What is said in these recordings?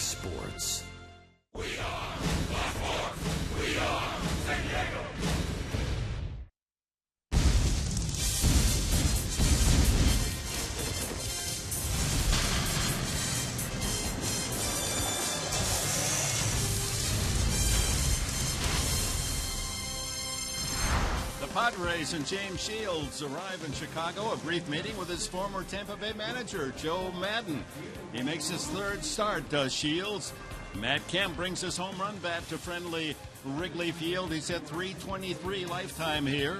sports. We are Baltimore. We are San Diego. Padres and James Shields arrive in Chicago, a brief meeting with his former Tampa Bay manager, Joe Maddon. He makes his third start, does Shields. Matt Kemp brings his home run bat to friendly Wrigley Field. He's hit .323 lifetime here.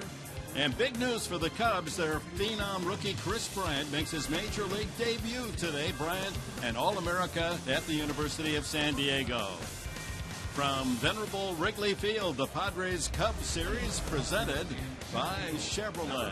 And big news for the Cubs, their phenom rookie Chris Bryant makes his major league debut today. Bryant, an All-America at the University of San Diego. From venerable Wrigley Field, the Padres Cubs series presented by Chevrolet.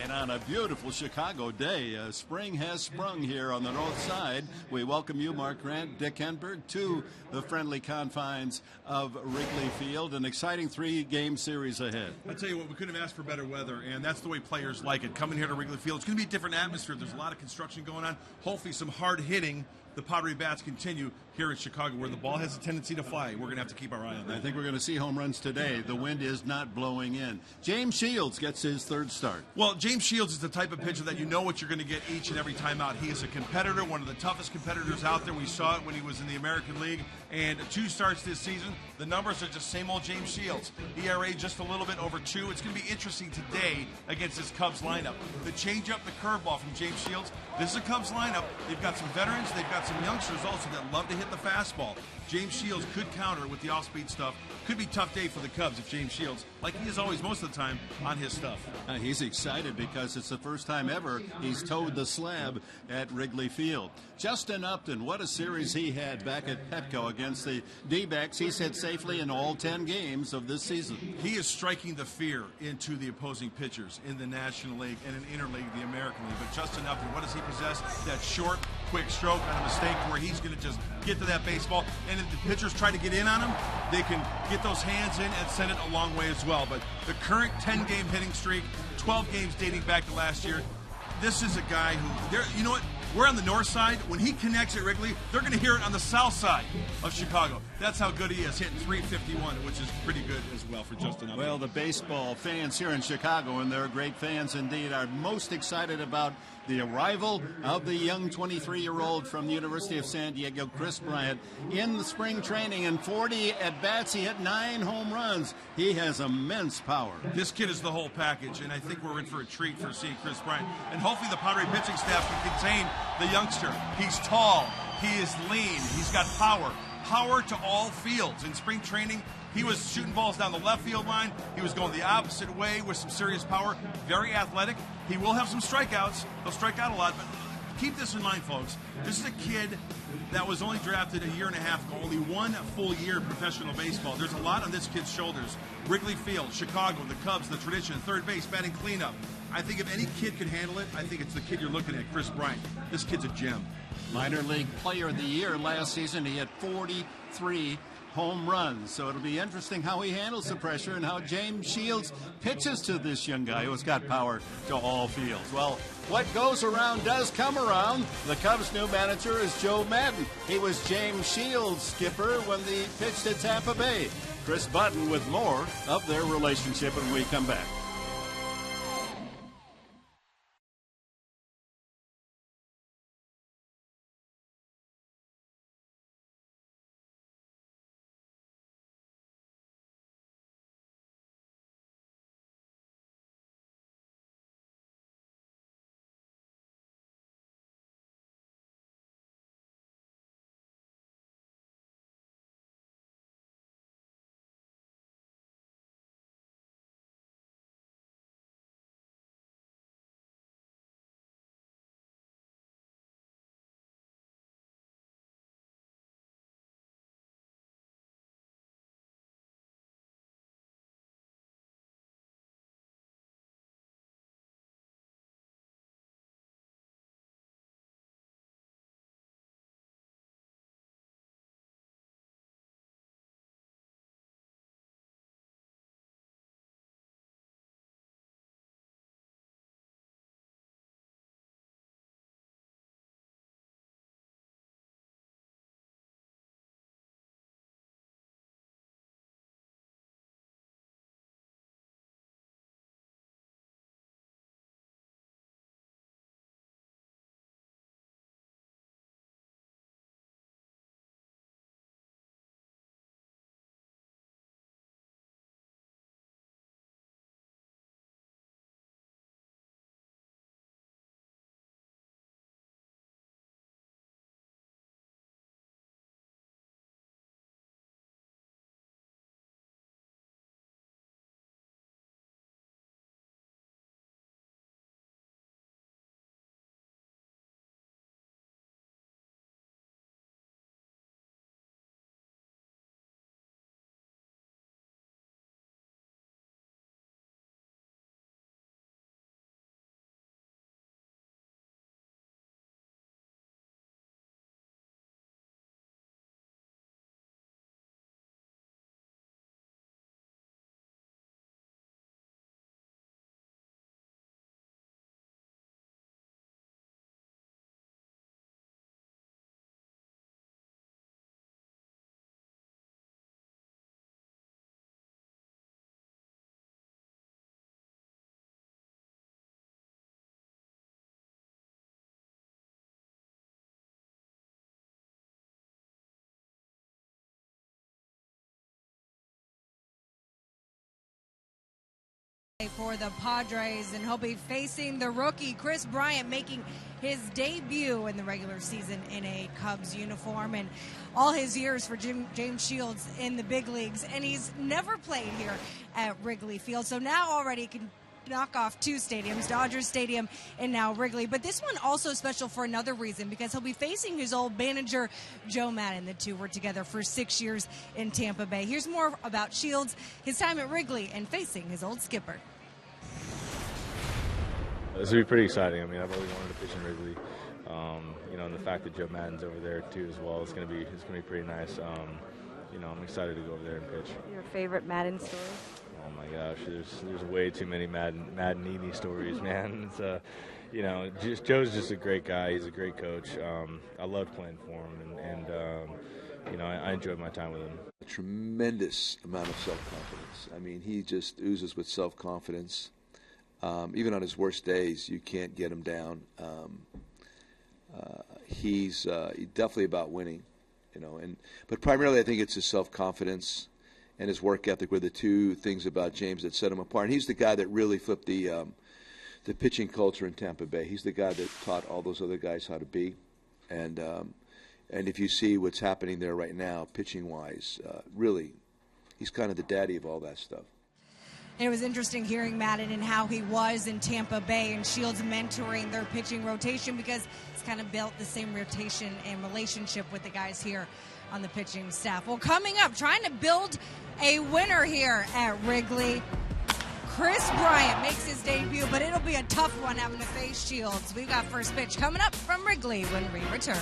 And on a beautiful Chicago day, spring has sprung here on the north side. We welcome you, Mark Grant, Dick Henberg, to the friendly confines of Wrigley Field. An exciting three-game series ahead. I'll tell you what, we couldn't have asked for better weather, and that's the way players like it. Coming here to Wrigley Field, it's going to be a different atmosphere. There's a lot of construction going on. Hopefully some hard hitting. The Padre bats continue here in Chicago, where the ball has a tendency to fly. We're going to have to keep our eye on that. I think we're going to see home runs today. The wind is not blowing in. James Shields gets his third start. Well, James Shields is the type of pitcher that you know what you're going to get each and every time out. He is a competitor, one of the toughest competitors out there. We saw it when he was in the American League. And 2 starts this season. The numbers are just same old James Shields. ERA just a little bit over 2. It's going to be interesting today against this Cubs lineup. The changeup, the curveball from James Shields. This is a Cubs lineup. They've got some veterans. They've got some youngsters also that love to hit the fastball. James Shields could counter with the off-speed stuff. Could be a tough day for the Cubs if James Shields, like he is always most of the time, on his stuff. He's excited because it's the first time ever he's towed the slab at Wrigley Field. Justin Upton, what a series he had back at Petco against the D-backs. He's hit safely in all 10 games of this season. He is striking the fear into the opposing pitchers in the National League and in Interleague, the American League. But Justin Upton, what does he possess? That short, quick stroke on a mistake where he's going to just get to that baseball. And if the pitchers try to get in on him, they can get those hands in and send it a long way as well. But the current 10-game hitting streak, 12 games dating back to last year, this is a guy who, you know what? We're on the north side. When he connects at Wrigley, they're going to hear it on the south side of Chicago. That's how good he is, hitting .351, which is pretty good as well for Justin Upton. Well, the baseball fans here in Chicago, and they're great fans indeed, are most excited about the arrival of the young 23-year-old from the University of San Diego, Chris Bryant, in the spring training. In 40 at-bats, he hit 9 home runs. He has immense power. This kid is the whole package, and I think we're in for a treat for seeing Chris Bryant. And hopefully the Padre pitching staff can contain the youngster. He's tall. He is lean. He's got power. Power to all fields. In spring training, he was shooting balls down the left field line. He was going the opposite way with some serious power. Very athletic. He will have some strikeouts. He'll strike out a lot, but keep this in mind, folks. This is a kid that was only drafted a year and a half ago, only 1 full year in professional baseball. There's a lot on this kid's shoulders. Wrigley Field, Chicago, the Cubs, the tradition, third base, batting cleanup. I think if any kid can handle it, I think it's the kid you're looking at, Chris Bryant. This kid's a gem. Minor League Player of the Year last season. He had 43 home runs. So it'll be interesting how he handles the pressure and how James Shields pitches to this young guy who's got power to all fields. Well, what goes around does come around. The Cubs' new manager is Joe Maddon. He was James Shields' skipper when they pitched at Tampa Bay. Chris Button with more of their relationship when we come back. For the Padres, and he'll be facing the rookie Chris Bryant, making his debut in the regular season in a Cubs uniform, and all his years for James Shields in the big leagues, and he's never played here at Wrigley Field, so now already can knock off two stadiums, Dodgers Stadium and now Wrigley. But this one also special for another reason, because he'll be facing his old manager, Joe Maddon. The two were together for 6 years in Tampa Bay. Here's more about Shields, his time at Wrigley, and facing his old skipper. This will be pretty exciting. I mean, I've always wanted to pitch in Wrigley. And the fact that Joe Maddon's over there too as well, it's gonna be pretty nice. I'm excited to go over there and pitch. Your favorite Maddon story? Oh my gosh, there's way too many Maddenini stories, man. It's Joe's just a great guy. He's a great coach. I loved playing for him, and I enjoyed my time with him. A tremendous amount of self-confidence. I mean, he just oozes with self-confidence. Even on his worst days, you can't get him down. He's definitely about winning, but primarily I think it's his self-confidence and his work ethic were the two things about James that set him apart. And he's the guy that really flipped the pitching culture in Tampa Bay. He's the guy that taught all those other guys how to be. And if you see what's happening there right now, pitching-wise, really, he's kind of the daddy of all that stuff. And it was interesting hearing Maddon and how he was in Tampa Bay and Shields mentoring their pitching rotation, because it's kind of built the same rotation and relationship with the guys here on the pitching staff. Well, coming up, trying to build a winner here at Wrigley. Chris Bryant makes his debut, but it'll be a tough one having to face Shields. We've got first pitch coming up from Wrigley when we return.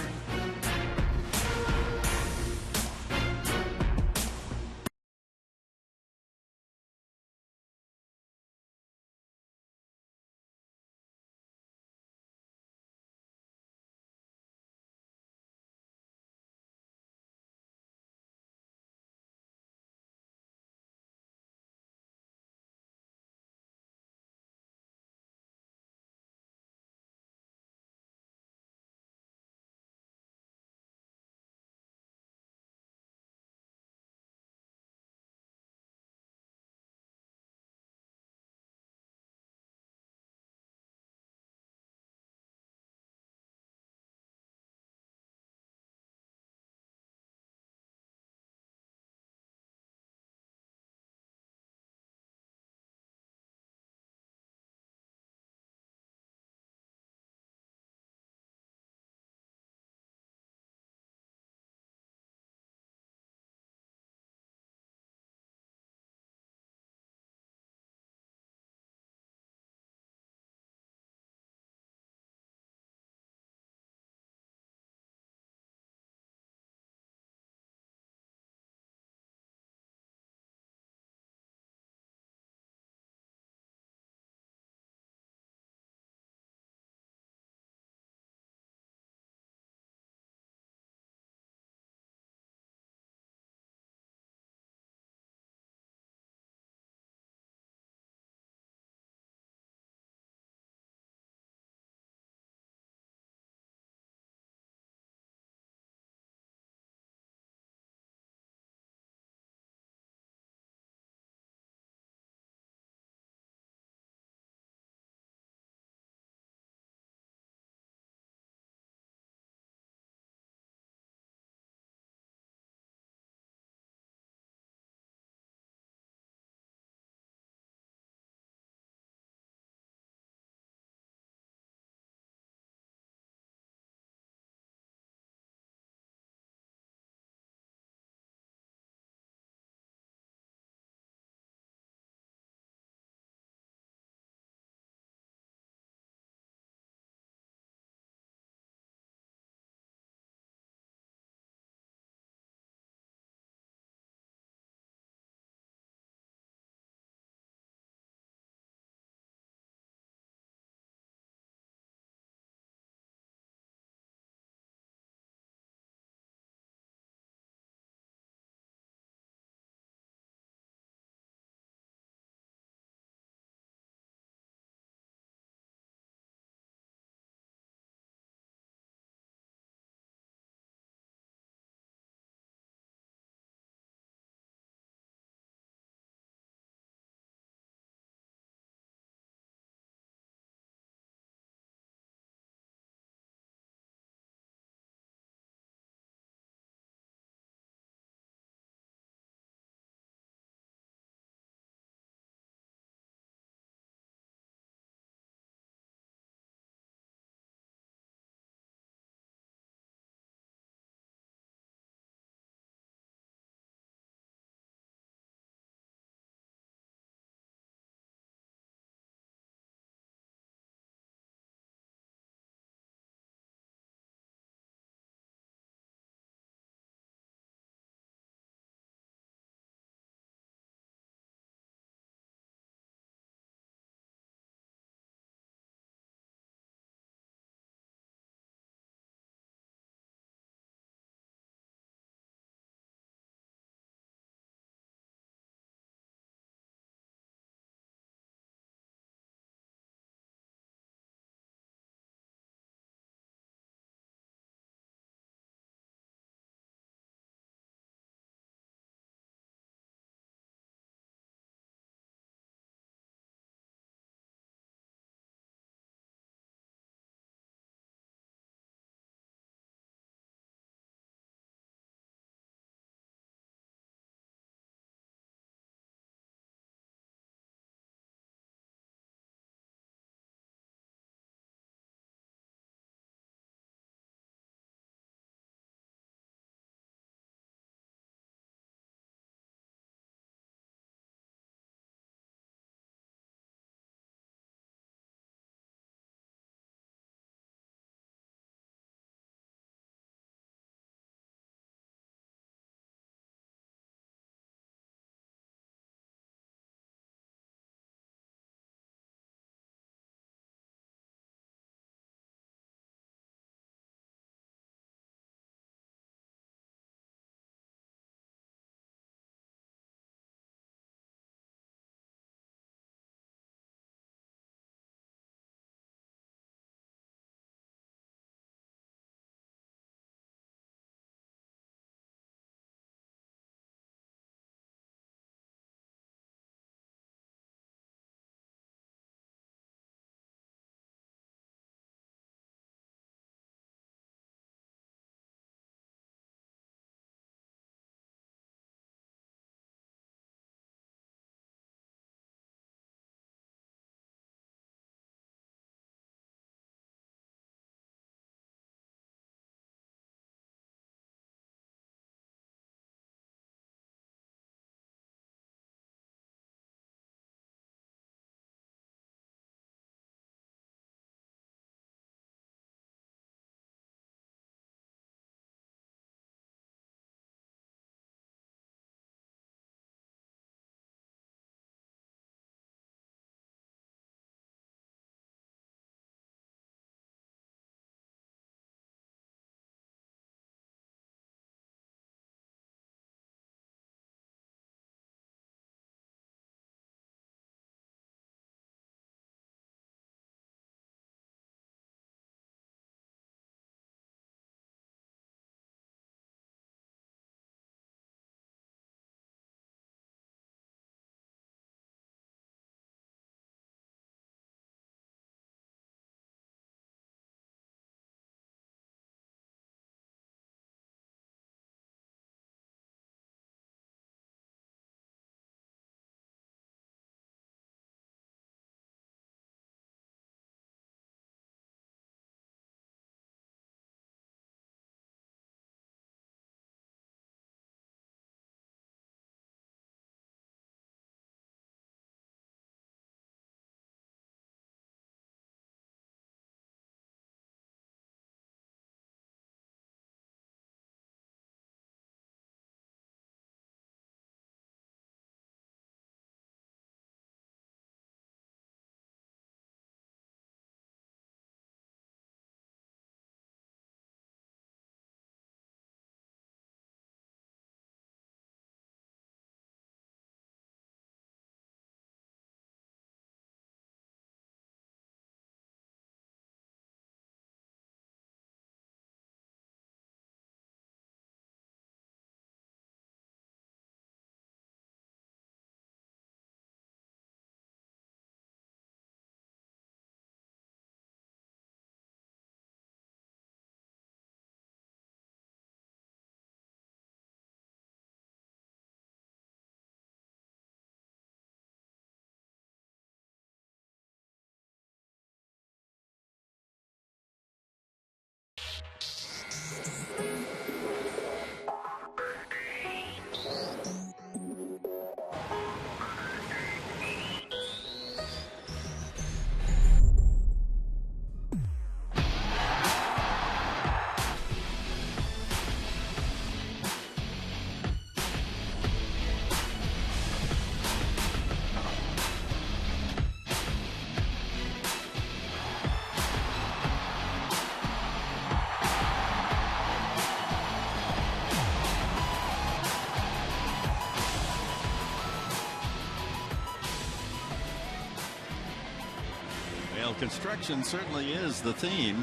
Well, construction certainly is the theme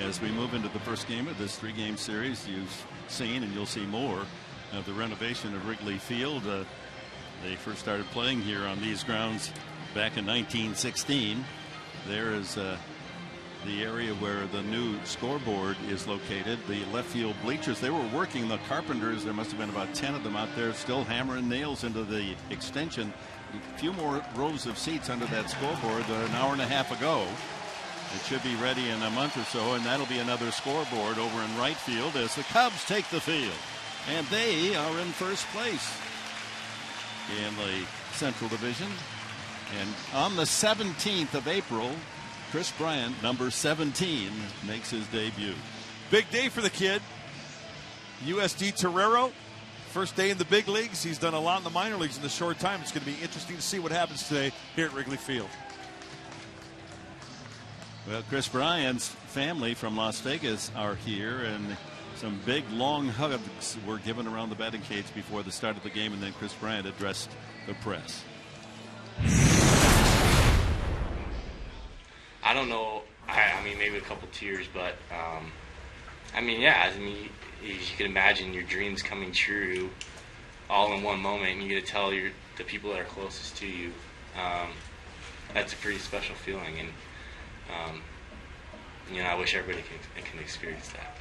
as we move into the first game of this 3-game series. You've seen, and you'll see more, of the renovation of Wrigley Field. They first started playing here on these grounds back in 1916. There is the area where the new scoreboard is located. The left field bleachers, they were working, the carpenters, there must have been about 10 of them out there still hammering nails into the extension. A few more rows of seats under that scoreboard an hour and a half ago. It should be ready in a month or so, and that'll be another scoreboard over in right field as the Cubs take the field. And they are in first place in the Central Division. And on the 17th of April, Chris Bryant, number 17, makes his debut. Big day for the kid. USD Torero. First day in the big leagues. He's done a lot in the minor leagues in a short time. It's going to be interesting to see what happens today here at Wrigley Field. Well, Chris Bryant's family from Las Vegas are here, and some big, long hugs were given around the batting cage before the start of the game, and then Chris Bryant addressed the press. I don't know. I mean, maybe a couple tears, but I mean, yeah. I mean, you can imagine your dreams coming true all in one moment, and you get to tell the people that are closest to you. That's a pretty special feeling, and you know, I wish everybody can experience that.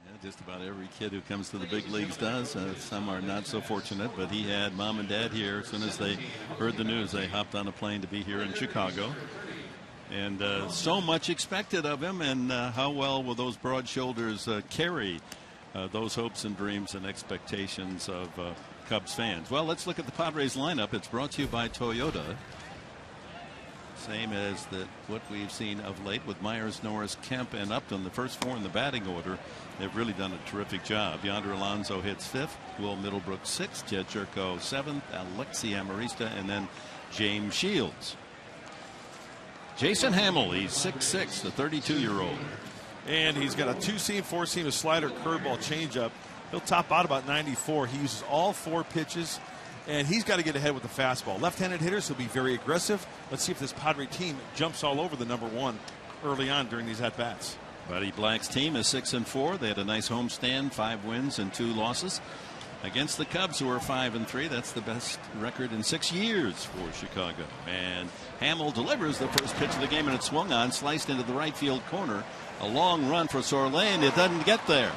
Yeah, just about every kid who comes to the big leagues does. Some are not so fortunate, but he had mom and dad here. As soon as they heard the news, they hopped on a plane to be here in Chicago. And so much expected of him, and how well will those broad shoulders carry those hopes and dreams and expectations of Cubs fans? Well, let's look at the Padres lineup. It's brought to you by Toyota. Same as what we've seen of late with Myers, Norris, Kemp, and Upton. The first four in the batting order, they've really done a terrific job. Yonder Alonso hits 5th, Will Middlebrook 6th, Jed Jerko 7th, Alexi Amarista, and then James Shields. Jason Hamill, he's 6'6", the 32-year-old. And he's got a 2-seam, 4-seam, a slider, curveball, changeup. He'll top out about 94. He uses all 4 pitches, and he's got to get ahead with the fastball. Left-handed hitters, he'll be very aggressive. Let's see if this Padre team jumps all over the number 1 early on during these at-bats. Buddy Black's team is 6-4. They had a nice homestand, 5 wins and 2 losses against the Cubs, who are 5-3. That's the best record in 6 years for Chicago. And Hamill delivers the first pitch of the game, and it swung on, sliced into the right field corner. A long run for Solerle, and it doesn't get there.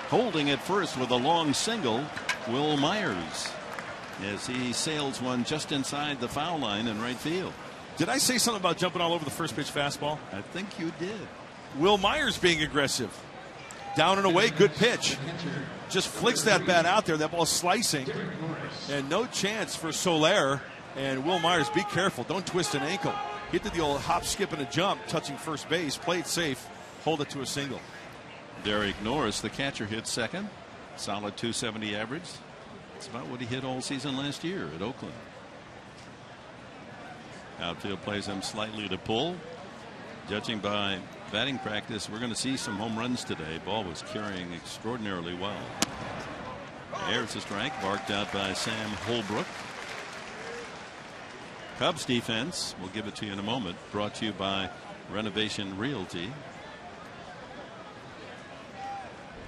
Holding at first with a long single, Will Myers, as he sails one just inside the foul line in right field. Did I say something about jumping all over the first pitch fastball? I think you did. Will Myers being aggressive. Down and away, good pitch. Just flicks that bat out there. That ball slicing. And no chance for Soler. And Will Myers, be careful. Don't twist an ankle. He did the old hop, skip, and a jump, touching first base. Play it safe. Hold it to a single. Derek Norris, the catcher, hits 2nd. Solid .270 average. It's about what he hit all season last year at Oakland. Outfield plays him slightly to pull. Judging by batting practice, we're going to see some home runs today. Ball was carrying extraordinarily well. There's a strike, barked out by Sam Holbrook. Cubs defense, we'll give it to you in a moment, brought to you by Renovation Realty.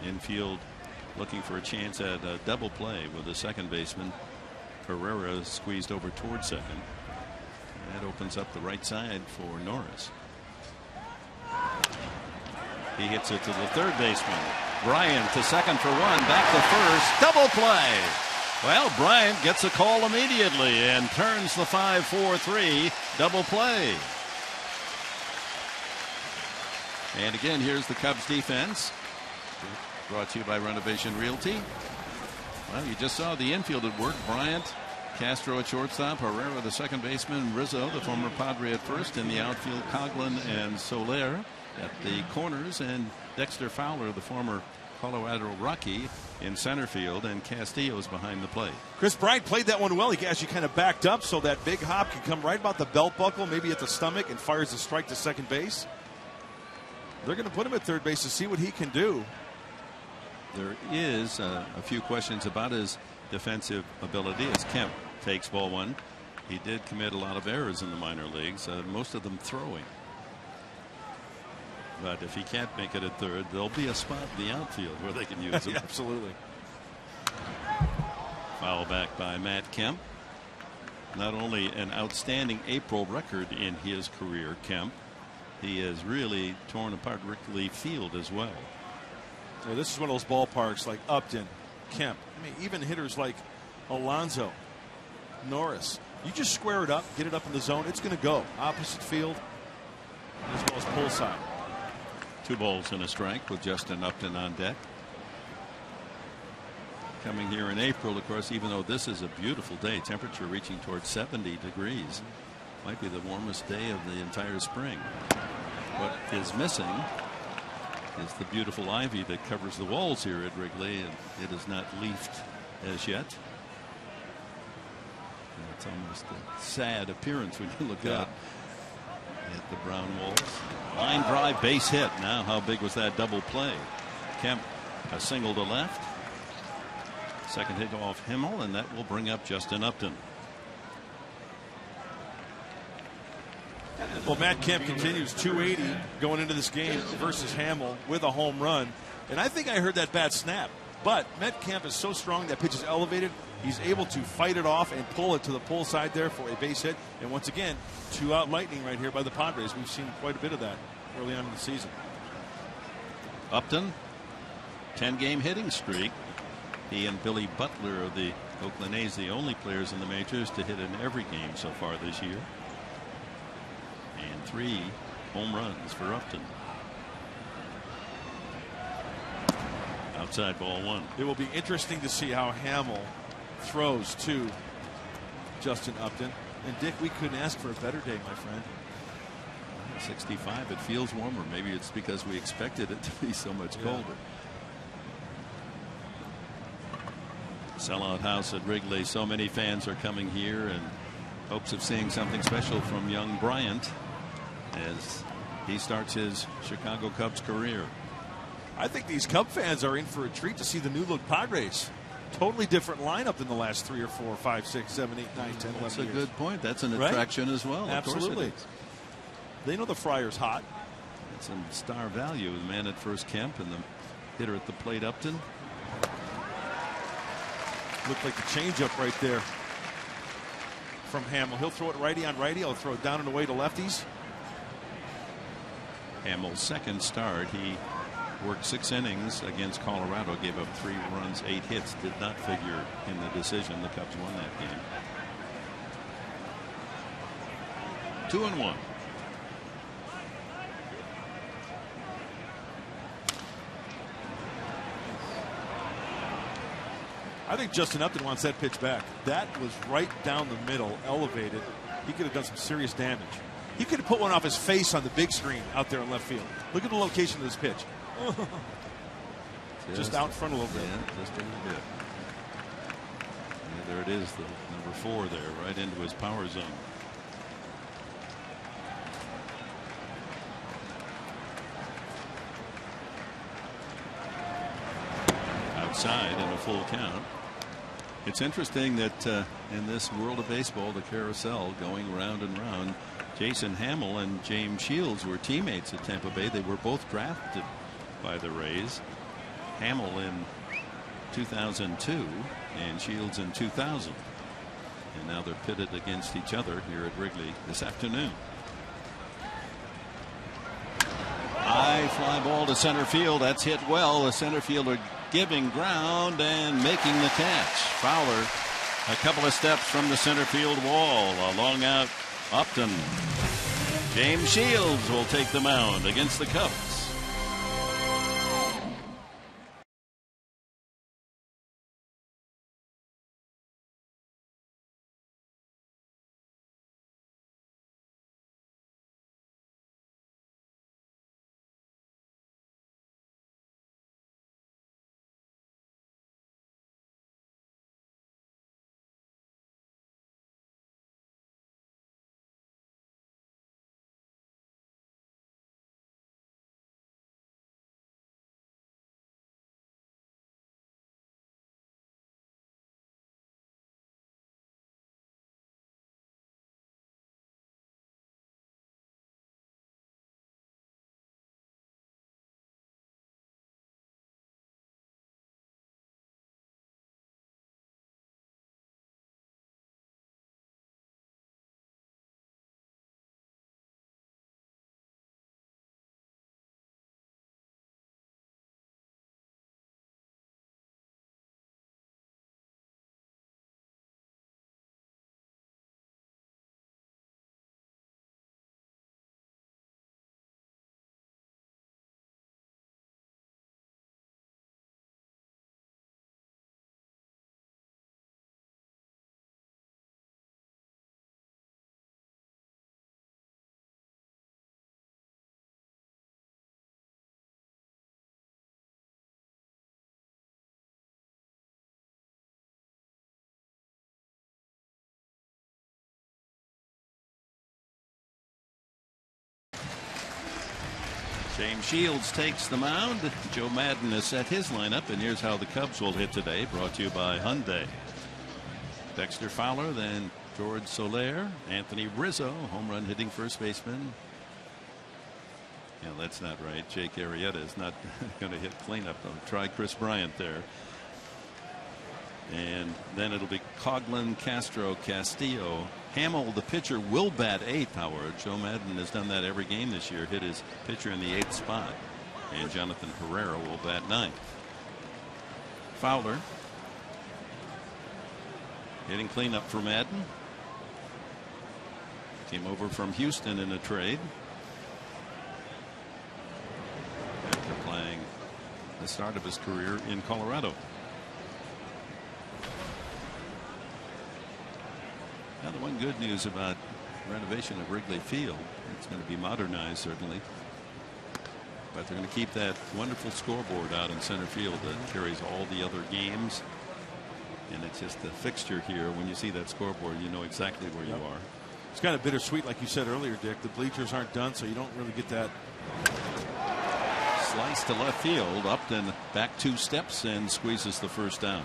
Infield looking for a chance at a double play with the second baseman. Pereira squeezed over towards second. That opens up the right side for Norris. He hits it to the third baseman. Bryant to second for 1, back to first, double play. Well, Bryant gets a call immediately and turns the 5-4-3 double play. And again, here's the Cubs defense, brought to you by Renovation Realty. Well, you just saw the infield at work. Bryant, Castro at shortstop, Herrera the second baseman, Rizzo, the former Padre, at first. In the outfield, Coughlin and Soler at the corners, and Dexter Fowler, the former Colorado Rocky, in center field, and Castillo's behind the plate. Chris Bryant played that one well. He actually kind of backed up so that big hop could come right about the belt buckle, maybe at the stomach, and fires a strike to second base. They're going to put him at third base to see what he can do. There is a few questions about his defensive ability as Kemp takes ball 1. He did commit a lot of errors in the minor leagues, most of them throwing. But if he can't make it at third, there'll be a spot in the outfield where they can use him. Yeah, absolutely. Foul back by Matt Kemp. Not only an outstanding April record in his career, Kemp, he has really torn apart Wrigley Field as well. So this is one of those ballparks like Upton, Kemp. I mean, even hitters like Alonso, Norris. You just square it up, get it up in the zone, it's going to go. Opposite field, as well as pull side. 2 balls and a strike with Justin Upton on deck. Coming here in April, of course, even though this is a beautiful day, temperature reaching towards 70 degrees. Might be the warmest day of the entire spring. What is missing is the beautiful ivy that covers the walls here at Wrigley, and it is not leafed as yet. And it's almost a sad appearance when you look out at the brown walls. Line drive, base hit. Now how big was that double play? Kemp a single to left. Second hit off Himmel, and that will bring up Justin Upton. Well, Matt Kemp continues 280 going into this game versus Hamill with a home run. And I think I heard that bat snap. But Matt Kemp is so strong, that pitch is elevated. He's able to fight it off and pull it to the pull side there for a base hit. And once again, 2-out lightning right here by the Padres. We've seen quite a bit of that early on in the season. Upton, 10-game hitting streak. He and Billy Butler of the Oakland A's, the only players in the majors to hit in every game so far this year. And 3 home runs for Upton. Outside ball 1. It will be interesting to see how Hamill throws to Justin Upton. And Dick, we couldn't ask for a better day, my friend. 65. It feels warmer. Maybe it's because we expected it to be so much colder. Sellout house at Wrigley. So many fans are coming here in hopes of seeing something special from young Bryant as he starts his Chicago Cubs career. I think these Cub fans are in for a treat to see the new look Padres. Totally different lineup than the last 3 or 4, 5, 6, 7, 8, 9, 10, 11 That's years. a good point. That's an attraction as well. Absolutely. Of course it is. They know the Friar's hot. It's some star value. The man at first, Kemp, and the hitter at the plate, Upton. Looked like the changeup right there from Hamill. He'll throw it righty on righty. He'll throw it down and away to lefties. Hamill's second start, he worked 6 innings against Colorado, gave up 3 runs, 8 hits, did not figure in the decision. The Cubs won that game. 2-1. I think Justin Upton wants that pitch back. That was right down the middle, elevated. He could have done some serious damage. He could have put one off his face on the big screen out there in left field. Look at the location of this pitch. Just out in front a little bit. Yeah, just a little bit. Yeah, there it is, the number 4 there, right into his power zone. Outside in a full count. It's interesting that in this world of baseball, the carousel going round and round, Jason Hamill and James Shields were teammates at Tampa Bay. They were both drafted by the Rays. Hamill in 2002 and Shields in 2000. And now they're pitted against each other here at Wrigley this afternoon. High fly ball to center field. That's hit well. The center fielder giving ground and making the catch. Fowler a couple of steps from the center field wall. A long out Upton. James Shields will take the mound against the Cubs. James Shields takes the mound. Joe Madden has set his lineup, and here's how the Cubs will hit today. Brought to you by Hyundai. Dexter Fowler, then George Soler, Anthony Rizzo, home run hitting first baseman. Yeah, that's not right. Jake Arrieta is not going to hit cleanup. I'll try Chris Bryant there. And then it'll be Coughlin, Castro, Castillo. Hamill, the pitcher, will bat 8th, Howard. Joe Madden has done that every game this year, hit his pitcher in the 8th spot. And Jonathan Herrera will bat 9th. Fowler hitting cleanup for Madden. Came over from Houston in a trade. After playing the start of his career in Colorado. Now, the one good news about renovation of Wrigley Field, it's going to be modernized certainly, but they're going to keep that wonderful scoreboard out in center field that carries all the other games. And it's just a fixture here. When you see that scoreboard, you know exactly where you are. It's kind of bittersweet, like you said earlier, Dick. The bleachers aren't done, so you don't really get that. Slice to left field. Upton back 2 steps and squeezes the first down.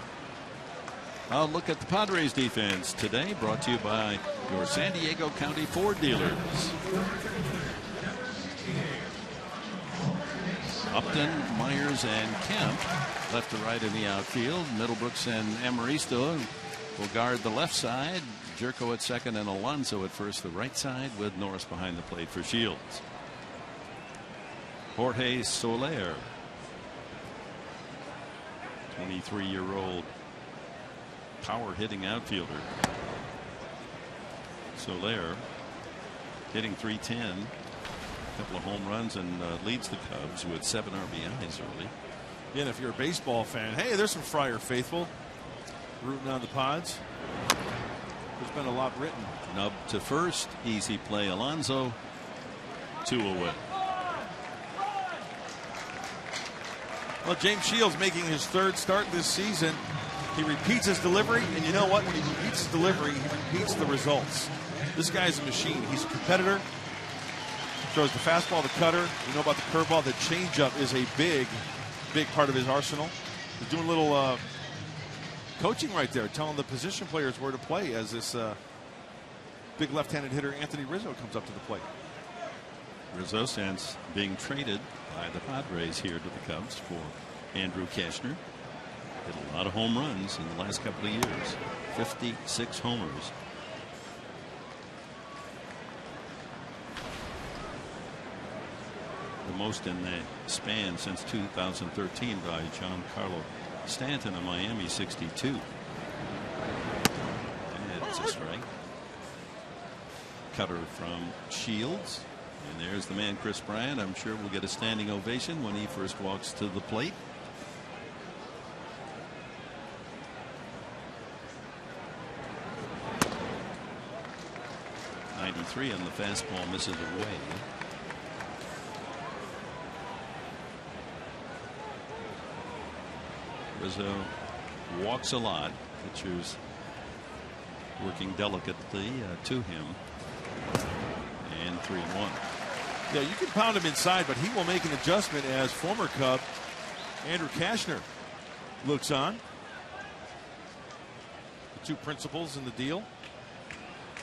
I'll look at the Padres defense today, brought to you by your San Diego County Ford dealers. Upton, Myers, and Kemp left to right in the outfield. Middlebrooks and Amaristo will guard the left side. Jerko at second and Alonso at first, the right side, with Norris behind the plate for Shields. Jorge Soler, 23-year-old power hitting outfielder. Soler hitting .310, a couple of home runs, and leads the Cubs with 7 RBIs early. Yeah, and if you're a baseball fan, hey, there's some Friar faithful rooting on the Pods. There's been a lot written. Nub to first, easy play. Alonso 2 away. Well, James Shields making his 3rd start this season. He repeats his delivery, and you know what? When he repeats his delivery, he repeats the results. This guy's a machine. He's a competitor. Throws the fastball, the cutter. You know about the curveball. The changeup is a big part of his arsenal. He's doing a little coaching right there, telling the position players where to play as this big left-handed hitter Anthony Rizzo comes up to the plate. Rizzo, since being traded by the Padres here to the Cubs for Andrew Kashner, hit a lot of home runs in the last couple of years. 56 homers. The most in the span since 2013 by Giancarlo Stanton of Miami, 62. And it's a strike. Cutter from Shields. And there's the man, Chris Bryant. I'm sure we'll get a standing ovation when he first walks to the plate. .93 on the fastball, misses away. Rizzo walks a lot. Pitchers working delicately to him. And 3-1. Yeah, you can pound him inside, but he will make an adjustment as former Cub Andrew Kashner looks on. The 2 principals in the deal.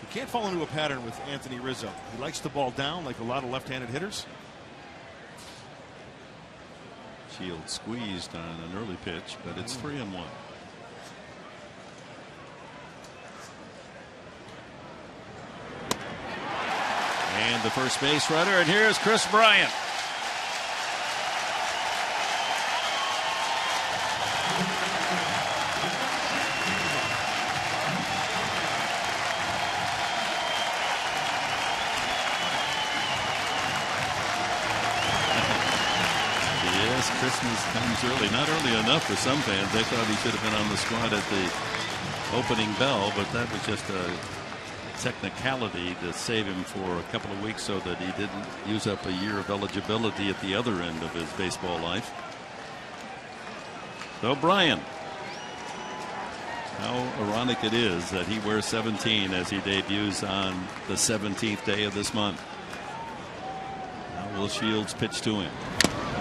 You can't fall into a pattern with Anthony Rizzo. He likes the ball down like a lot of left-handed hitters. Shields squeezed on an early pitch, but it's 3-1. And the first base runner, and here's Chris Bryant. Christmas comes early, not early enough for some fans. They thought he should have been on the squad at the opening bell, but that was just a technicality to save him for a couple of weeks so that he didn't use up a year of eligibility at the other end of his baseball life. So Bryant, how ironic it is that he wears 17 as he debuts on the 17th day of this month. Now will Shields pitch to him?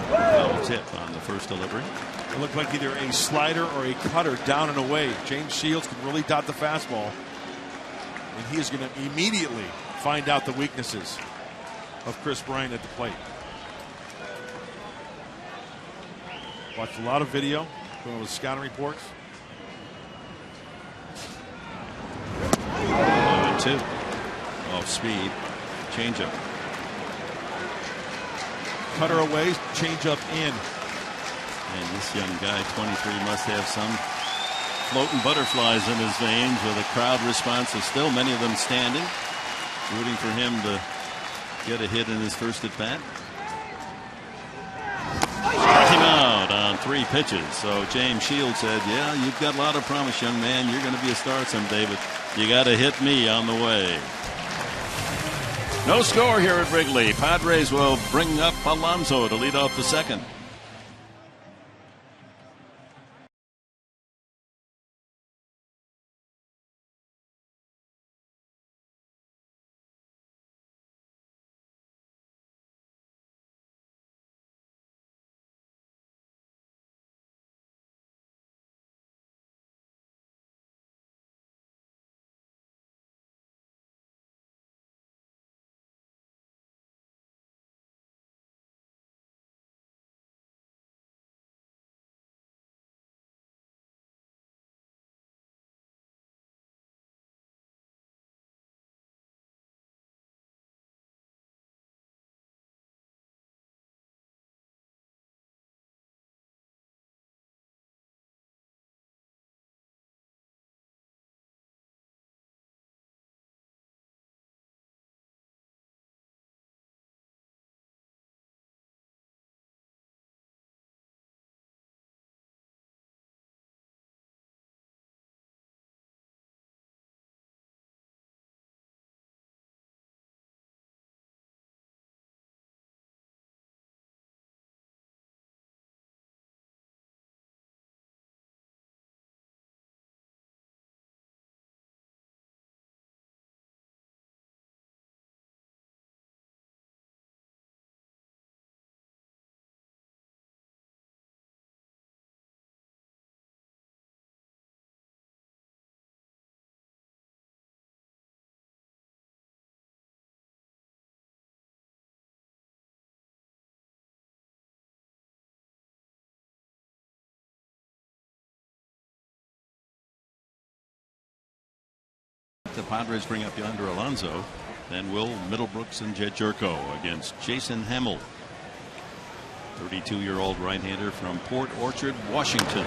Foul tip on the first delivery. It looked like either a slider or a cutter down and away. James Shields can really dot the fastball, and he is going to immediately find out the weaknesses of Chris Bryant at the plate. Watched a lot of video, going with scouting reports. 2 off speed, changeup. Cutter away, changeup in. And this young guy, 23, must have some floating butterflies in his veins with a crowd response. Still many of them standing, rooting for him to get a hit in his first at bat. Struck him out on 3 pitches. So James Shields said, yeah, you've got a lot of promise, young man. You're going to be a star someday, but you got to hit me on the way. No score here at Wrigley. Padres will bring up Alonso to lead off the second. The Padres bring up Yonder Alonso. Then Will Middlebrooks and Jed Jerko against Jason Hamill, 32-year-old right-hander from Port Orchard, Washington.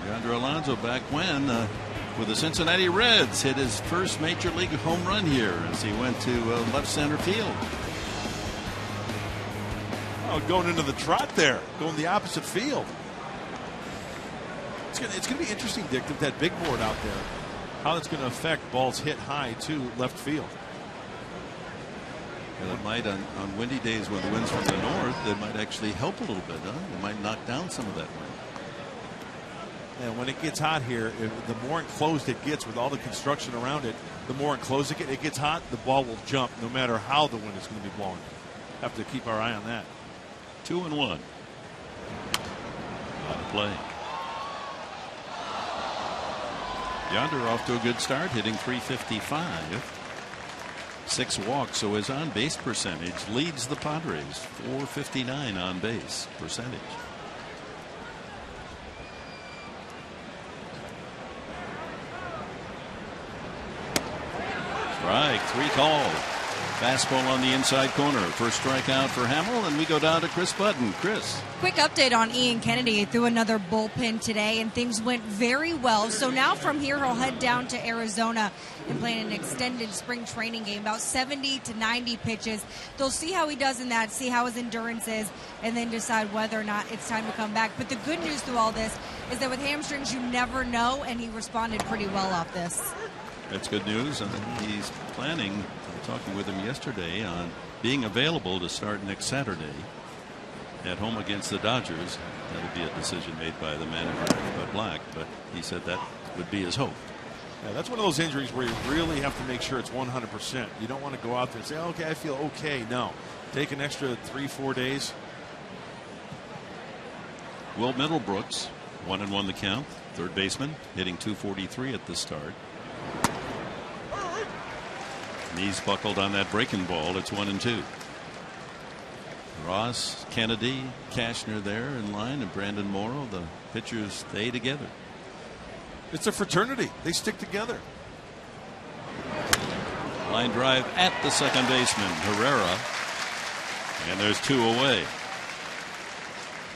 Yonder Alonso back when with the Cincinnati Reds hit his first major league home run here as he went to left center field. Going into the trot there, going the opposite field. It's going to be interesting, Dick, with that big board out there, how that's going to affect balls hit high to left field. Well, it might on windy days when the wind's from the north, it might actually help a little bit. It might knock down some of that wind. And when it gets hot here, the more enclosed it gets with all the construction around it, the more enclosed it gets hot, the ball will jump no matter how the wind is going to be blowing. Have to keep our eye on that. 2-1 on the play. Yonder off to a good start, hitting .355. 6 walks, so his on base percentage leads the Padres. .459 on base percentage. Strike 3 called. Fastball on the inside corner. First strikeout for Hamill, and we go down to Chris Button. Chris. Quick update on Ian Kennedy. He threw another bullpen today, and things went very well. So now from here, he'll head down to Arizona and play in an extended spring training game, about 70 to 90 pitches. They'll see how he does in that, see how his endurance is, and then decide whether or not it's time to come back. But the good news through all this is that with hamstrings, you never know, and he responded pretty well off this. That's good news, and he's planning, talking with him yesterday, on being available to start next Saturday at home against the Dodgers. That'll be a decision made by the manager, Bud Black, but he said that would be his hope. Yeah, that's one of those injuries where you really have to make sure it's 100%. You don't want to go out there and say, okay, I feel okay. No. Take an extra 3-4 days. Will Middlebrooks, 1-1 the count. Third baseman, hitting .243 at the start. Knees buckled on that breaking ball. It's 1-2. Ross, Kennedy, Cashner there in line, and Brandon Morrow. The pitchers stay together. It's a fraternity. They stick together. Line drive at the second baseman, Herrera. And there's 2 away.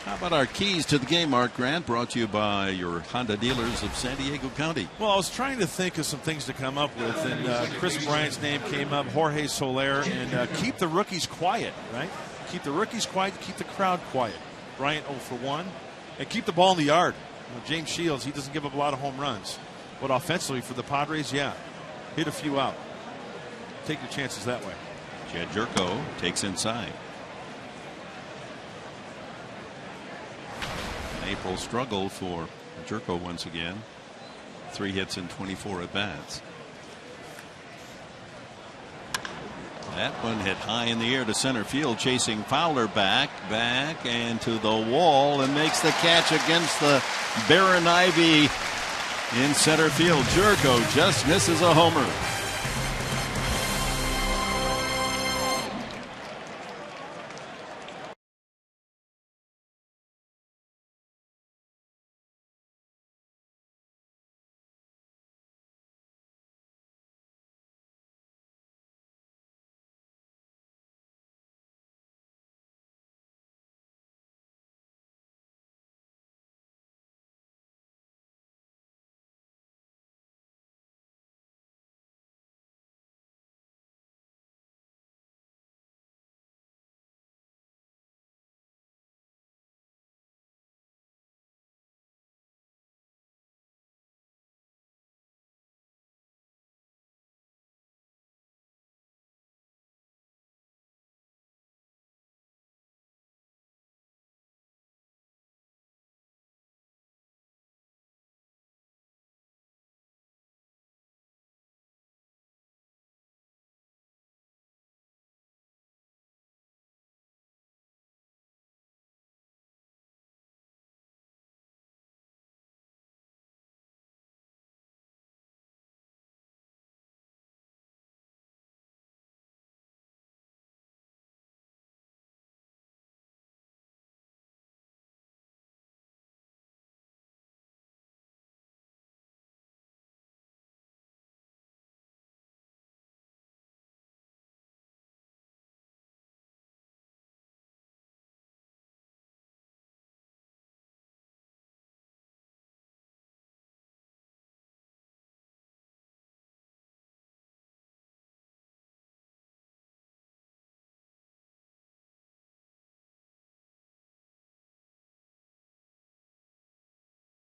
How about our keys to the game, Mark Grant, brought to you by your Honda dealers of San Diego County? Well, I was trying to think of some things to come up with, and Chris Bryant's name came up, Jorge Soler, and keep the rookies quiet, right? Keep the rookies quiet, keep the crowd quiet. Bryant 0 for 1, and keep the ball in the yard. James Shields, he doesn't give up a lot of home runs. But offensively for the Padres, yeah, hit a few out. Take your chances that way. Jed Jerko takes inside. An April struggle for Jerko once again. 3 hits and 24 at bats. That one hit high in the air to center field, chasing Fowler back, and to the wall, and makes the catch against the barren ivy in center field. Jerko just misses a homer.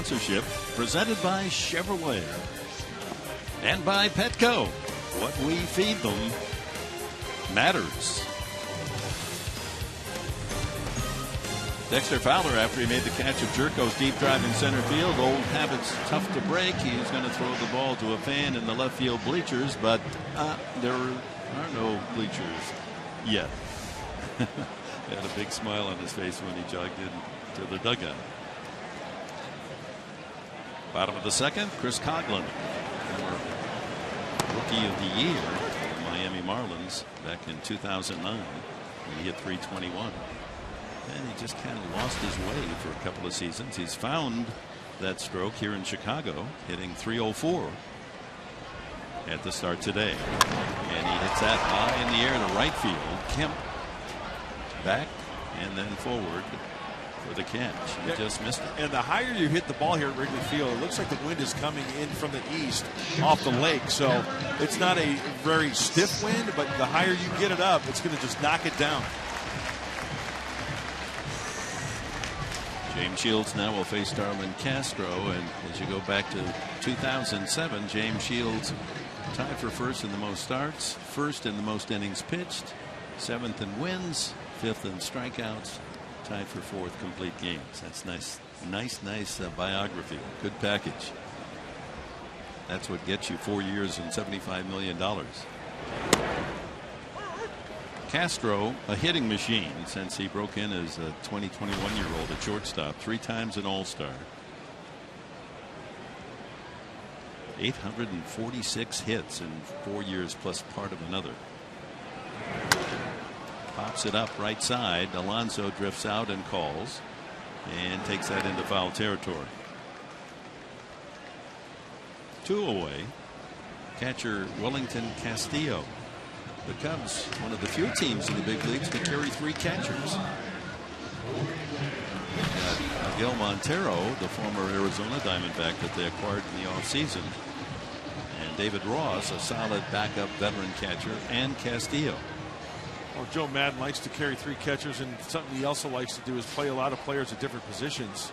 Sponsorship presented by Chevrolet and by Petco. What we feed them matters. Dexter Fowler, after he made the catch of Jerko's deep drive in center field, old habits tough to break. He's going to throw the ball to a fan in the left field bleachers, but there are no bleachers yet. He had a big smile on his face when he jogged into the dugout. Bottom of the second, Chris Coghlan, former Rookie of the Year for the Miami Marlins back in 2009. He hit .321. And he just kind of lost his way for a couple of seasons. He's found that stroke here in Chicago, hitting .304 at the start today. And he hits that high in the air to right field. Kemp back and then forward for the catch. He just missed it. And the higher you hit the ball here at Wrigley Field, it looks like the wind is coming in from the east off the lake. So it's not a very stiff wind, but the higher you get it up, it's going to just knock it down. James Shields now will face Darwin Castro, and as you go back to 2007, James Shields tied for first in the most starts, first in the most innings pitched, 7th in wins, 5th in strikeouts, tied for 4th complete games. That's nice biography. Good package. That's what gets you 4 years and $75 million. Castro, a hitting machine since he broke in as a 21-year-old at shortstop, 3 times an All-Star. 846 hits in 4 years plus part of another. Pops it up right side. Alonso drifts out and calls and takes that into foul territory. 2 away. Catcher Wellington Castillo. The Cubs, one of the few teams in the big leagues to carry 3 catchers. Miguel Montero, the former Arizona Diamondback that they acquired in the offseason. And David Ross, a solid backup veteran catcher, and Castillo. Well, Joe Madden likes to carry 3 catchers, and something he also likes to do is play a lot of players at different positions.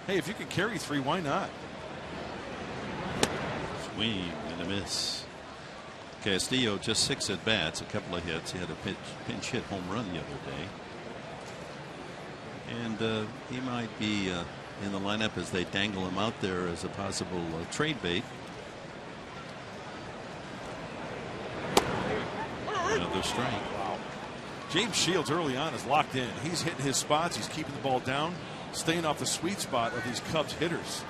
Hey, if you can carry 3, why not? Swing and a miss. Castillo just 6 at bats, a couple of hits. He had a pinch hit home run the other day. And he might be in the lineup as they dangle him out there as a possible trade bait. Another strike. Wow. James Shields early on is locked in. He's hitting his spots. He's keeping the ball down, staying off the sweet spot of these Cubs hitters.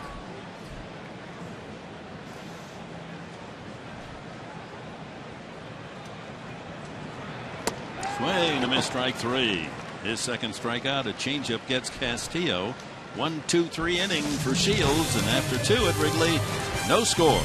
Swing to miss, strike 3. His second strikeout, a changeup gets Castillo. 1-2-3 inning for Shields, and after 2 at Wrigley, no score.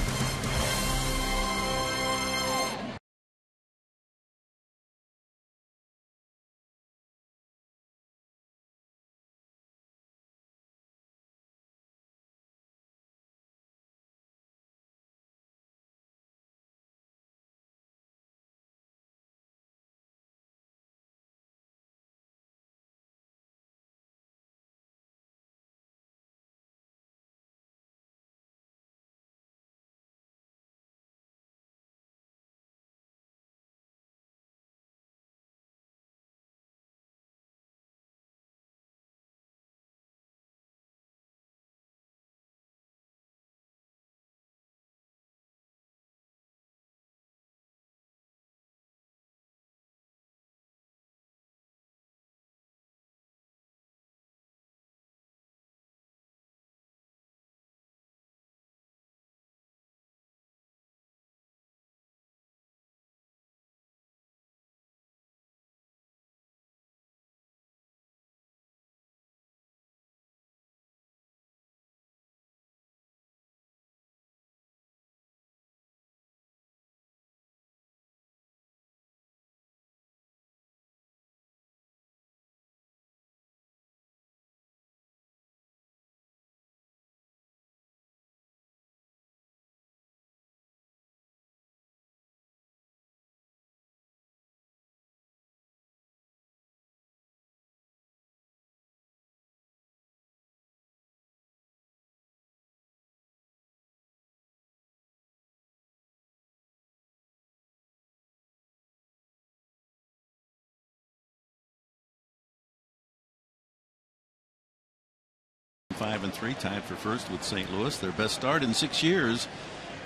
Five and 3, tied for first with St. Louis. Their best start in 6 years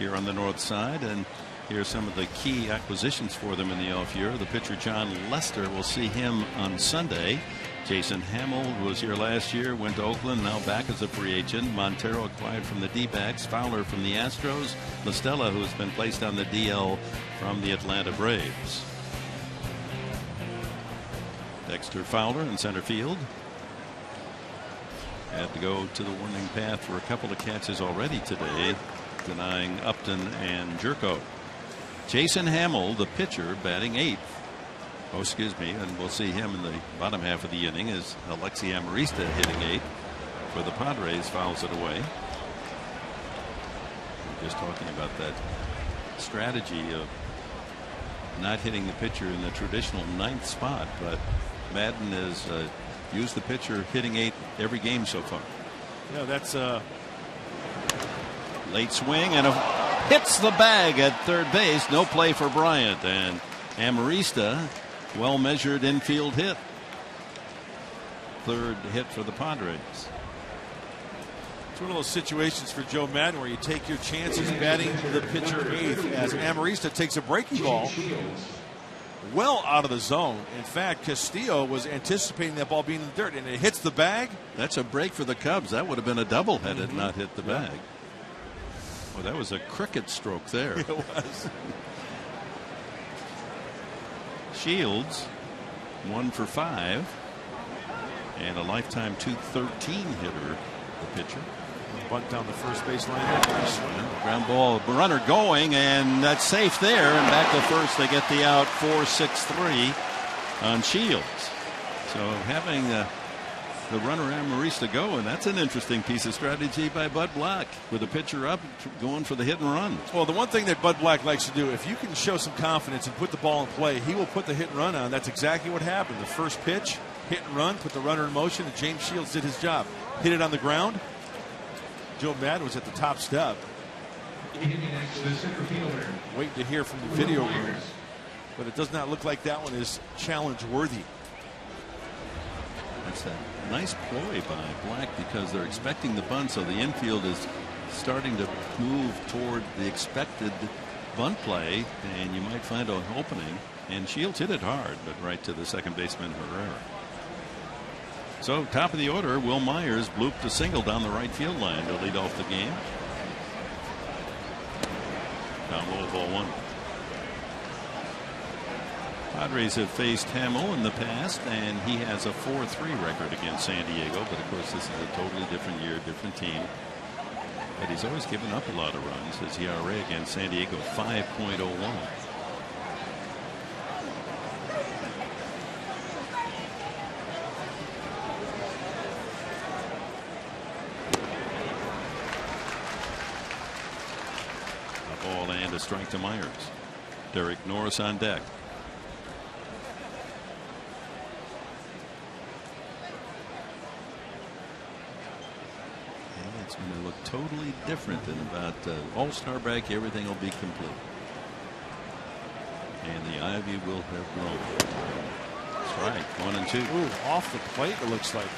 here on the north side. And here's some of the key acquisitions for them in the off year. The pitcher John Lester, will see him on Sunday. Jason Hamill was here last year, went to Oakland, now back as a free agent. Montero acquired from the D-backs. Fowler from the Astros. Listella, who has been placed on the DL from the Atlanta Braves. Dexter Fowler in center field. Had to go to the warning path for a couple of catches already today, denying Upton and Jerko. Jason Hamill, the pitcher, batting 8th. Oh, excuse me, and we'll see him in the bottom half of the inning as Alexi Amarista hitting 8th for the Padres, fouls it away. We're just talking about that strategy of not hitting the pitcher in the traditional 9th spot, but Madden has used the pitcher hitting 8th every game so far. Yeah, that's late swing and hits the bag at third base. No play for Bryant, and Amarista, well measured infield hit. Third hit for the Padres. It's one of those situations for Joe Madden where you take your chances batting the pitcher eighth as Amarista takes a breaking ball well out of the zone. In fact, Castillo was anticipating that ball being in the dirt, and it hits the bag. That's a break for the Cubs. That would have been a double had it not hit the bag. Well, that was a cricket stroke there. It was. Shields, 1 for 5, and a lifetime .213 hitter, the pitcher. Bunt down the first base line. Ground ball, runner going, and that's safe there. And back to first, they get the out, 4-6-3 on Shields. So having the runner Amarista go, and that's an interesting piece of strategy by Bud Black with the pitcher up, going for the hit and run. Well, the one thing that Bud Black likes to do, if you can show some confidence and put the ball in play, he will put the hit and run on. That's exactly what happened. The first pitch, hit and run, put the runner in motion, and James Shields did his job. Hit it on the ground. Joe Madden was at the top step. Waiting to hear from the video room. But it does not look like that one is challenge worthy. That's a nice ploy by Black because they're expecting the bunt, so the infield is starting to move toward the expected bunt play, and you might find an opening. And Shields hit it hard, but right to the second baseman Herrera. So top of the order, Will Myers blooped a single down the right field line to lead off the game. Down low, ball 1. Padres have faced Hamill in the past, and he has a 4-3 record against San Diego. But of course, this is a totally different year, different team. But he's always given up a lot of runs. His ERA against San Diego, 5.01. And a strike to Myers. Derek Norris on deck. And it's going to look totally different in about All-Star break. Everything will be complete. And the ivy will have grown. That's right. 1 and 2. Ooh, off the plate, it looks like.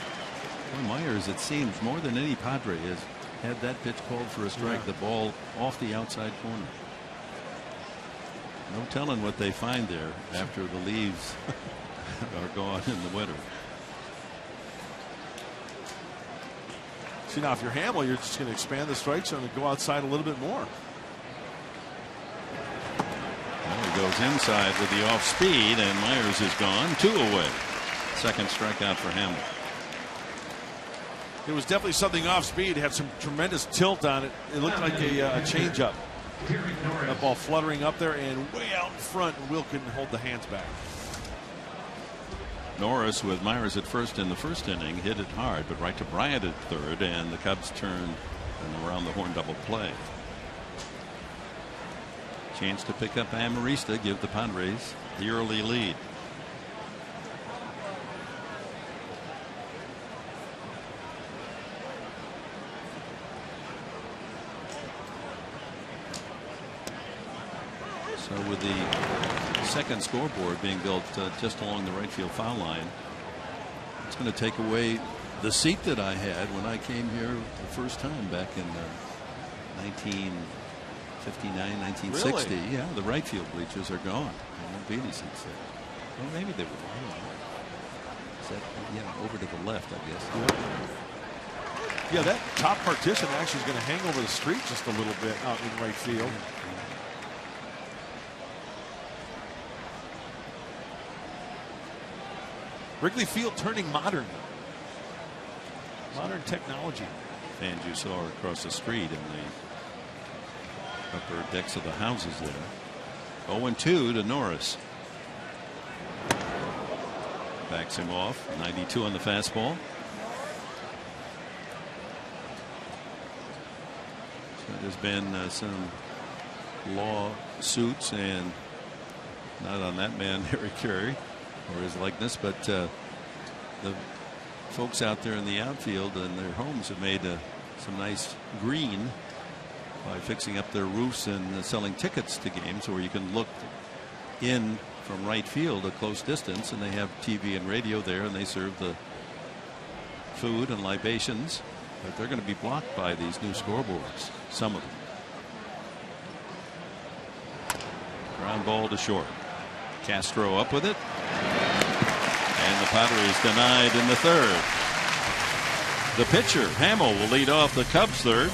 Well, Myers, it seems, more than any Padre has had that pitch called for a strike. Yeah. The ball off the outside corner. No telling what they find there after the leaves are gone in the winter. See, now if you're Hamill, you're just going to expand the strike zone and go outside a little bit more. Well, he goes inside with the off speed, and Myers is gone. 2 away. Second strikeout for Hamill. It was definitely something off speed. It had some tremendous tilt on it. It looked like a changeup. That ball fluttering up there and way out in front. Will couldn't hold the hands back. Norris with Myers at first in the first inning hit it hard, but right to Bryant at third, and the Cubs turn and around the horn double play. Chance to pick up Amarista, give the Padres the early lead. So with the second scoreboard being built just along the right field foul line, it's going to take away the seat that I had when I came here the first time back in 1959, 1960. Really? Yeah, the right field bleachers are gone. There won't be any seats there. Well, maybe they will. I don't know. Is that, over to the left, I guess. Yeah, that top partition actually is going to hang over the street just a little bit out in right field. Wrigley Field turning modern. Modern technology. Fans you saw across the street in the upper decks of the houses there. 0-2 to Norris. Backs him off. 92 on the fastball. So there's been some lawsuits, and not on that man, Harry Carey, or his likeness, but the folks out there in the outfield and their homes have made some nice green by fixing up their roofs and selling tickets to games where you can look in from right field a close distance, and they have TV and radio there, and they serve the food and libations But they're going to be blocked by these new scoreboards, some of them. Ground ball to short. Castro up with it. And the Padres denied in the third. The pitcher, Hamill, will lead off the Cubs third.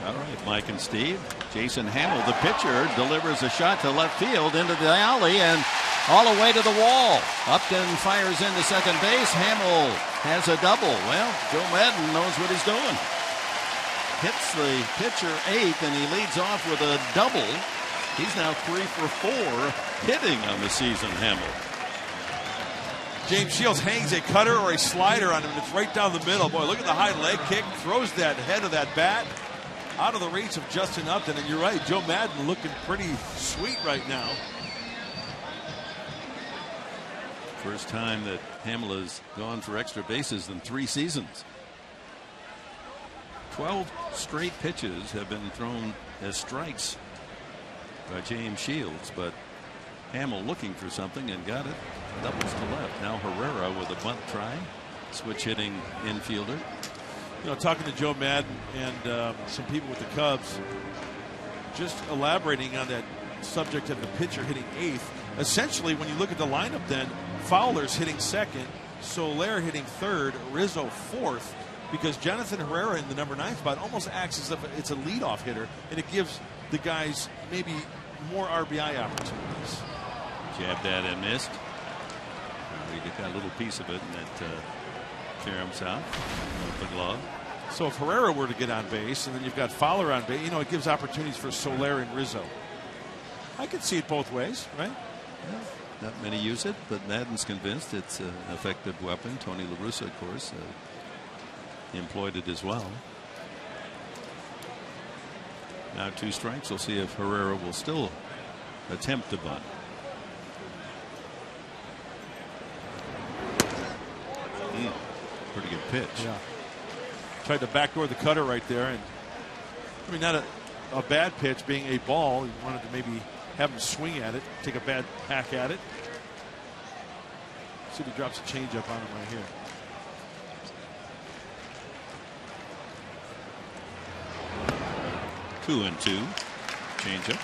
All right, Mike and Steve. Jason Hamill, the pitcher, delivers a shot to left field into the alley and all the way to the wall. Upton fires into second base. Hamill has a double. Well, Joe Madden knows what he's doing. Hits the pitcher eighth, and he leads off with a double. He's now 3 for 4 hitting on the season, Hamill. James Shields hangs a cutter or a slider on him, and it's right down the middle. Boy, look at the high leg kick. Throws that head of that bat out of the reach of Justin Upton. And you're right, Joe Madden looking pretty sweet right now. First time that Hamill has gone for extra bases in 3 seasons. 12 straight pitches have been thrown as strikes by James Shields, but Hamill looking for something and got it. Doubles to left. Now Herrera with a bunt try. Switch hitting infielder. You know, talking to Joe Madden and some people with the Cubs, just elaborating on that subject of the pitcher hitting eighth. Essentially, when you look at the lineup, then Fowler's hitting second, Soler hitting third, Rizzo fourth, because Jonathan Herrera in the number 9 spot almost acts as if it's a leadoff hitter, and it gives the guys maybe more RBI opportunities. Jabbed at and missed. He got a little piece of it, and that caroms out with the glove. So if Herrera were to get on base, and then you've got Fowler on base, you know, it gives opportunities for Soler and Rizzo. I could see it both ways, right? Yeah, not many use it, but Madden's convinced it's an effective weapon. Tony La Russa, of course, employed it as well. Now 2 strikes. We'll see if Herrera will still attempt to bunt. Pretty good pitch. Yeah. Tried to backdoor the cutter right there, and I mean, not a bad pitch being a ball. He wanted to maybe have him swing at it, take a bad hack at it. See if he drops a changeup on him right here. Two and two. Changeup.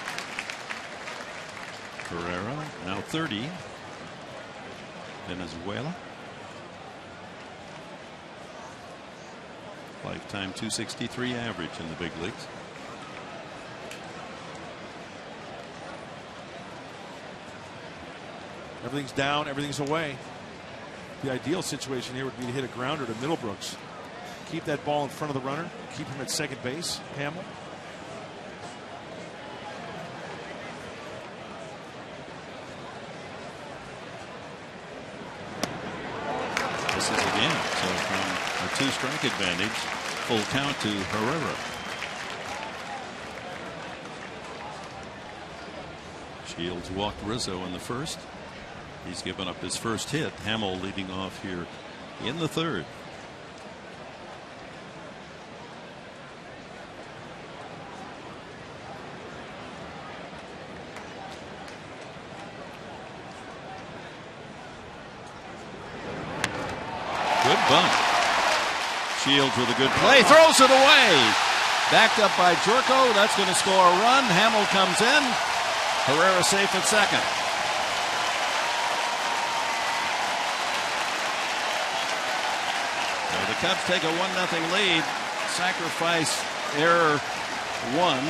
Herrera now 30. Venezuela. Lifetime 263 average in the big leagues. Everything's down, everything's away. The ideal situation here would be to hit a grounder to Middlebrooks. Keep that ball in front of the runner. Keep him at second base. Hamill. This is again. So from a two-strike advantage, full count to Herrera. Shields walked Rizzo in the first. He's given up his first hit. Hamill leading off here in the third. Good bunt. Shields with a good play. Throws it away. Backed up by Jurko. That's going to score a run. Hamill comes in. Herrera safe at second. So the Cubs take a 1-0 lead. Sacrifice error 1.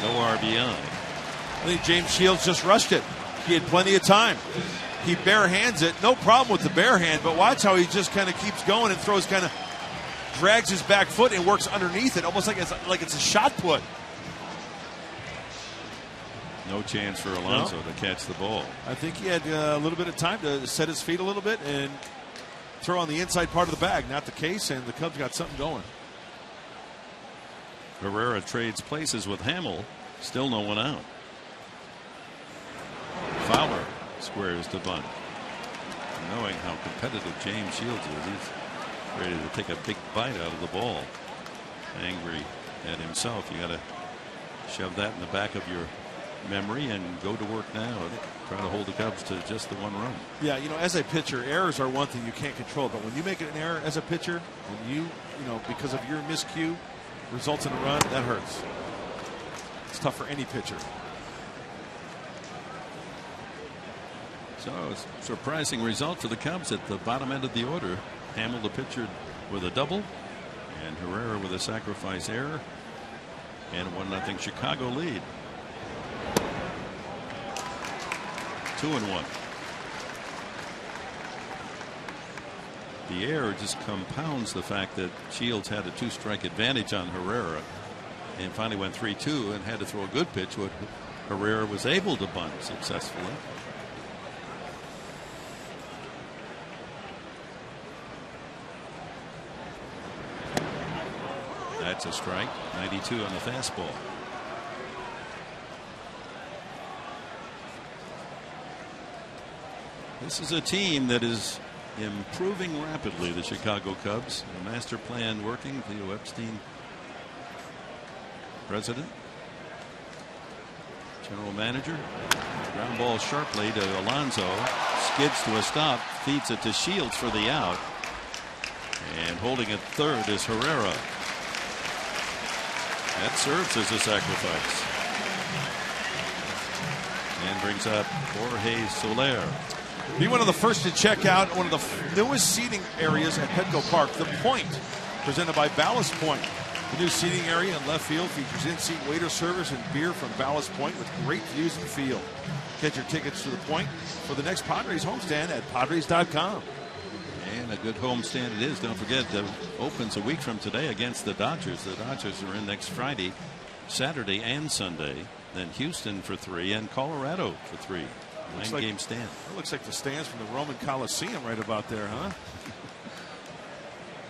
No RBI. I think James Shields just rushed it. He had plenty of time. He bare hands it. No problem with the bare hand, but watch how he just kind of keeps going and throws, kind of drags his back foot and works underneath it, almost like it's a shot put. No chance for Alonso to catch the ball. I think he had a little bit of time to set his feet a little bit and throw on the inside part of the bag. Not the case, and the Cubs got something going. Herrera trades places with Hamill. Still no one out. Fowler squares to bunt. Knowing how competitive James Shields is, he's ready to take a big bite out of the ball. Angry at himself. You got to shove that in the back of your memory and go to work now. Try to hold the Cubs to just the 1 run. Yeah, you know, as a pitcher, errors are one thing you can't control. But when you make an error as a pitcher, and you know, because of your miscue, results in a run, that hurts. It's tough for any pitcher. So, a surprising result for the Cubs at the bottom end of the order. Hamill, the pitcher, with a double, and Herrera with a sacrifice error, and a 1-0 Chicago lead. 2-1. The error just compounds the fact that Shields had a 2-strike advantage on Herrera and finally went 3-2 and had to throw a good pitch, what Herrera was able to bunt successfully. That's a strike. 92 on the fastball. This is a team that is improving rapidly, the Chicago Cubs. A master plan working. Theo Epstein, president. General manager. Ground ball sharply to Alonso. Skids to a stop. Feeds it to Shields for the out. And holding at third is Herrera. That serves as a sacrifice. And brings up Jorge Soler. Be one of the first to check out one of the newest seating areas at Petco Park, The Point, presented by Ballast Point. The new seating area in left field features in-seat waiter service and beer from Ballast Point with great views and field. Get your tickets to The Point for the next Padres homestand at Padres.com. And a good homestand it is. Don't forget, opens a week from today against the Dodgers. The Dodgers are in next Friday, Saturday, and Sunday. Then Houston for 3 and Colorado for 3. 9-game stand. It looks like the stands from the Roman Coliseum right about there, huh?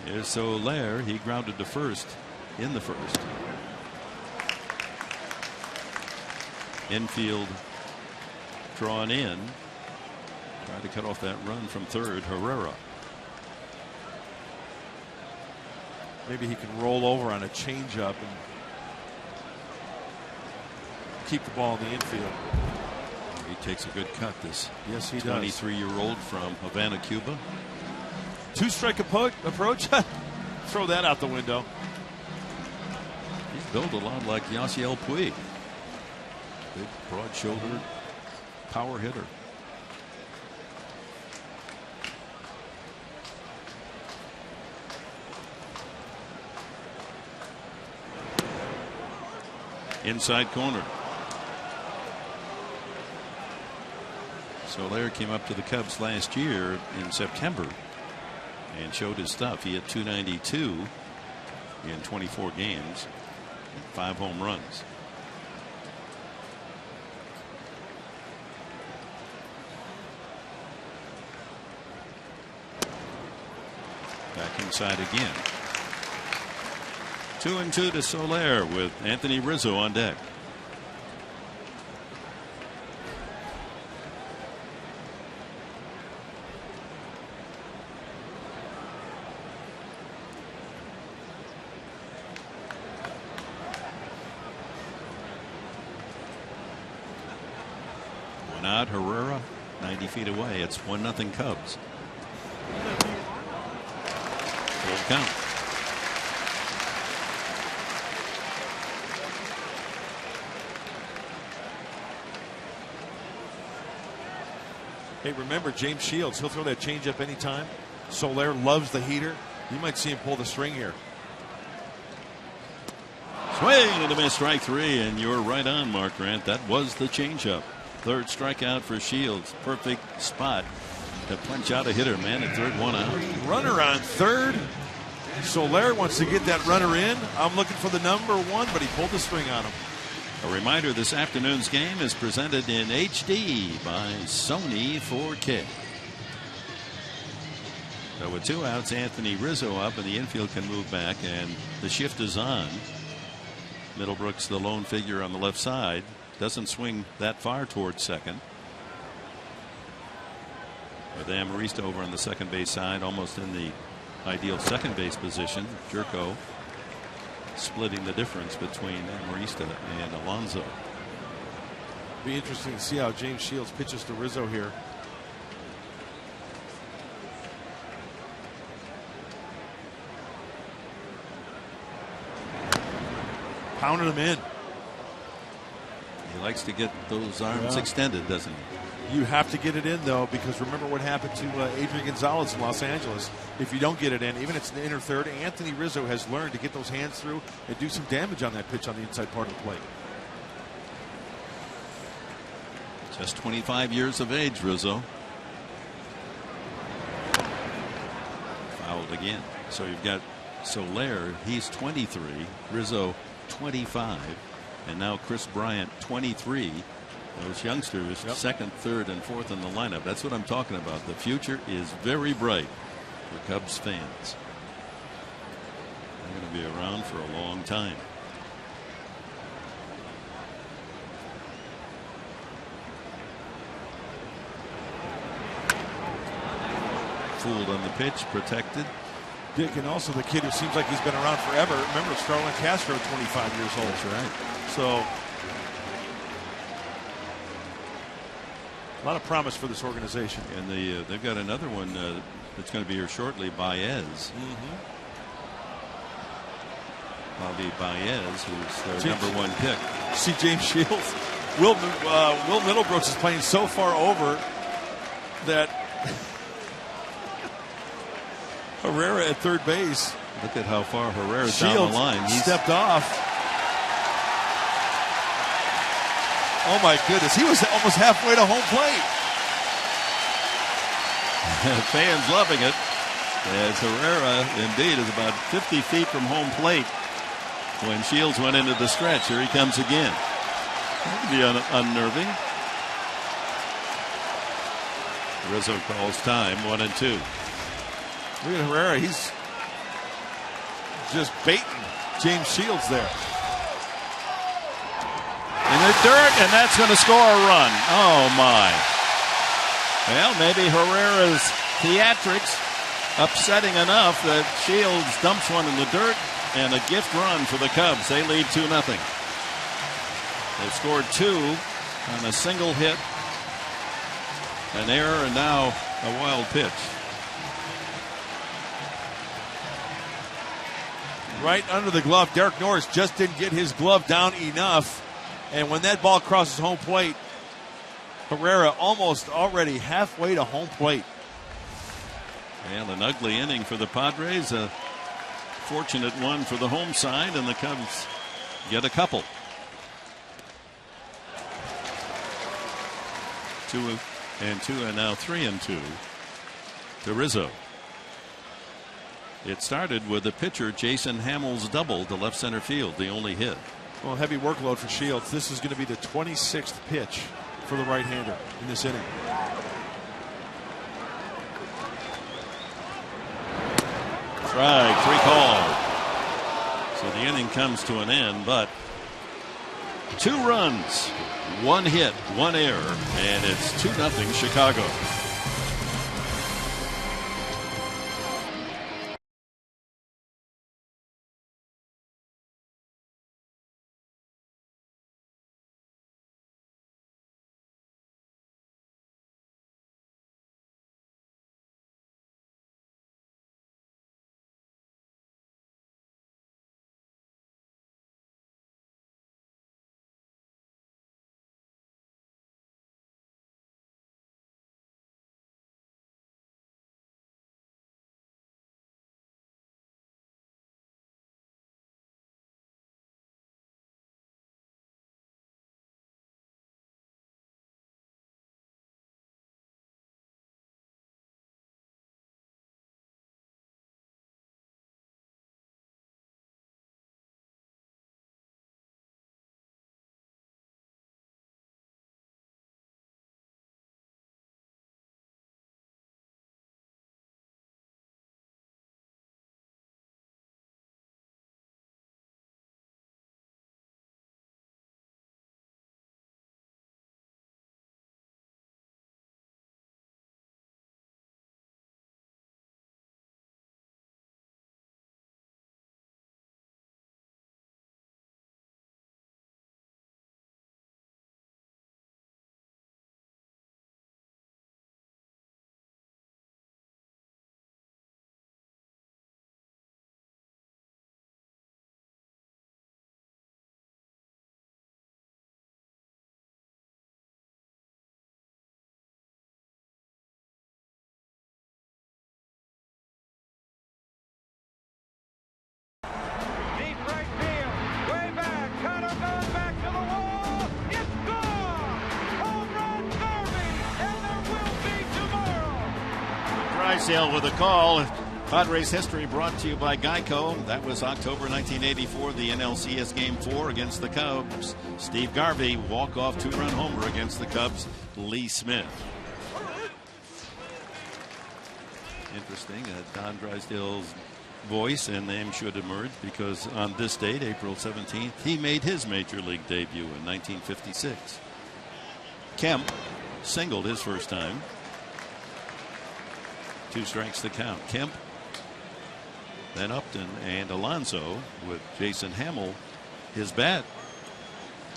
Here's Soler. He grounded to first in the first. Infield drawn in. Tried to cut off that run from third. Herrera. Maybe he can roll over on a changeup and keep the ball in the infield. He takes a good cut, this Yes, he 23-year-old from Havana, Cuba. Two-strike approach? Throw that out the window. He's built a lot like Yasiel Puig. Big, broad-shouldered power hitter. Inside corner. Soler came up to the Cubs last year in September and showed his stuff. He had 292 in 24 games and 5 home runs. Back inside again. 2-2 to Soler with Anthony Rizzo on deck. One out, Herrera 90 feet away. It's 1-0 Cubs. Full count. Hey, remember James Shields, he'll throw that changeup anytime. Soler loves the heater. You might see him pull the string here. Swing and a miss, strike 3, and you're right on, Mark Grant. That was the changeup. Third strikeout for Shields. Perfect spot to punch out a hitter, man, at third, 1 out. Runner on third. Soler wants to get that runner in. I'm looking for the number 1, but he pulled the string on him. A reminder, this afternoon's game is presented in HD by Sony 4K. So with 2 outs, Anthony Rizzo up, and the infield can move back, and the shift is on. Middlebrooks, the lone figure on the left side, doesn't swing that far towards second. With Amarista over on the second base side, almost in the ideal second base position. Jerko splitting the difference between Amarista and Alonso. Be interesting to see how James Shields pitches to Rizzo here. Pounding him in. He likes to get those arms extended, doesn't he? You have to get it in, though, because remember what happened to Adrian Gonzalez in Los Angeles. If you don't get it in, even if it's in the inner third, Anthony Rizzo has learned to get those hands through and do some damage on that pitch on the inside part of the plate. Just 25 years of age, Rizzo. Fouled again. So you've got Soler, he's 23, Rizzo 25, and now Chris Bryant 23. Those youngsters, second, third, and fourth in the lineup. That's what I'm talking about. The future is very bright for Cubs fans. They're going to be around for a long time. Fooled on the pitch, protected. Dick, and also the kid who seems like he's been around forever. Remember Starlin Castro, 25 years old. That's right. So a lot of promise for this organization. And they've got another one that's going to be here shortly, Baez. Javi Baez, who's their number 1 pick. See James Shields. Will Middlebrooks is playing so far over that Herrera at third base. Look at how far Herrera's Shields down the line. He's stepped off. Oh my goodness, he was almost halfway to home plate. Fans loving it, as Herrera indeed is about 50 feet from home plate when Shields went into the stretch. Here he comes again. That could be unnerving. Rizzo calls time, 1-2. Look at Herrera, he's just baiting James Shields there. In the dirt, and that's going to score a run. Oh, my. Well, maybe Herrera's theatrics upsetting enough that Shields dumps one in the dirt, and a gift run for the Cubs. They lead 2-0. They've scored 2 on a single hit An error and now a wild pitch. Right under the glove. Derek Norris just didn't get his glove down enough. And when that ball crosses home plate, Herrera almost already halfway to home plate. And an ugly inning for the Padres. A fortunate one for the home side, and the Cubs get a couple. 2-2, and now 3-2 to Rizzo. It started with the pitcher Jason Hamill's double to left center field, the only hit. Well, heavy workload for Shields. This is going to be the 26th pitch for the right-hander in this inning. Strike, 3 called. So the inning comes to an end, but 2 runs, 1 hit, 1 error, and it's 2-0 Chicago. Drysdale with a call. Padres history brought to you by Geico. That was October 1984, the NLCS Game 4 against the Cubs. Steve Garvey, walk-off 2-run homer against the Cubs. Lee Smith. Interesting. Don Drysdale's voice and name should emerge because on this date, April 17th, he made his major league debut in 1956. Kemp singled his first time. 2 strikes to count. Kemp, then Upton and Alonso with Jason Hamill, his bat,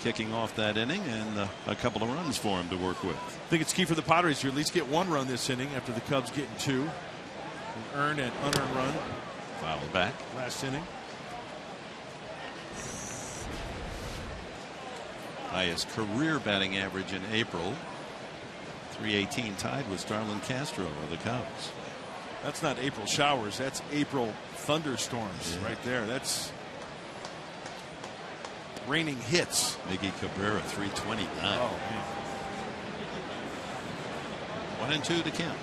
kicking off that inning, and a couple of runs for him to work with. I think it's key for the Padres to at least get 1 run this inning after the Cubs getting 2. An earned and unearned run. Foul back. Last inning. Highest career batting average in April. .318, tied with Starlin Castro of the Cubs. That's not April showers. That's April thunderstorms right there. That's raining hits. Miggy Cabrera, .329. Oh, man. 1-2 to Kemp.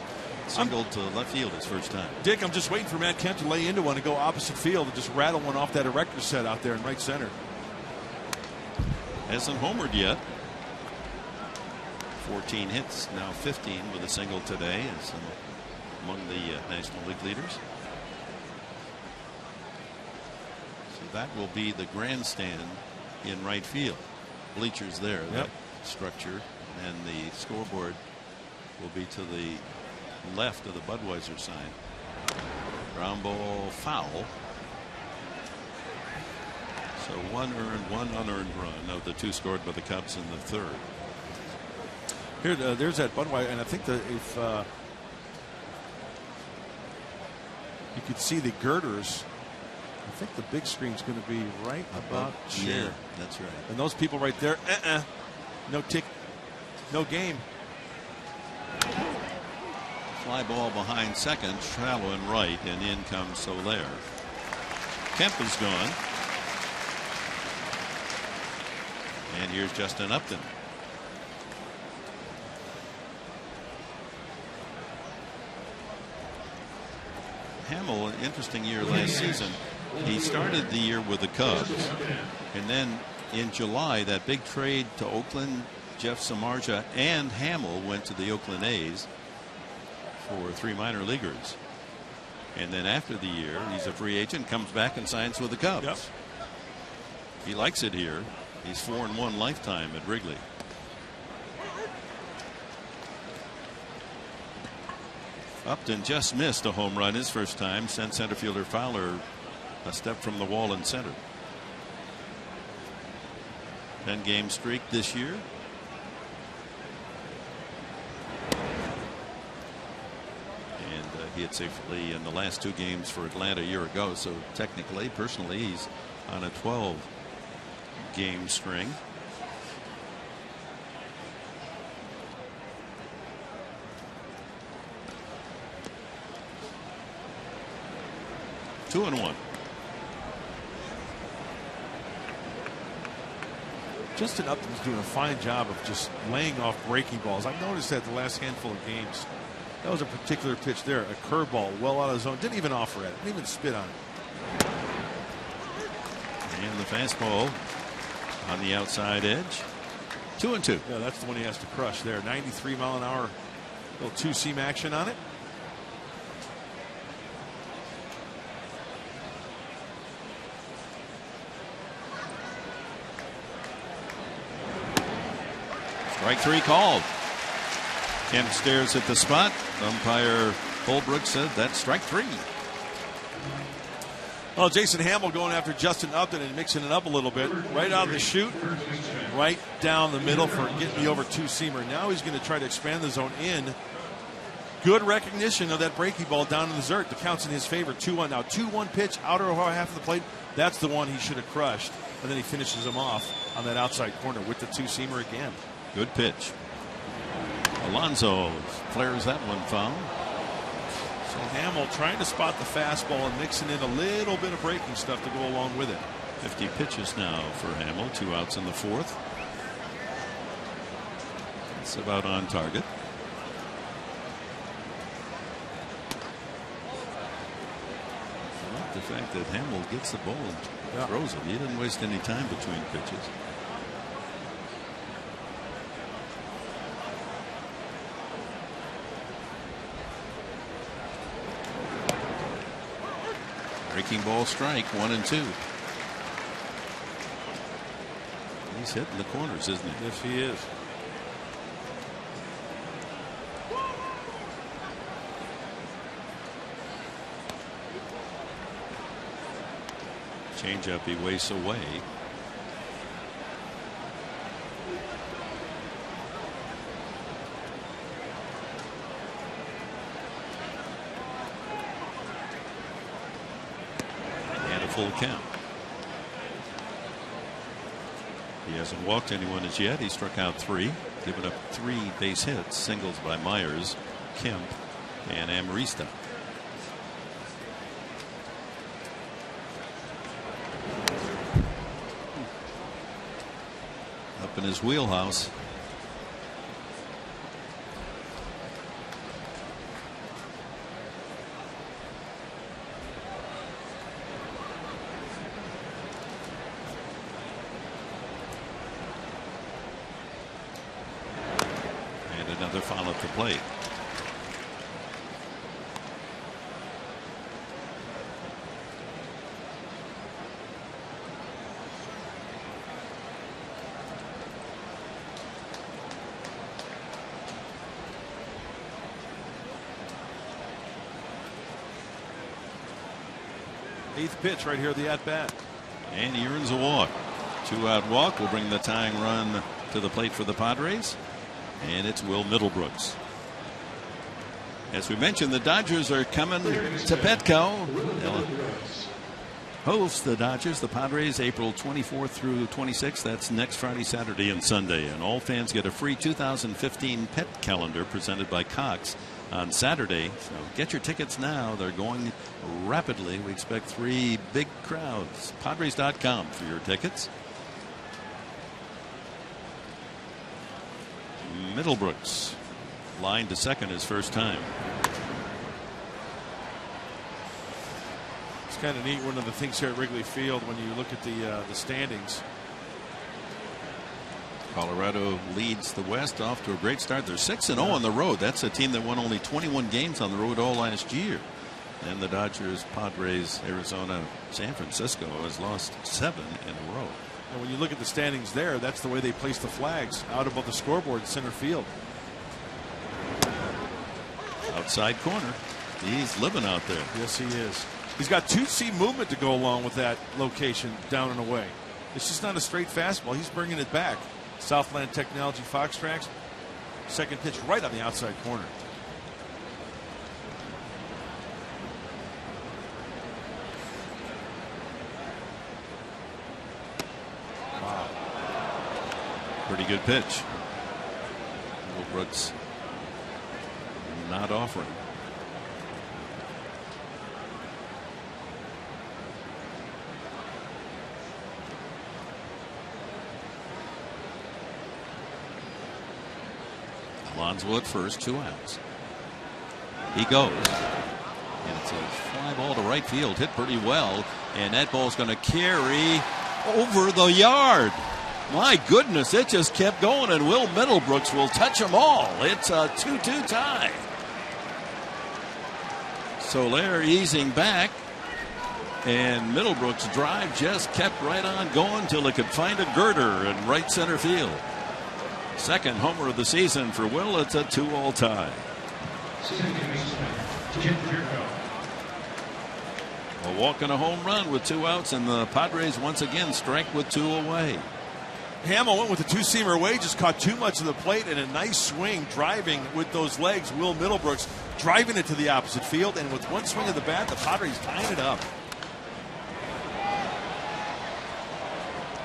Singled to left field his first time. Dick, I'm just waiting for Matt Kemp to lay into one and go opposite field and just rattle one off that erector set out there in right center. Hasn't homered yet. 14 hits, now 15 with a single today, is among the National League leaders. So that will be the grandstand in right field. Bleachers there, that structure, and the scoreboard will be to the left of the Budweiser sign. Ground ball foul. So 1 earned, 1 unearned run of the 2 scored by the Cubs in the 3rd. Here, there's that Budweiser, and I think that if you could see the girders, I think the big screen's going to be right about here. Yeah, that's right. And those people right there, no no game. Fly ball behind second, shallow and right, and in comes Soler. Kemp is gone. And here's Justin Upton. Hamill, an interesting year last season. He started the year with the Cubs, and then in July, that big trade to Oakland, Jeff Samardzija and Hamill went to the Oakland A's for 3 minor leaguers. And then after the year, he's a free agent, comes back and signs with the Cubs. Yep. He likes it here. He's 4-1 lifetime at Wrigley. Upton just missed a home run his first time, sent center fielder Fowler a step from the wall in center. 10-game streak this year. And he hit safely in the last 2 games for Atlanta a year ago. So technically, personally, he's on a 12-game string. Two and one. Justin Upton's doing a fine job of just laying off breaking balls. I've noticed that the last handful of games. That was a particular pitch there, a curveball well out of zone. Didn't even offer at it. Didn't even spit on it. And the fastball on the outside edge. 2-2. Yeah, that's the one he has to crush there. 93 mile an hour. Little two-seam action on it. Strike 3 called. Kemp stares at the spot. Umpire Holbrook said that's strike 3. Well, Jason Hamill going after Justin Upton and mixing it up a little bit. Right out of the chute, right down the middle for getting the over two-seamer. Now he's going to try to expand the zone in. Good recognition of that breaking ball down in the dirt. The count's in his favor. 2-1 now. 2-1 pitch, outer half of the plate. That's the one he should have crushed. And then he finishes him off on that outside corner with the two-seamer again. Good pitch. Alonso flares that one foul. So Hamill trying to spot the fastball and mixing in a little bit of breaking stuff to go along with it. 50 pitches now for Hamill. 2 outs in the 4th. It's about on target. I like the fact that Hamill gets the ball and throws it. He didn't waste any time between pitches. Breaking ball strike, 1-2. He's hitting the corners, isn't he? Yes, he is. Changeup he wastes away. Full count. He hasn't walked anyone as yet. He struck out 3, given up 3 base hits, singles by Myers, Kemp, and Amarista. Up in his wheelhouse. Foul at the plate. Eighth pitch right here, the at-bat. And he earns a walk. 2-out walk will bring the tying run to the plate for the Padres. and it's Will Middlebrooks. As we mentioned, the Dodgers are coming to Petco. They'll host the Dodgers, the Padres, April 24th through 26th. That's next Friday, Saturday, and Sunday. And all fans get a free 2015 pet calendar presented by Cox on Saturday. So get your tickets now. They're going rapidly. We expect 3 big crowds. Padres.com for your tickets. Middlebrooks line to second his first time. It's kind of neat. One of the things here at Wrigley Field when you look at the standings. Colorado leads the West off to a great start. They're 6-0 on the road. That's a team that won only 21 games on the road all last year. And the Dodgers, Padres, Arizona, San Francisco has lost 7 in a row. And when you look at the standings there, that's the way they place the flags, out above the scoreboard in center field. Outside corner. He's living out there. Yes, he is. He's got 2-seam movement to go along with that location down and away. It's just not a straight fastball. He's bringing it back. Southland Technology Fox Tracks. Second pitch right on the outside corner. Wow. Pretty good pitch. Middlebrooks not offering. Alonso at first, 2 outs. He goes. And it's a fly ball to right field, hit pretty well. And that ball's going to carry over the yard. My goodness, it just kept going, and Will Middlebrooks will touch them all. It's a 2-2 tie. Soler easing back, and Middlebrooks' drive just kept right on going till it could find a girder in right center field. Second homer of the season for Will. It's a 2-all tie. A walk and a home run with 2 outs, and the Padres once again strike with 2 away. Hamill went with a 2-seamer away, just caught too much of the plate, and a nice swing driving with those legs. Will Middlebrooks driving it to the opposite field, and with one swing of the bat, the Padres tying it up.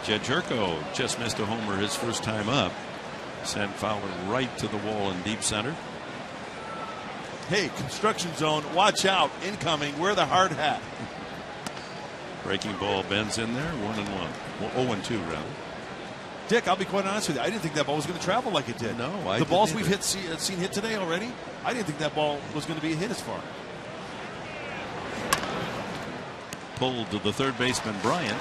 Jed Jerko just missed a homer his first time up. Sent Fowler right to the wall in deep center. Hey, construction zone, watch out, incoming, wear the hard hat. Breaking ball bends in there, 1-1. Well, 0-2 rather. Dick, I'll be quite honest with you. I didn't think that ball was going to travel like it did. No, the balls we've seen hit today already, I didn't think that ball was going to be a hit as far. Pulled to the third baseman, Bryant.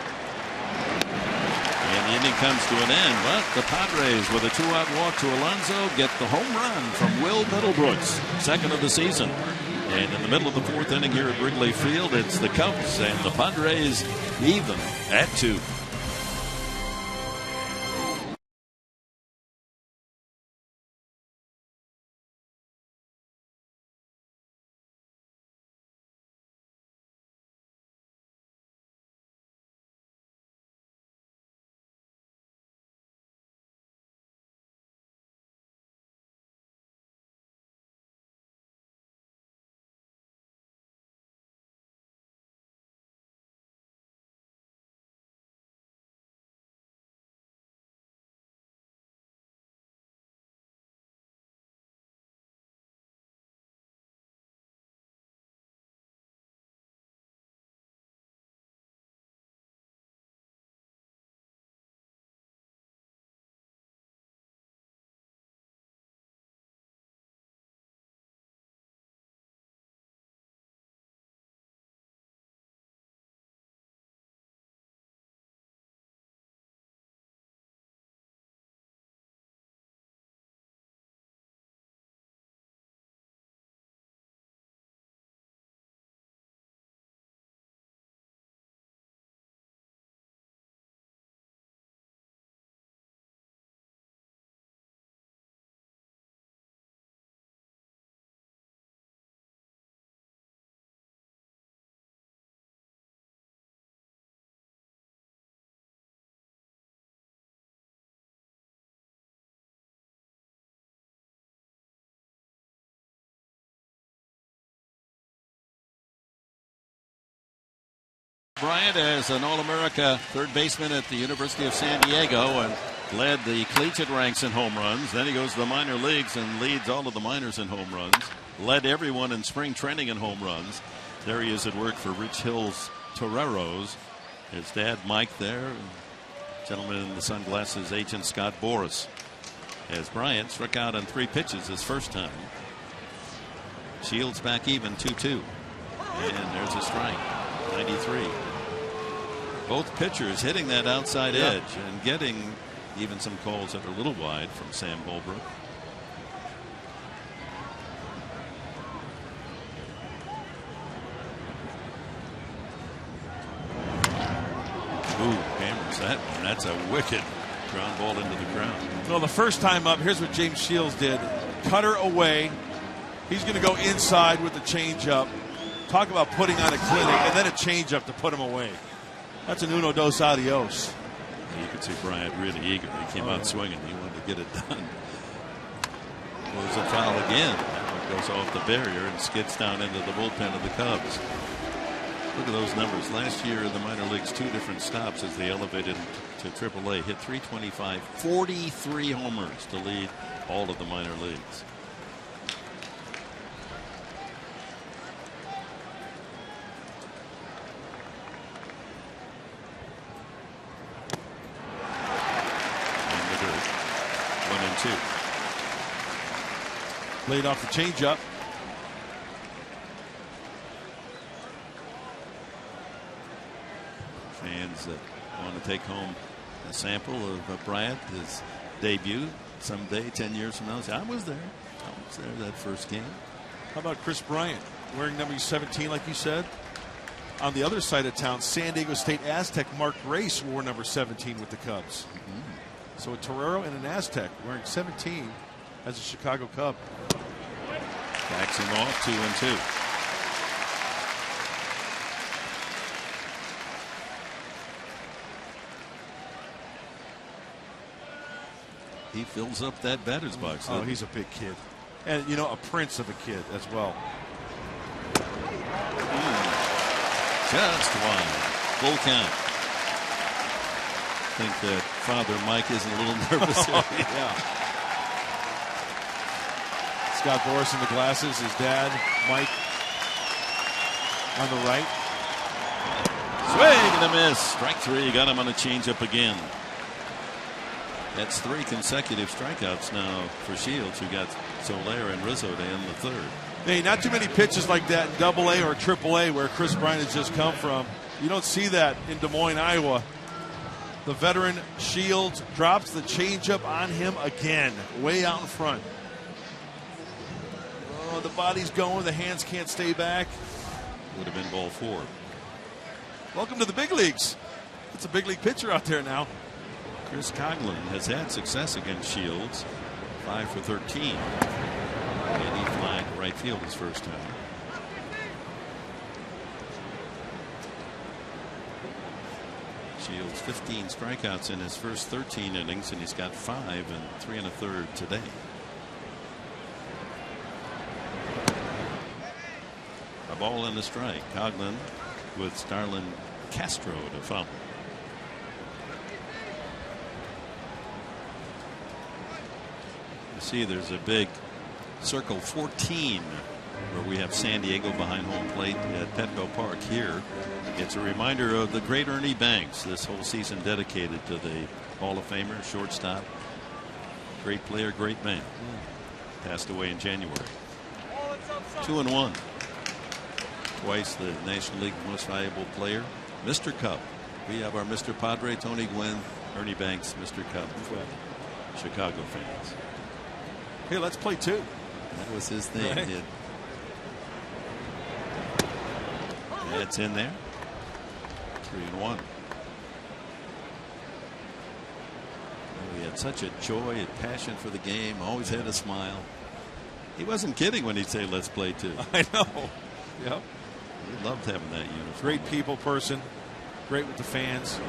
And the inning comes to an end, but the Padres, with a 2-out walk to Alonso, get the home run from Will Middlebrooks, second of the season. And in the middle of the 4th inning here at Wrigley Field, it's the Cubs and the Padres even at 2. Bryant as an All-America third baseman at the University of San Diego and led the collegiate ranks in home runs. Then he goes to the minor leagues and leads all of the minors in home runs. Led everyone in spring training in home runs. There he is at work for Rich Hill's Toreros. His dad, Mike, there. Gentleman in the sunglasses, Agent Scott Boras. As Bryant struck out on 3 pitches his first time. Shields back even 2-2. And there's a strike. 93. Both pitchers hitting that outside edge and getting even some calls that are a little wide from Sam Holbrook. Ooh, hammers that one. That's a wicked ground ball into the ground. Well, the first time up, here's what James Shields did. Cutter away. He's going to go inside with the changeup. Talk about putting on a clinic, and then a changeup to put him away. That's an uno dos adios. You could see Bryant really eager. He came out swinging. He wanted to get it done. There's a foul again. That one goes off the barrier and skids down into the bullpen of the Cubs. Look at those numbers. Last year in the minor leagues, 2 different stops as they elevated to AAA. Hit .325, 43 homers to lead all of the minor leagues. Laid off the changeup. Fans that want to take home a sample of Bryant, his debut someday, 10 years from now. Say, I was there. I was there that first game. How about Chris Bryant wearing number 17, like you said? On the other side of town, San Diego State Aztec Mark Grace wore number 17 with the Cubs. So a Torero and an Aztec wearing 17 as a Chicago Cub. Backs him off 2-2. He fills up that batter's box. Oh, he's a big kid. And, you know, a prince of a kid as well. Just one. Full count. I think that Father Mike isn't a little nervous. Yeah. Scott Boras in the glasses, his dad, Mike, on the right. Swing and a miss. Strike 3. Got him on a changeup again. That's 3 consecutive strikeouts now for Shields, who got Soler and Rizzo to end the third. Hey, not too many pitches like that in AA or AAA where Chris Bryant has just come from. You don't see that in Des Moines, Iowa. The veteran Shields drops the changeup on him again, way out in front. Oh, the body's going, the hands can't stay back. Would have been ball 4. Welcome to the big leagues. It's a big league pitcher out there now. Chris Coughlin has had success against Shields. 5 for 13. And he flying to right field his first time. Shields 15 strikeouts in his first 13 innings, and he's got 5 and 3 1/3 today. A ball and a strike. Coughlin with Starlin Castro to follow. You see there's a big circle 14 where we have San Diego behind home plate at Petco Park. Here it's a reminder of the great Ernie Banks, this whole season dedicated to the Hall of Famer, shortstop, great player, great man. Passed away in January. 2-1. Twice the National League Most Valuable Player. Mr. Cup. We have our Mr. Padre, Tony Gwynn, Ernie Banks, Mr. Cup. Chicago fans. Hey, let's play 2. That was his thing. Right. That's in there. 3-1. He had such a joy and passion for the game. Always had a smile. He wasn't kidding when he'd say, "Let's play 2." I know. Yep. He loved having that uniform. Great people person. Great with the fans.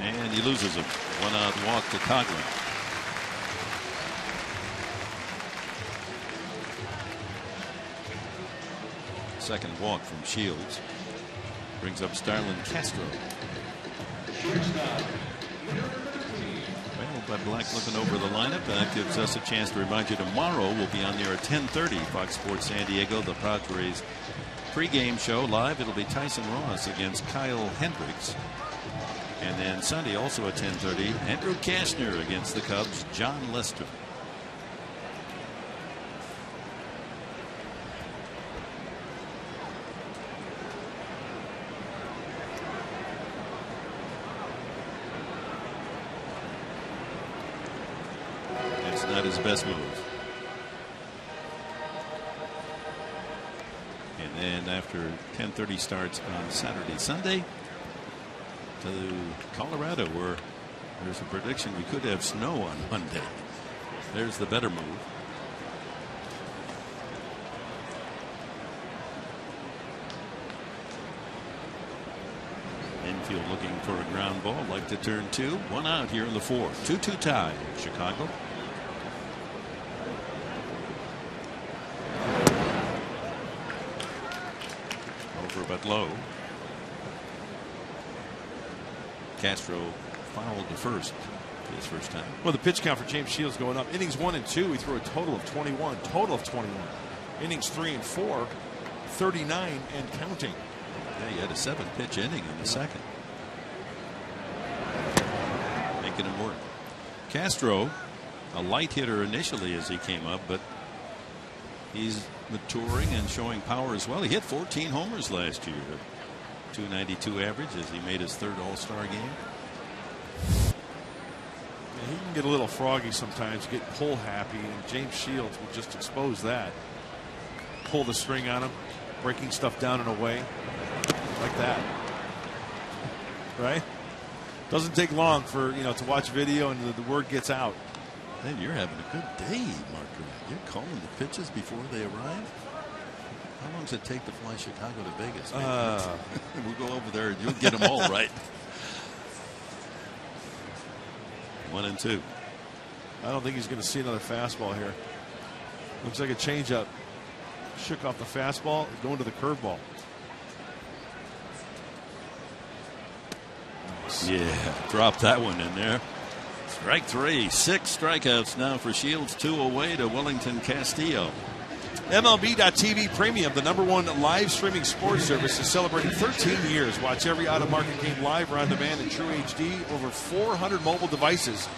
And he loses a 1-out walk to Coughlin. Second walk from Shields. Brings up Starlin Castro. Well, Bud Black looking over the lineup. That gives us a chance to remind you tomorrow we'll be on the air at 10:30. Fox Sports San Diego, the Padres pregame show live. It'll be Tyson Ross against Kyle Hendricks. And then Sunday also at 10:30, Andrew Kastner against the Cubs, John Lester. That's not his best move. And then after 10:30 starts on Saturday, Sunday, to Colorado, where there's a prediction we could have snow on Monday. There's the better move. Infield looking for a ground ball, like to turn 2. 1 out here in the 4th. 2-2 tie, Chicago. Over but low. Castro fouled the first for his first time. Well, the pitch count for James Shields going up. Innings 1 and 2, he threw a total of 21. Innings 3 and 4, 39 and counting. Yeah, he had a 7-pitch inning in the second. Making him work. Castro, a light hitter initially as he came up, but he's maturing and showing power as well. He hit 14 homers last year. 292 average as he made his 3rd All-Star game. Yeah, he can get a little froggy sometimes, get pull happy, and James Shields will just expose that. Pull the string on him, breaking stuff down and away like that. Right? Doesn't take long for to watch video and the word gets out. Man, you're having a good day, Mark. You're calling the pitches before they arrive. How long does it take to fly Chicago to Vegas? We'll go over there and you'll get them all right. 1 and 2. I don't think he's going to see another fastball here. Looks like a changeup. Shook off the fastball, going to the curveball. Nice. Yeah, drop that one in there. Strike 3. 6 strikeouts now for Shields. 2 away to Wellington Castillo. MLB.TV Premium, the #1 live streaming sports service, is celebrating 13 years. Watch every out-of-market game live or on demand in true HD. Over 400 mobile devices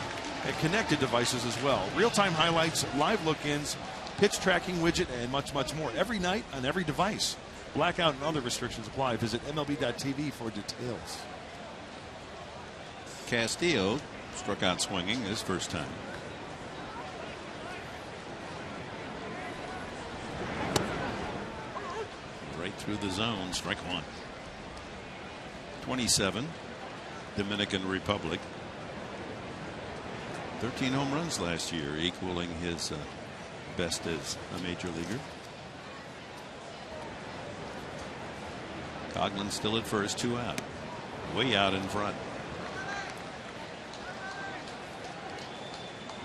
and connected devices as well. Real-time highlights, live look-ins, pitch tracking widget, and much, much more. Every night on every device. Blackout and other restrictions apply. Visit MLB.TV for details. Castillo struck out swinging his first time. Right through the zone, strike 1. 27, Dominican Republic. 13 home runs last year, equaling his best as a major leaguer. Coughlin still at first, 2 out. Way out in front.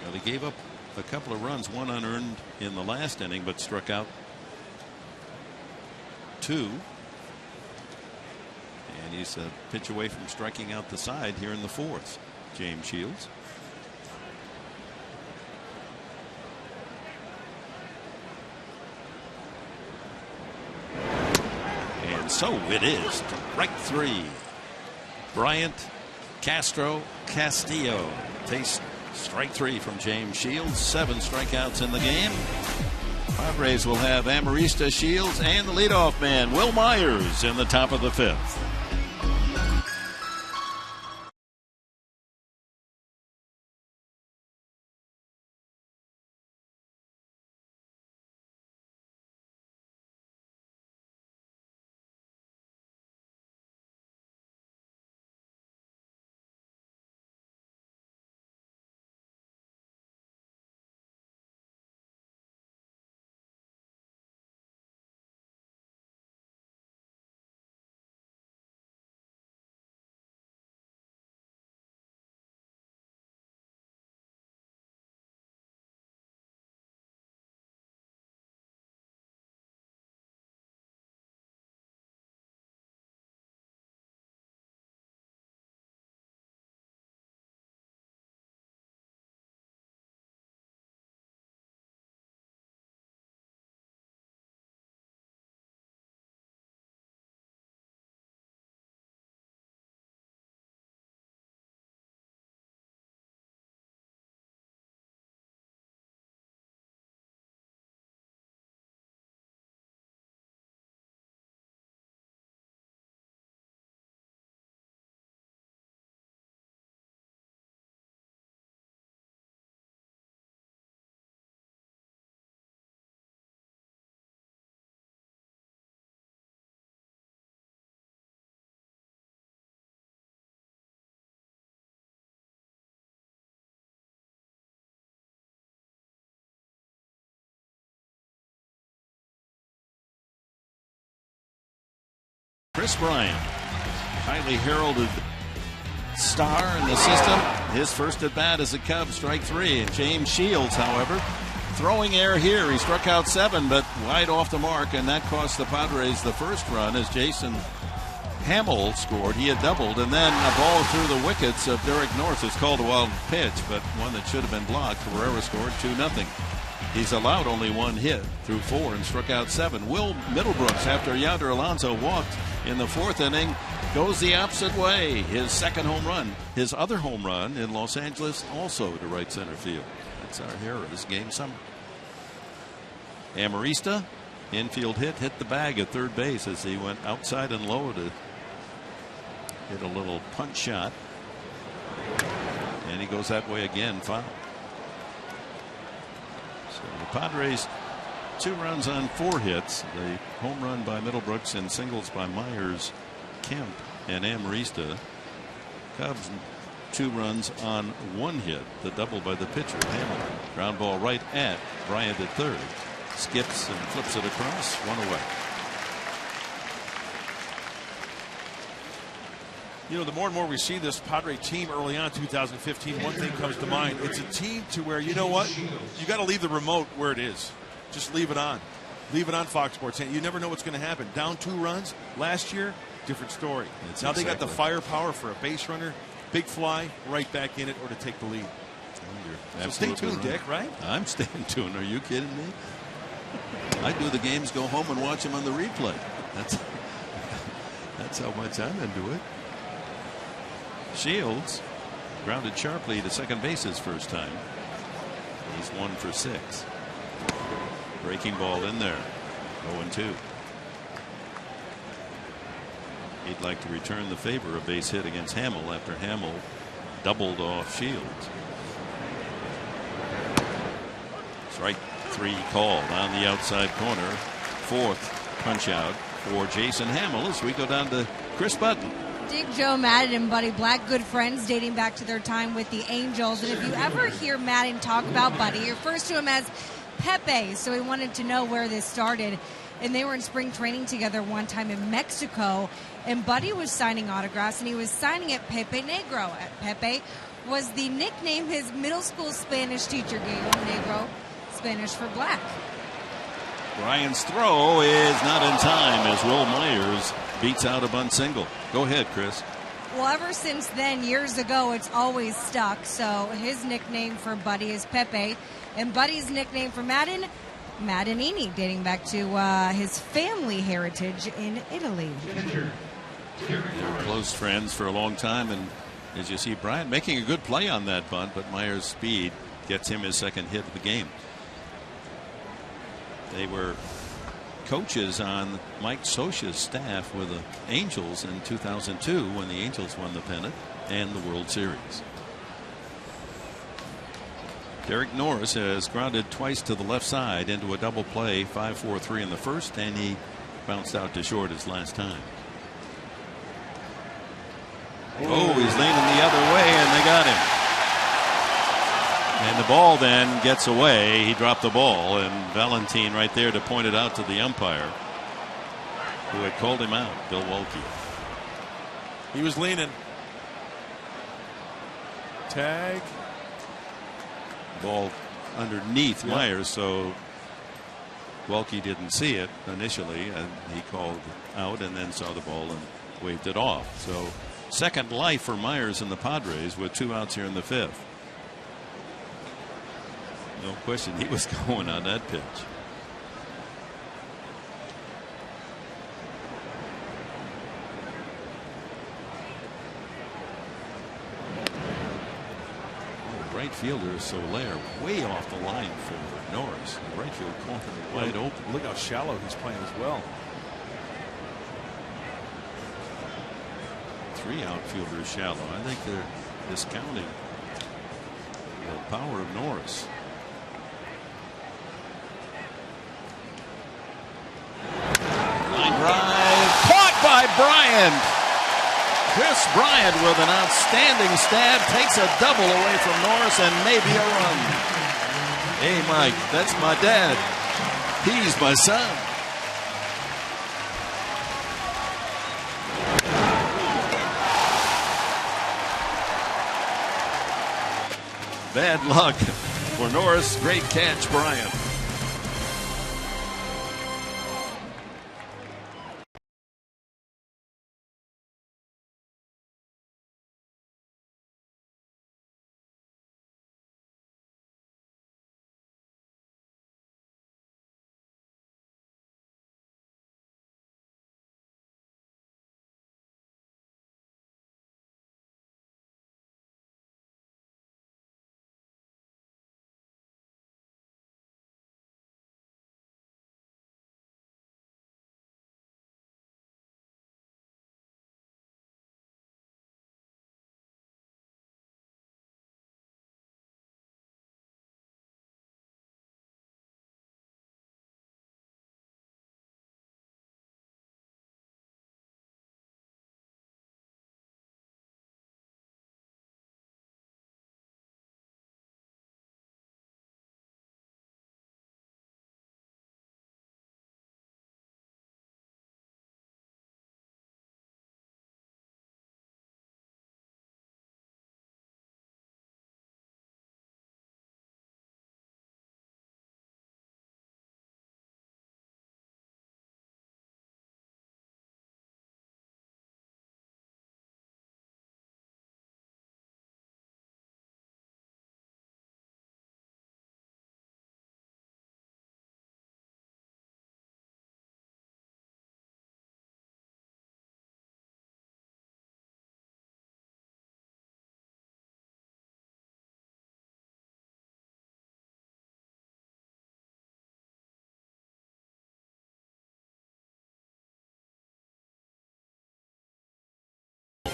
Well, he gave up a couple of runs, 1 unearned in the last inning, but struck out 2. And he's a pitch away from striking out the side here in the 4th. James Shields. And so it is. Strike 3. Bryant, Castro, Castillo. Taste strike 3 from James Shields. 7 strikeouts in the game. Padres will have Amarista, Shields, and the leadoff man, Will Myers, in the top of the 5th. Chris Bryant, highly heralded star in the system. His first at bat as a Cub, strike 3. And James Shields, however, throwing air here. He struck out 7, but wide off the mark, and that cost the Padres the first run as Jason Hamill scored. He had doubled, and then a ball through the wickets of Derek Norris is called a wild pitch, but one that should have been blocked. Herrera scored 2-0. He's allowed only 1 hit through 4 and struck out 7. Will Middlebrooks, after Yonder Alonso walked in the 4th inning, goes the opposite way. His second home run. His other home run in Los Angeles, also to right center field. That's our hero this game summer. Amarista, infield hit the bag at third base as he went outside and low to hit a little punch shot. And he goes that way again, foul. So the Padres, 2 runs on 4 hits. The home run by Middlebrooks and singles by Myers, Kemp, and Amarista. Cubs 2 runs on 1 hit. The double by the pitcher, Hamill. Ground ball right at Bryant at third. Skips and flips it across, 1 away. You know, the more and more we see this Padre team early on 2015, one thing comes to mind. It's a team to where, you know what, you got to leave the remote where it is. Just leave it on. Leave it on Fox Sports. You never know what's going to happen. Down 2 runs last year, different story. Now they got the firepower for a base runner, big fly, right back in it, or to take the lead. So stay tuned, Dick, right? I'm staying tuned. Are you kidding me? I do the games, go home and watch them on the replay. That's how much I'm into it. Shields grounded sharply to second base his first time. He's 1 for 6. Breaking ball in there. 0-2. He'd like to return the favor, a base hit against Hamill after Hamill doubled off Shields. Strike 3 called on the outside corner. 4th punch out for Jason Hamill as we go down to Chris Button. Dick, Joe, Madden, and Buddy Black, good friends dating back to their time with the Angels. And if you ever hear Madden talk about Buddy, he refers to him as Pepe. So he wanted to know where this started. And they were in spring training together one time in Mexico. And Buddy was signing autographs, and he was signing at Pepe Negro. Pepe was the nickname his middle school Spanish teacher gave him, Negro, Spanish for black. Bryant's throw is not in time as Will Myers beats out a bunt single. Go ahead, Chris. Well, ever since then, years ago, it's always stuck. So his nickname for Buddy is Pepe, and Buddy's nickname for Madden, Maddenini, dating back to his family heritage in Italy. They were close friends for a long time, and as you see, Bryant making a good play on that bunt, but Myers' speed gets him his second hit of the game. They were coaches on Mike Scioscia's staff with the Angels in 2002 when the Angels won the pennant and the World Series. Derek Norris has grounded twice to the left side into a double play, 5-4-3 in the first, and he bounced out to short his last time. Oh, he's leaning the other way, and they got him. And the ball then gets away. He dropped the ball, and Valentine right there to point it out to the umpire who had called him out, Bill Walke. He was leaning. Tag. Ball underneath Myers, so Walke didn't see it initially, and he called out and then saw the ball and waved it off. So second life for Myers and the Padres with 2 outs here in the 5th. No question he was going on that pitch. Right fielder Soler way off the line for Norris. The right field corner wide open. Look how shallow he's playing as well. 3 outfielders shallow. I think they're discounting the power of Norris. Line drive caught by Bryant. Chris Bryant with an outstanding stab takes a double away from Norris and maybe a run. Hey Mike, that's my dad. He's my son. Bad luck for Norris. Great catch, Bryant.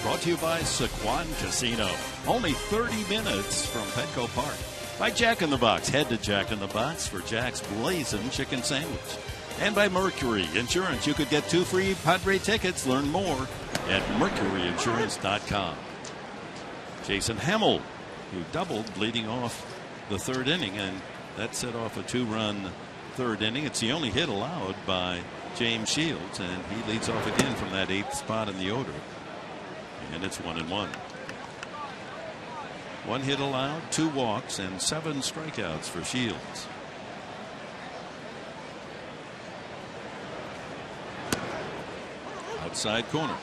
Brought to you by Sequan Casino. Only 30 minutes from Petco Park. By Jack in the Box. Head to Jack in the Box for Jack's Blazing Chicken Sandwich. And by Mercury Insurance. You could get 2 free Padre tickets. Learn more at mercuryinsurance.com. Jason Hamill, who doubled leading off the third inning, and that set off a 2-run third inning. It's the only hit allowed by James Shields, and he leads off again from that 8th spot in the order. And it's 1-1. 1 hit allowed, 2 walks, and 7 strikeouts for Shields. Outside corner.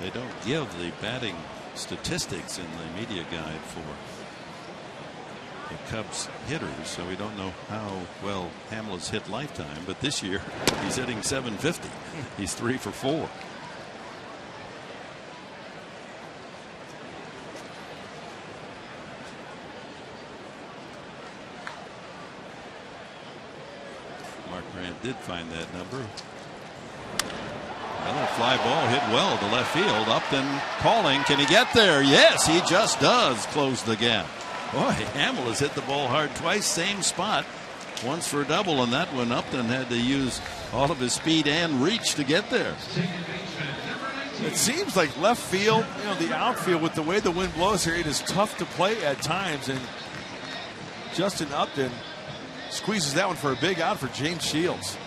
They don't give the batting statistics in the media guide for the Cubs hitters, so we don't know how well Hamill has hit lifetime, but this year he's hitting .750. He's 3 for 4. Did find that number. Another fly ball hit well to left field. Upton calling. Can he get there? Yes, he just does close the gap. Boy, Hamill has hit the ball hard twice, same spot. Once for a double, and that one Upton had to use all of his speed and reach to get there. It seems like left field, the outfield, with the way the wind blows here, it is tough to play at times, and Justin Upton squeezes that one for a big out for James Shields.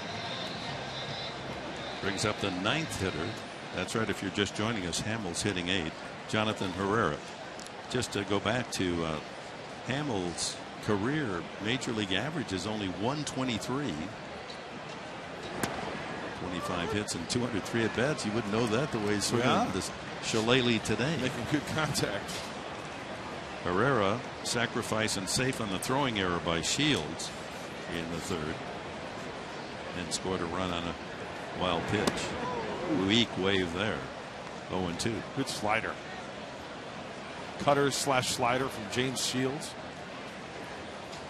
Brings up the 9th hitter. That's right, if you're just joining us, Hamill's hitting 8. Jonathan Herrera. Just to go back to Hamill's career major league average is only 123. 25 hits and 203 at bats. You wouldn't know that the way he's swinging this shillelagh today. Making good contact. Herrera sacrifice and safe on the throwing error by Shields in the third, and scored a run on a wild pitch. Weak wave there. 0-2. Good slider. Cutter / slider from James Shields.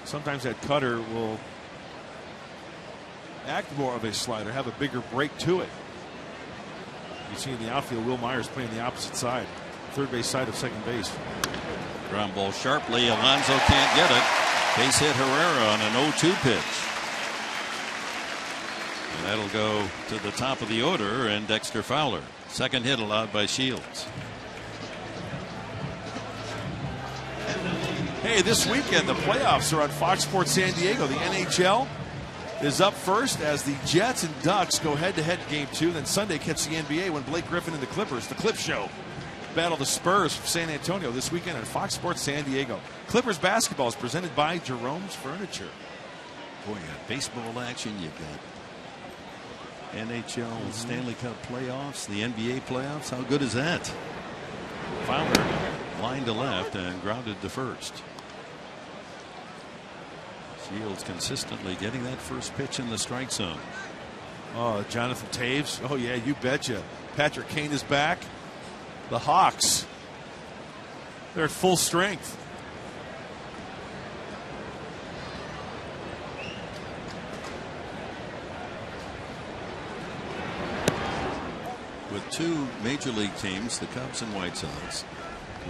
Sometimes that cutter will act more of a slider, have a bigger break to it. You see in the outfield, Will Myers playing the opposite side, third base side of second base. Ground ball sharply. Alonso can't get it. Base hit Herrera on an 0-2 pitch. And that'll go to the top of the order, and Dexter Fowler. Second hit allowed by Shields. Hey, this weekend the playoffs are on Fox Sports San Diego. The NHL is up first as the Jets and Ducks go head-to-head game 2. Then Sunday catch the NBA when Blake Griffin and the Clippers, the Clip Show, battle the Spurs from San Antonio this weekend on Fox Sports San Diego. Clippers basketball is presented by Jerome's Furniture. Boy, you got baseball action. You've got NHL Stanley Cup playoffs, the NBA playoffs. How good is that? Fowler line to left and grounded to first. Shields consistently getting that first pitch in the strike zone. Oh, Jonathan Taves. Oh, yeah, you betcha. Patrick Kane is back. The Hawks, they're at full strength. With two major league teams, the Cubs and White Sox,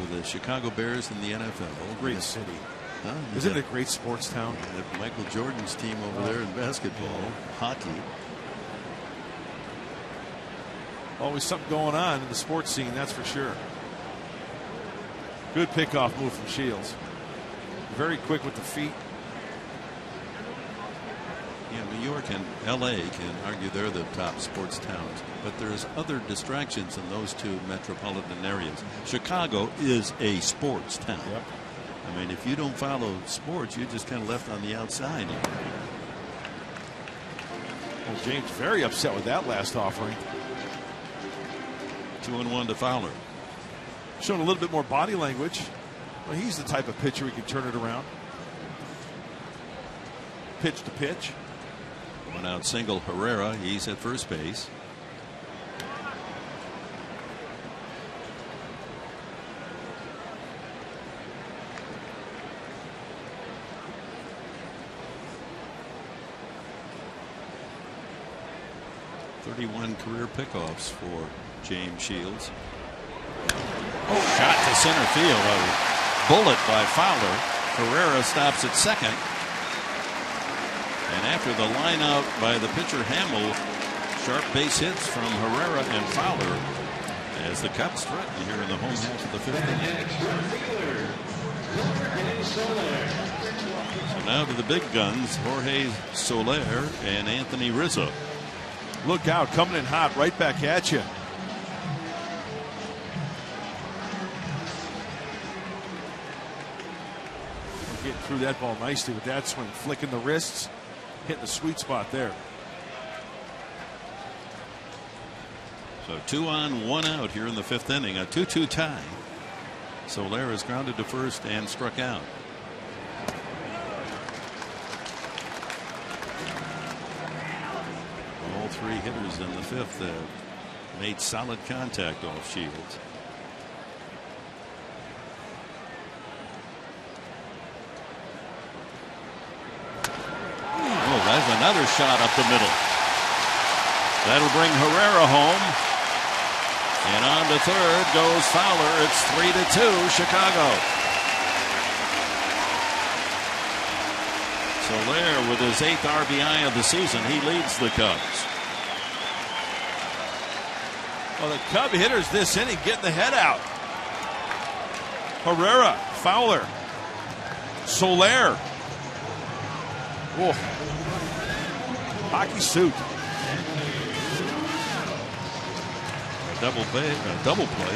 with the Chicago Bears in the NFL. Great city. Huh? Isn't it a great sports town? Michael Jordan's team over there in basketball, hockey. Always something going on in the sports scene, that's for sure. Good pickoff move from Shields. Very quick with the feet. Yeah, New York and L.A. can argue they're the top sports towns, but there's other distractions in those two metropolitan areas. Chicago is a sports town. Yep. I mean, if you don't follow sports, you're just kind of left on the outside. Well, James very upset with that last offering. 2-1 to Fowler. Showing a little bit more body language. Well, he's the type of pitcher who can turn it around. Pitch to pitch. One out single Herrera. He's at first base. .31 career pickoffs for James Shields. Oh, shot to center field. A bullet by Fowler. Herrera stops at second. And after the line out by the pitcher Hamill, sharp base hits from Herrera and Fowler as the Cubs threaten here in the home half of the fifth inning. So now to the big guns, Jorge Soler and Anthony Rizzo. Look out, coming in hot, right back at you. Getting through that ball nicely with that swing, flicking the wrists, hitting the sweet spot there. So 2 on, 1 out here in the fifth inning, a 2-2 tie. Soler is grounded to first and struck out. All three hitters in the fifth made solid contact off Shields. Oh, that's another shot up the middle. That'll bring Herrera home. And on to third goes Fowler. It's 3-2 Chicago. Soler with his 8th RBI of the season. He leads the Cubs. Well, the Cub hitters this inning getting the head out. Herrera, Fowler, Soler. Whoa. Hockey suit. Double play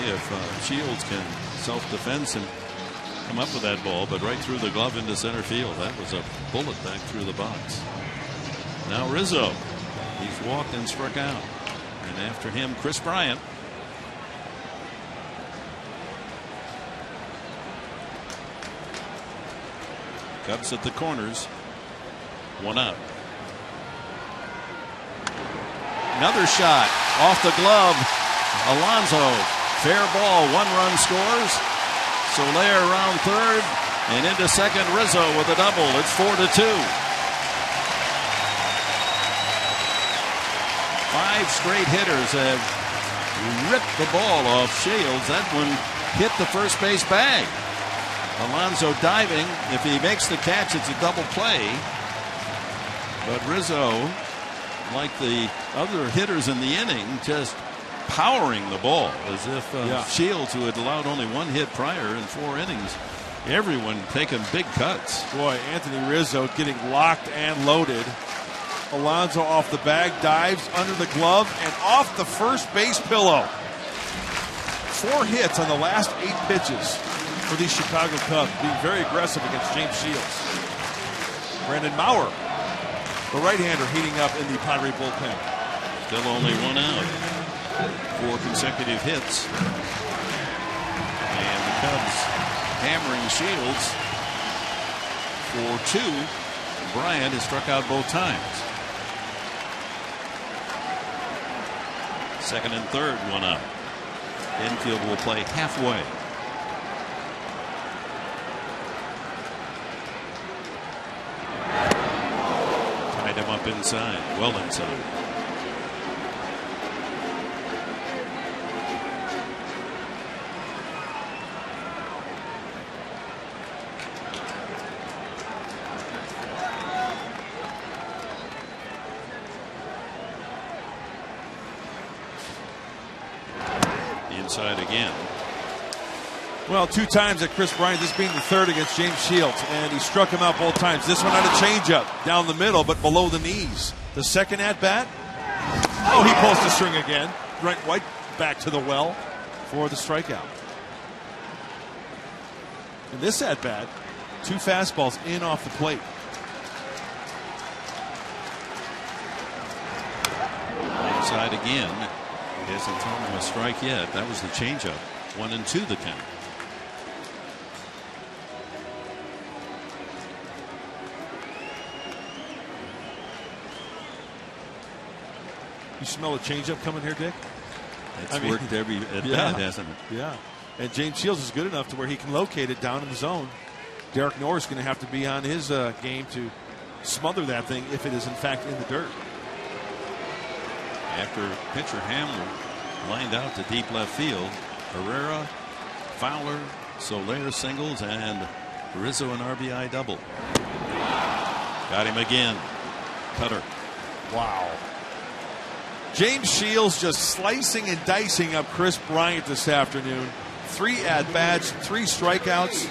if Shields can self-defense and come up with that ball, but right through the glove into center field. That was a bullet back through the box. Now Rizzo. He's walked and struck out. And after him, Chris Bryant. Cubs at the corners. 1 out. Another shot off the glove. Alonso. Fair ball. 1 run scores. Soler around third. And into second, Rizzo with a double. It's 4-2. 5 straight hitters have ripped the ball off Shields. That one hit the first base bag. Alonso diving. If he makes the catch, it's a double play. But Rizzo, like the other hitters in the inning, just powering the ball as if Shields, who had allowed only 1 hit prior in 4 innings, everyone taking big cuts. Boy, Anthony Rizzo getting locked and loaded. Alonso off the bag, dives under the glove and off the first base pillow. 4 hits on the last 8 pitches for these Chicago Cubs, being very aggressive against James Shields. Brandon Maurer, the right-hander, heating up in the Padre bullpen. Still only 1 out. 4 consecutive hits. And the Cubs hammering Shields for 2. Bryant has struck out both times. Second and third, 1 out. Infield will play halfway. Tied him up inside, well inside. Inside again. Well, 2 times at Chris Bryant, this being the third against James Shields, and he struck him out both times. This one had a changeup down the middle, but below the knees. The second at bat, oh, he pulls the string again. Right back to the well for the strikeout. And this at bat, 2 fastballs in off the plate. Inside again. He hasn't thrown him a strike yet. That was the changeup. 1-2 the count. You smell a changeup coming here, Dick? It's worked every at bat, hasn't it? Yeah. And James Shields is good enough to where he can locate it down in the zone. Derek Norris is going to have to be on his game to smother that thing if it is in fact in the dirt. After pitcher Hamler lined out to deep left field, Herrera, Fowler, Soler singles, and Rizzo an RBI double. Got him again. Cutter. Wow. James Shields just slicing and dicing up Chris Bryant this afternoon. 3 at-bats, 3 strikeouts.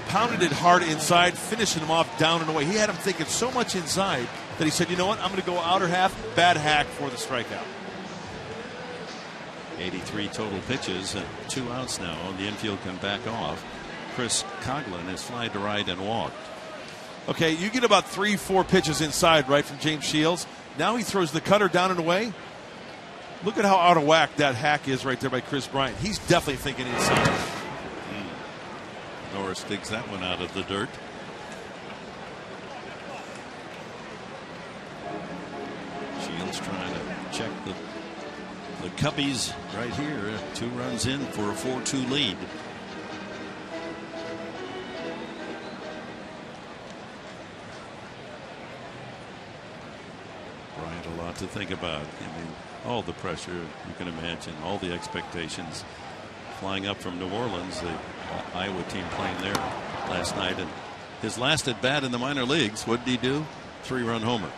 Pounded it hard inside, finishing him off down and away. He had him thinking so much inside that he said, you know what, I'm going to go outer half, bad hack for the strikeout. 83 total pitches, 2 outs now. The infield can back off. Chris Coughlin has fly to right and walked. Okay, you get about 3-4 pitches inside, right, from James Shields. Now he throws the cutter down and away. Look at how out of whack that hack is right there by Chris Bryant. He's definitely thinking inside. Norris digs that one out of the dirt. Shields trying to check the Cubbies right here. 2 runs in for a 4-2 lead. Bryant, a lot to think about. I mean, all the pressure you can imagine, all the expectations flying up from New Orleans, the Iowa team playing there last night, and his last at bat in the minor leagues, what did he do? 3-run homer.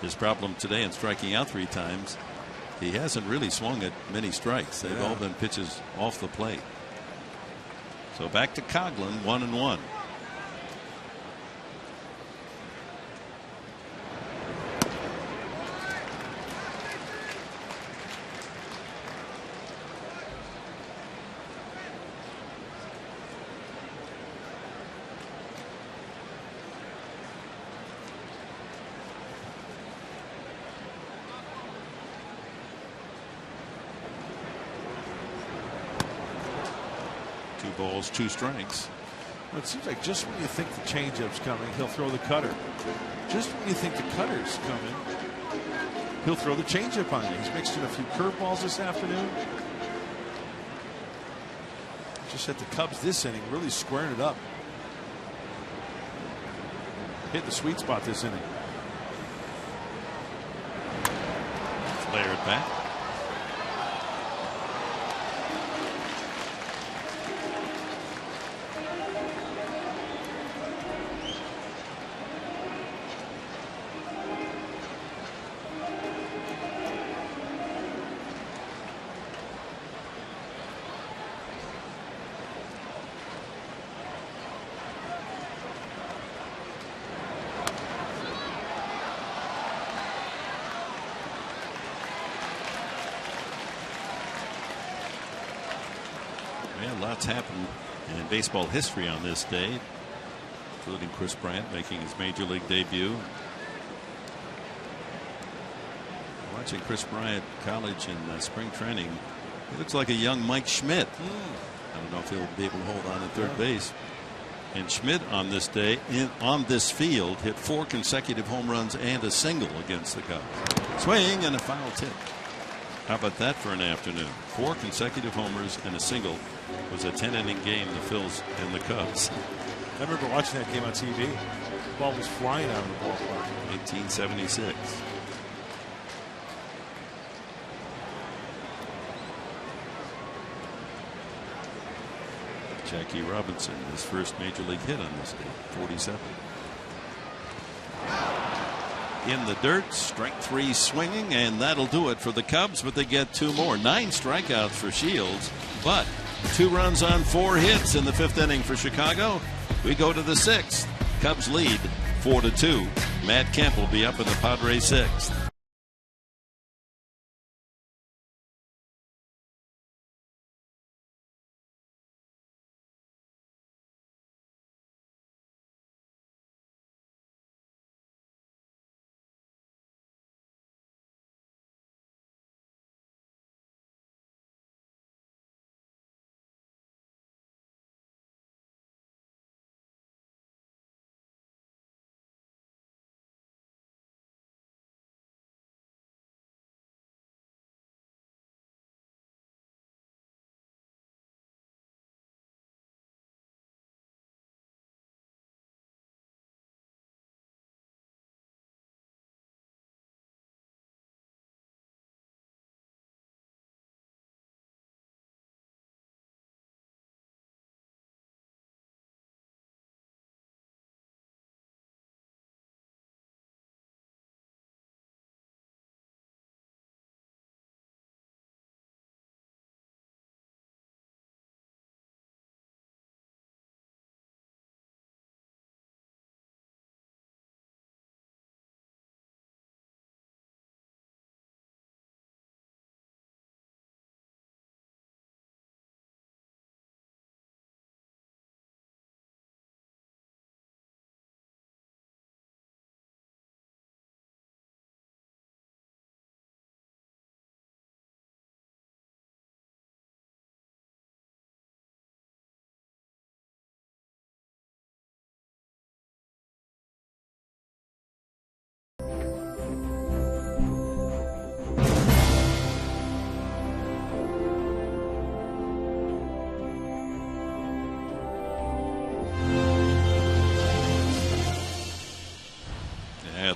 His problem today in striking out 3 times, he hasn't really swung at many strikes. They've all been pitches off the plate. So back to Coughlin, 1-1. Balls, 2 strikes. Well, it seems like just when you think the changeup's coming, he'll throw the cutter. Just when you think the cutter's coming, he'll throw the changeup on you. He's mixed in a few curveballs this afternoon. Just at the Cubs this inning, really squaring it up. Hit the sweet spot this inning. Flared back. lots happened in baseball history on this day, including Chris Bryant making his major league debut. Watching Chris Bryant college in spring training, he looks like a young Mike Schmidt. I don't know if he'll be able to hold on at third base. And Schmidt on this day on this field hit 4 consecutive home runs and a single against the Cubs. Swing and a foul tip. How about that for an afternoon? 4 consecutive homers and a single. It was a 10-inning game, the Phils and the Cubs. I remember watching that game on TV. The ball was flying out of the ballpark. 1876. Jackie Robinson, his first major league hit on this day, 47. In the dirt, strike 3 swinging, and that'll do it for the Cubs, but they get 2 more. 9 strikeouts for Shields, but 2 runs on 4 hits in the 5th inning for Chicago. We go to the 6th. Cubs lead 4-2. Matt Kemp will be up in the Padres 6th.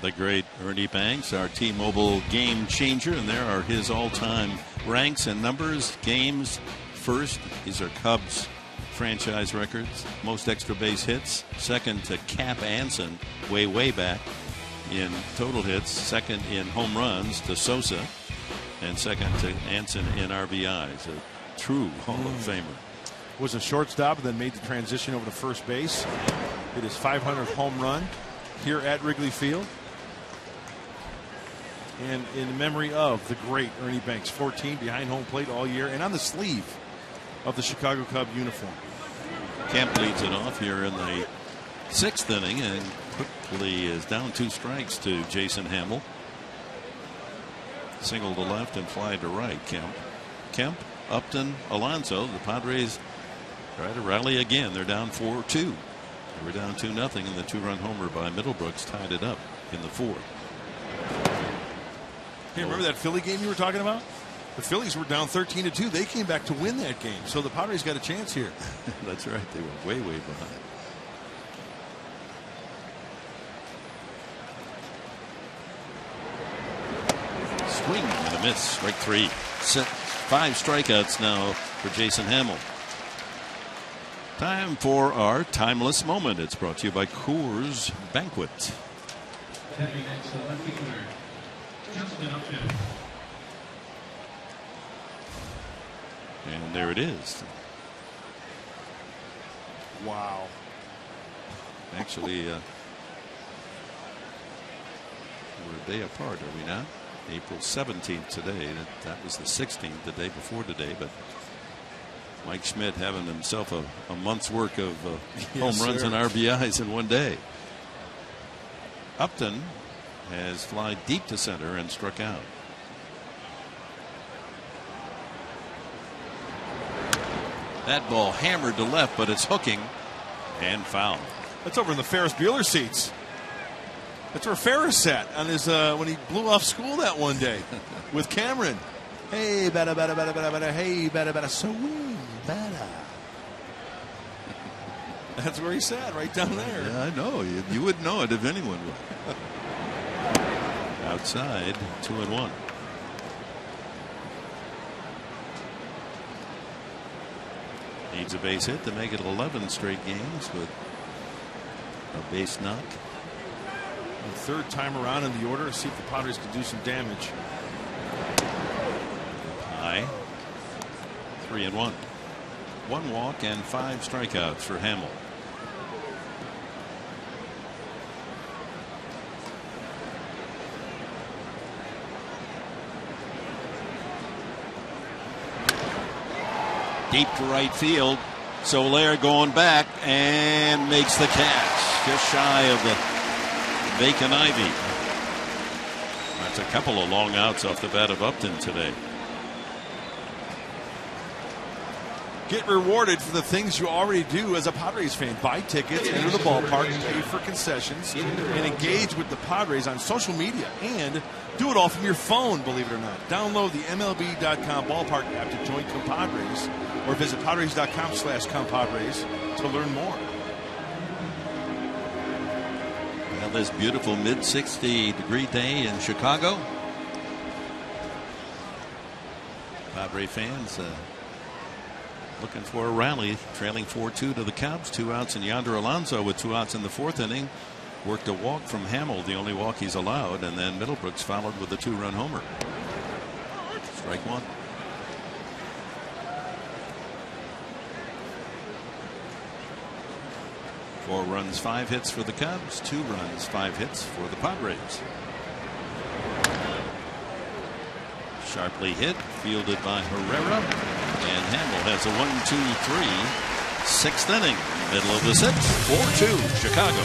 The great Ernie Banks, our T-Mobile game changer, and there are his all-time ranks and numbers. Games first, these are Cubs franchise records. Most extra base hits. Second to Cap Anson, way back in total hits. Second in home runs to Sosa, and second to Anson in RBIs. A true Hall of Famer. Was a shortstop and then made the transition over to first base. Hit his 500th home run here at Wrigley Field. And in memory of the great Ernie Banks, 14 behind home plate all year and on the sleeve of the Chicago Cub uniform. Kemp leads it off here in the 6th inning and quickly is down 2 strikes to Jason Hamill. Single to left and fly to right. Kemp, Upton, Alonso. The Padres try to rally again. They're down 4-2. They were down 2-0, and the 2-run homer by Middlebrooks tied it up in the 4th. Hey, remember that Philly game you were talking about? The Phillies were down 13-2. They came back to win that game. So the Padres got a chance here. That's right. They were way behind. Swing and a miss. Strike 3. 5 strikeouts now for Jason Hamill. Time for our timeless moment. It's brought to you by Coors Banquet. And there it is. Wow. Actually, we're a day apart, are we not? April 17th today. That was the 16th, the day before today. But Mike Schmidt having himself a month's work of Yes, home runs sir. and RBIs in one day. Upton has fly deep to center and struck out. That ball hammered to left, but it's hooking and foul. That's over in the Ferris Bueller seats. That's where Ferris sat on his when he blew off school that one day with Cameron. Hey, bada bada bada bada bada. Hey, bada bada. Swing, bada. That's where he sat, right down there. Yeah, I know. You wouldn't know it if anyone would. Outside, 2-1. Needs a base hit to make it 11 straight games with a base knock. The third time around in the order, see if the Padres can do some damage. High. 3-1. 1 walk and 5 strikeouts for Hamill. Deep to right field. Soler going back and makes the catch. Just shy of the vacant ivy. That's a couple of long outs off the bat of Upton today. Get rewarded for the things you already do as a Padres fan. Buy tickets, enter the ballpark, pay for concessions, and engage with the Padres on social media. And do it all from your phone, believe it or not. Download the MLB.com ballpark app to join compadres, or visit Padres.com/compadres to learn more. Well, this beautiful mid-60-degree day in Chicago. Padre fans looking for a rally, trailing 4-2 to the Cubs. 2 outs, and Yonder Alonso with 2 outs in the 4th inning worked a walk from Hamill, the only walk he's allowed, and then Middlebrooks followed with a 2-run homer. Strike 1. Four runs, 5 hits for the Cubs. 2 runs, 5 hits for the Padres. Sharply hit, fielded by Herrera, and Hamill has a 1-2-3, 6th inning, middle of the 6th, 4-2 Chicago.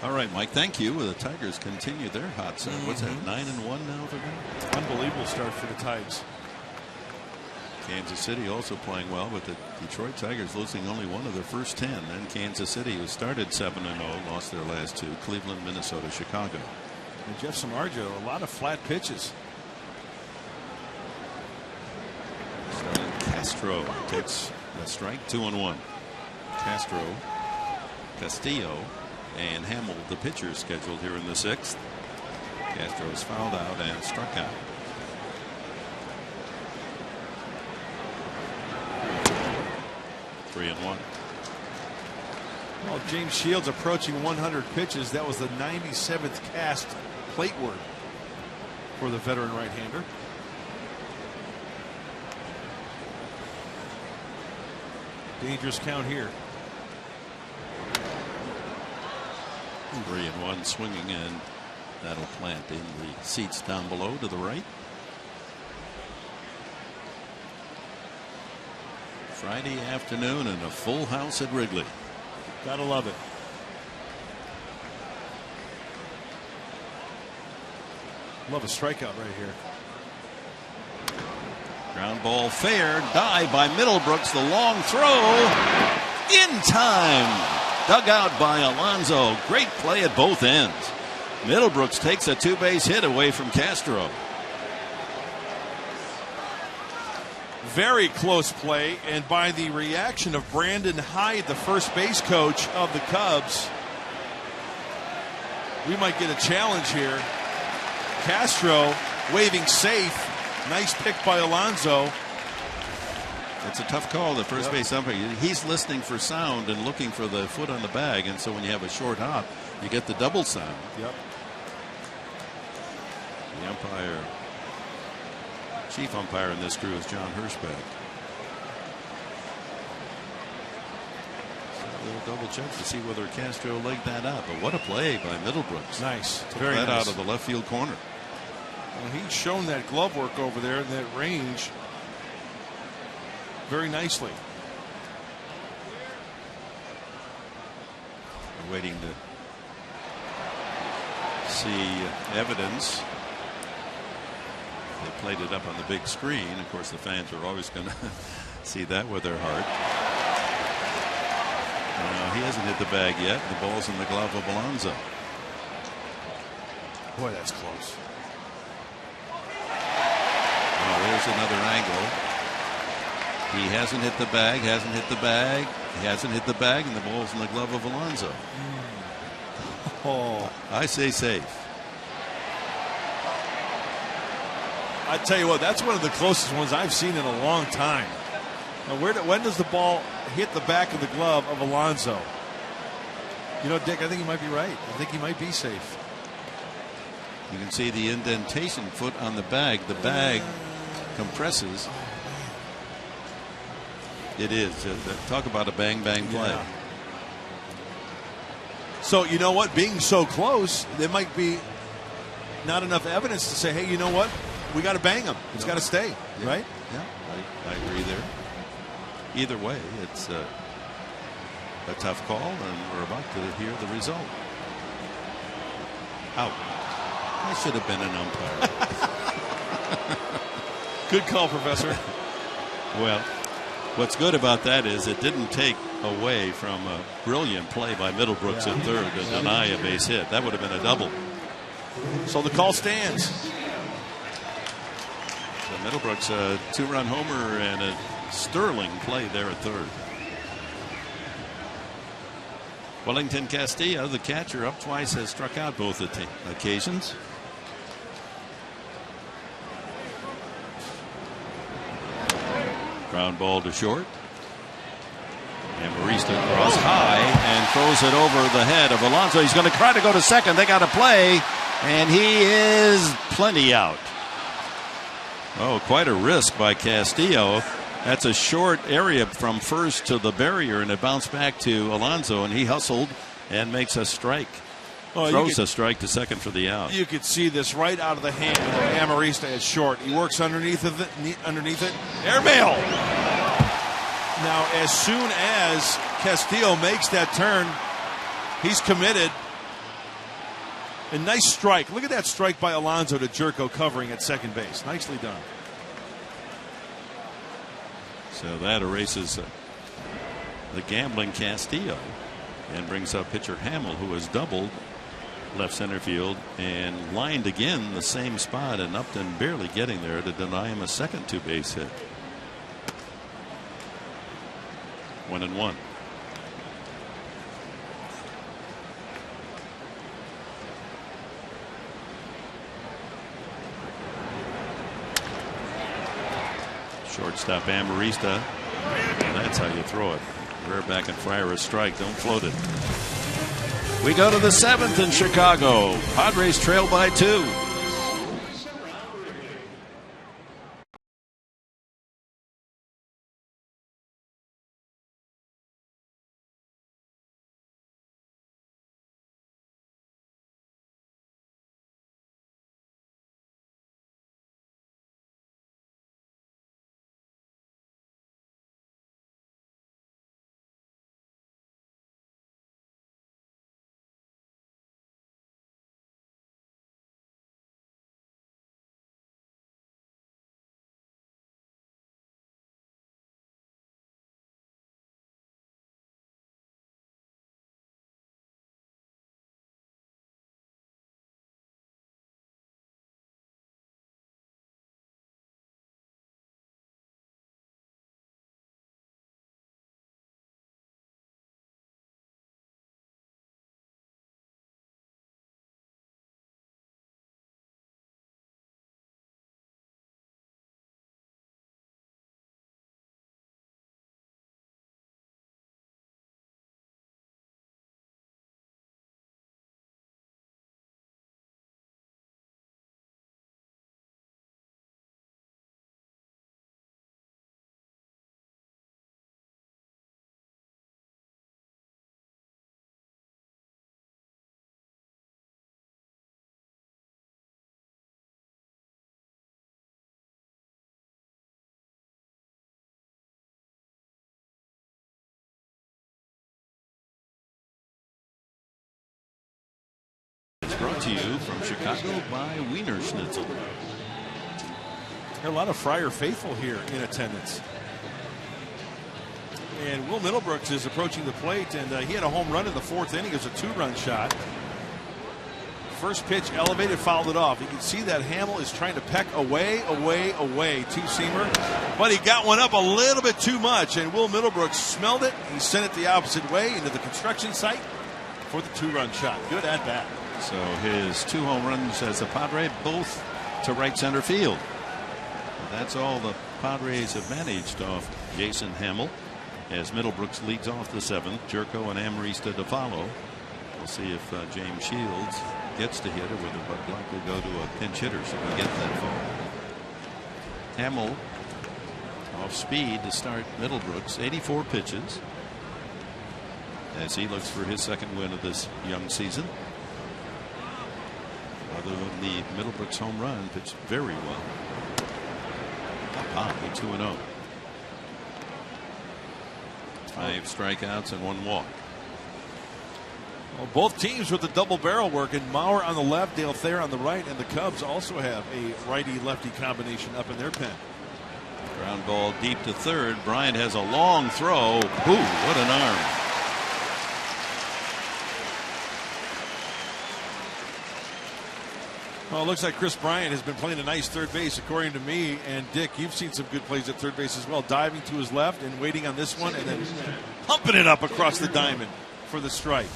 All right, Mike, thank you. The Tigers continue their hot start. What's that, 9-1 now for them? Unbelievable start for the Tigers. Kansas City also playing well, but the Detroit Tigers losing only one of their first 10. Then Kansas City, who started 7-0, lost their last 2. Cleveland, Minnesota, Chicago. And Jeff Samardzija, a lot of flat pitches. Starting Castro takes a strike, 2-1. Castro, Castillo, and Hamill, the pitcher, scheduled here in the 6th. Castro is fouled out and struck out. Three and 1. Well, James Shields approaching 100 pitches. That was the 97th cast plate work for the veteran right-hander. Dangerous count here. 3-1 swinging, and that'll plant in the seats down below to the right. Friday afternoon and a full house at Wrigley. Gotta love it. Love a strikeout right here. Ground ball fair, dive by Middlebrooks, the long throw in time. Dug out by Alonso. Great play at both ends. Middlebrooks takes a 2-base hit away from Castro. Very close play, and by the reaction of Brandon Hyde, the first base coach of the Cubs, we might get a challenge here. Castro waving safe. Nice pick by Alonso. It's a tough call, the first base umpire. He's listening for sound and looking for the foot on the bag, and so when you have a short hop, you get the double sound. Yep. The umpire, chief umpire in this crew, is John Hirschbeck. So a little double check to see whether Castro legged that up. But what a play by Middlebrooks. Nice. Took Very that nice. out of the left field corner. Well, he's shown that glove work over there in that range very nicely. We're waiting to see evidence. They played it up on the big screen. Of course, the fans are always going to see that with their heart. He hasn't hit the bag yet. The ball's in the glove of Alonso. Boy, that's close. Oh, there's another angle. He hasn't hit the bag, hasn't hit the bag, he hasn't hit the bag, and the ball's in the glove of Alonso. Oh, I say safe. I tell you what, that's one of the closest ones I've seen in a long time. Now, when does the ball hit the back of the glove of Alonso? You know, Dick, I think he might be right. I think he might be safe. You can see the indentation foot on the bag. The bag compresses. It is. Talk about a bang-bang play. Yeah. So, you know what? Being so close, there might be not enough evidence to say, hey, you know what? We got to bang him. It's got to stay, right? Yeah, I agree there. Either way, it's a tough call, and we're about to hear the result. Out. I should have been an umpire. Good call, Professor. Well, what's good about that is it didn't take away from a brilliant play by Middlebrooks at third to deny a base hit. That would have been a double. So the call stands. So Middlebrooks, a 2-run homer and a sterling play there at third. Wellington Castillo, the catcher, up twice, has struck out both occasions. Ground ball to short. And Marista draws high and throws it over the head of Alonso. He's going to try to go to second. They got to play, and he is plenty out. Oh, quite a risk by Castillo. That's a short area from first to the barrier, and it bounced back to Alonso, and he hustled and makes a strike. Throws a strike to second for the out. You could see this right out of the hand of Amarista at short. He works underneath it. Airmail. Now, as soon as Castillo makes that turn, he's committed. A nice strike. Look at that strike by Alonso to Jerko covering at second base. Nicely done. So that erases the gambling Castillo and brings up pitcher Hamill, who has doubled left center field and lined again the same spot, and Upton barely getting there to deny him a second two-base hit. 1-1. Shortstop Amarista. That's how you throw it. Rear back and fire a strike. Don't float it. We go to the 7th in Chicago. Padres trail by 2. Brought to you from Chicago by Wiener Schnitzel. There are a lot of Friar faithful here in attendance. And Will Middlebrooks is approaching the plate, and he had a home run in the 4th inning. It was a 2-run shot. First pitch elevated, fouled it off. You can see that Hamill is trying to peck away. Two-seamer. But he got one up a little bit too much, and Will Middlebrooks smelled it. He sent it the opposite way into the construction site for the 2-run shot. Good at bat. So his 2 home runs as a Padre, both to right center field. That's all the Padres have managed off Jason Hamill, as Middlebrooks leads off the 7th. Jerko and Amarista to follow. We'll see if James Shields gets to hit, or whether Bud Black will go to a pinch hitter so we get that far. Hamill off speed to start Middlebrooks. 84 pitches as he looks for his 2nd win of this young season. Other than the Middlebrooks home run, pitched very well. Up high, 2-0. 5 strikeouts and 1 walk. Well, both teams with the double barrel work, and Mauer on the left, Dale Thayer on the right, and the Cubs also have a righty-lefty combination up in their pen. Ground ball deep to third. Bryant has a long throw. Ooh, what an arm. Well, it looks like Chris Bryant has been playing a nice third base, according to me. And Dick, you've seen some good plays at third base as well. Diving to his left and waiting on this one, and then pumping it up across the diamond for the strike.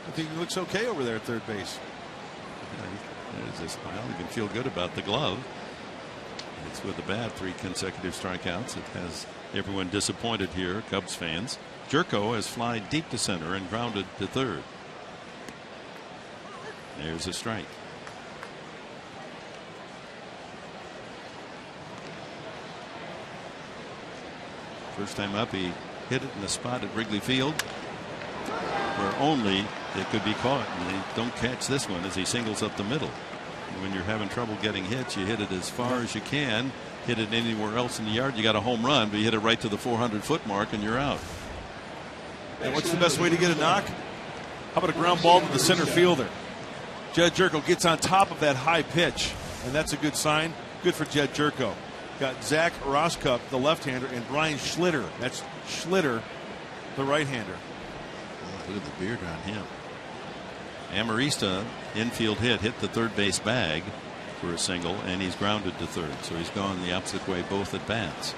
I think he looks okay over there at third base. There's a smile. You can feel good about the glove. It's with the bat, 3 consecutive strikeouts. It has everyone disappointed here, Cubs fans. Jerko has fly deep to center and grounded to third. There's a strike. First time up, he hit it in the spot at Wrigley Field where only it could be caught, and they don't catch this one as he singles up the middle. When you're having trouble getting hits, you hit it as far as you can. Hit it anywhere else in the yard, you got a home run, but you hit it right to the 400-foot mark and you're out. And what's the best way to get a knock? How about a ground ball to the center fielder? Jed Jerko gets on top of that high pitch, and that's a good sign. Good for Jed Jerko. Got Zach Roskup, the left-hander, and Brian Schlitter. That's Schlitter, the right-hander. Oh, look at the beard on him. Amarista, infield hit the third base bag for a single, and he's grounded to third. So he's gone the opposite way both at bats.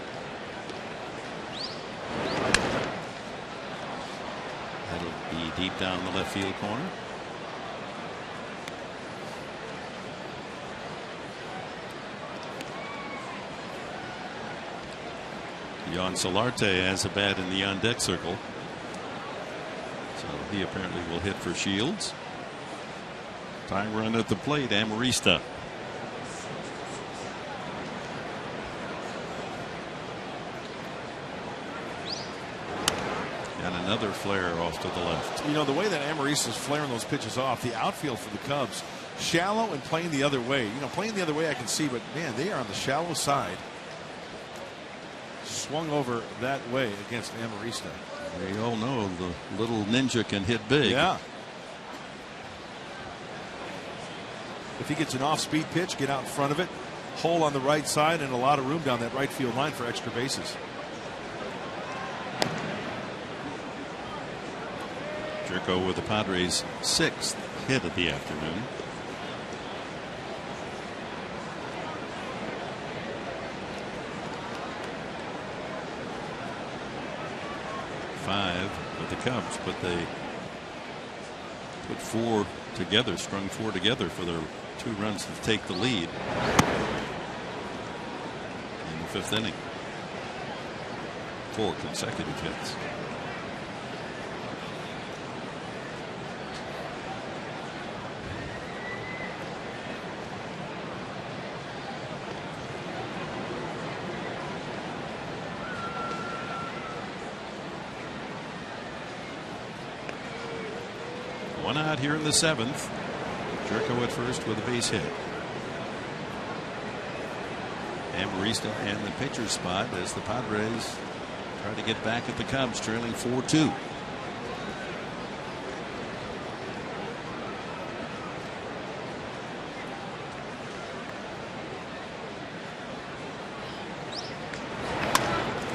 That'll be deep down the left field corner. Jan Solarte has a bat in the on deck circle. So he apparently will hit for Shields. Tying run at the plate, Amarista. And another flare off to the left. You know, the way that Amarista is flaring those pitches off, the outfield for the Cubs, shallow and playing the other way. You know, playing the other way I can see, but man, they are on the shallow side. Swung over that way against Amarista. We all know the little ninja can hit big. Yeah. If he gets an off-speed pitch, get out in front of it. Hole on the right side and a lot of room down that right field line for extra bases. Jerko with the Padres' 6th hit of the afternoon. Five with the Cubs, but they put 4 together, strung 4 together for their 2 runs to take the lead in the 5th inning. 4 consecutive hits. One out here in the 7th. Jerko at first with a base hit. Amarista and the pitcher's spot as the Padres try to get back at the Cubs, trailing 4-2.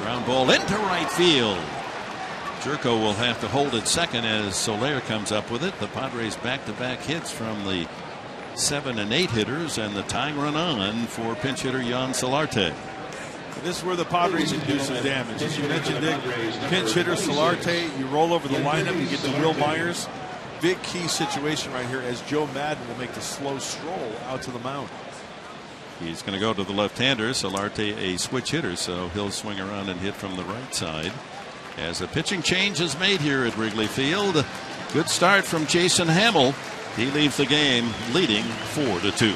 Ground ball into right field. Jerko will have to hold it second as Soler comes up with it. The Padres back-to-back hits from the 7 and 8 hitters, and the tying run on for pinch hitter Jan Solarte. This is where the Padres can do some damage. As you mentioned, Dick, pinch hitter Solarte, you roll over the lineup, you get to Will Myers. Big key situation right here as Joe Madden will make the slow stroll out to the mound. He's going to go to the left-hander. Solarte a switch hitter, so he'll swing around and hit from the right side. As a pitching change is made here at Wrigley Field. Good start from Jason Hamill. He leaves the game leading 4-2.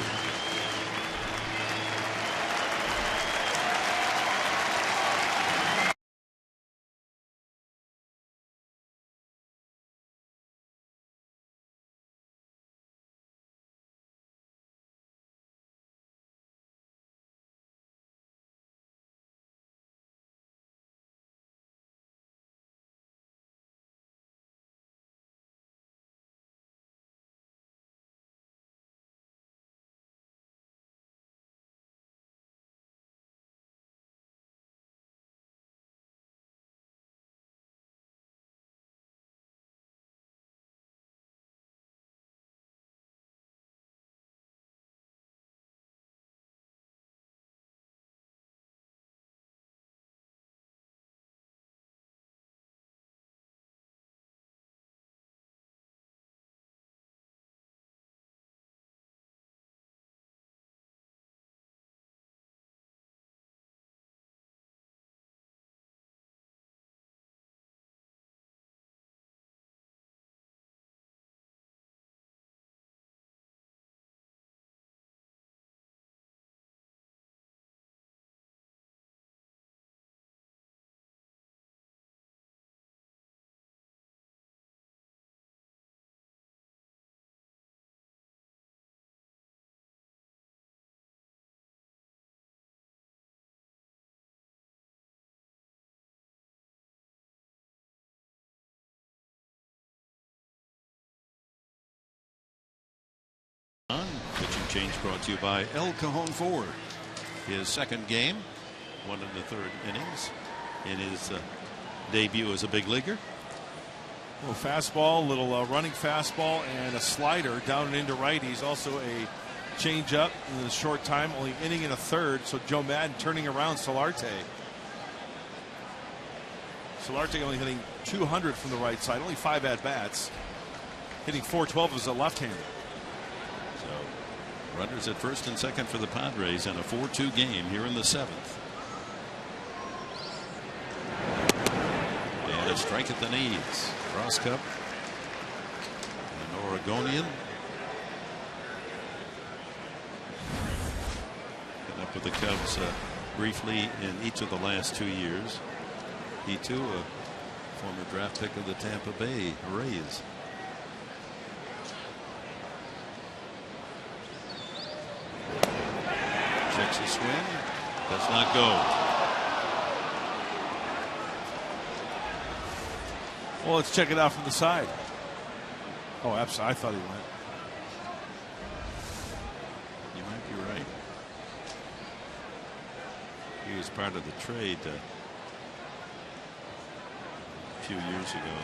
Change brought to you by El Cajon Ford. His second game, 1 1/3 innings in his debut as a big leaguer. Little fastball, little running fastball, and a slider down and into righties. Also a change-up in a short time, only inning and a third. So Joe Madden turning around Solarte. Solarte only hitting 200 from the right side, only 5 at-bats. Hitting .412 as a left-hander. So runners at first and second for the Padres in a 4-2 game here in the 7th. And a strike at the knees. Rosscup, an Oregonian. Been up with the Cubs briefly in each of the last 2 years. He too a former draft pick of the Tampa Bay Rays. Checks a swing, does not go. Well, let's check it out from the side. Oh, absolutely. I thought he went. You might be right. He was part of the trade a few years ago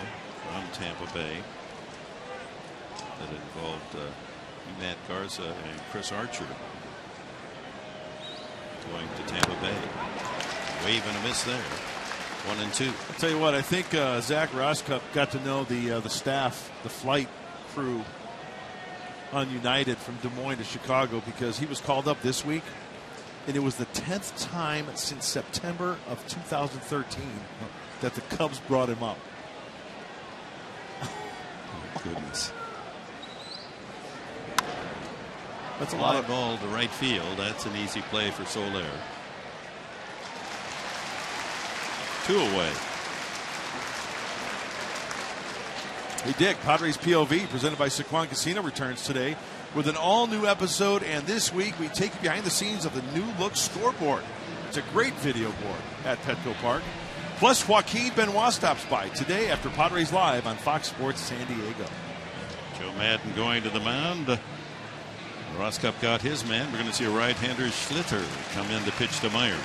from Tampa Bay that involved Matt Garza and Chris Archer going to Tampa Bay. Wave and a miss there. 1-2. I'll tell you what, I think Zach Rosscup got to know the staff, the flight crew on United from Des Moines to Chicago, because he was called up this week, and it was the 10th time since September of 2013 that the Cubs brought him up. Oh, goodness. That's a lot lot of ball to right field. That's an easy play for Soler. 2 away. Hey Dick, Padres POV presented by Sequan Casino returns today with an all-new episode, and this week we take you behind the scenes of the new look scoreboard. It's a great video board at Petco Park. Plus, Joaquin Benoit stops by today after Padres Live on Fox Sports San Diego. Joe Madden going to the mound. Rosscup got his man. We're going to see a right-hander Schlitter come in to pitch to Myers.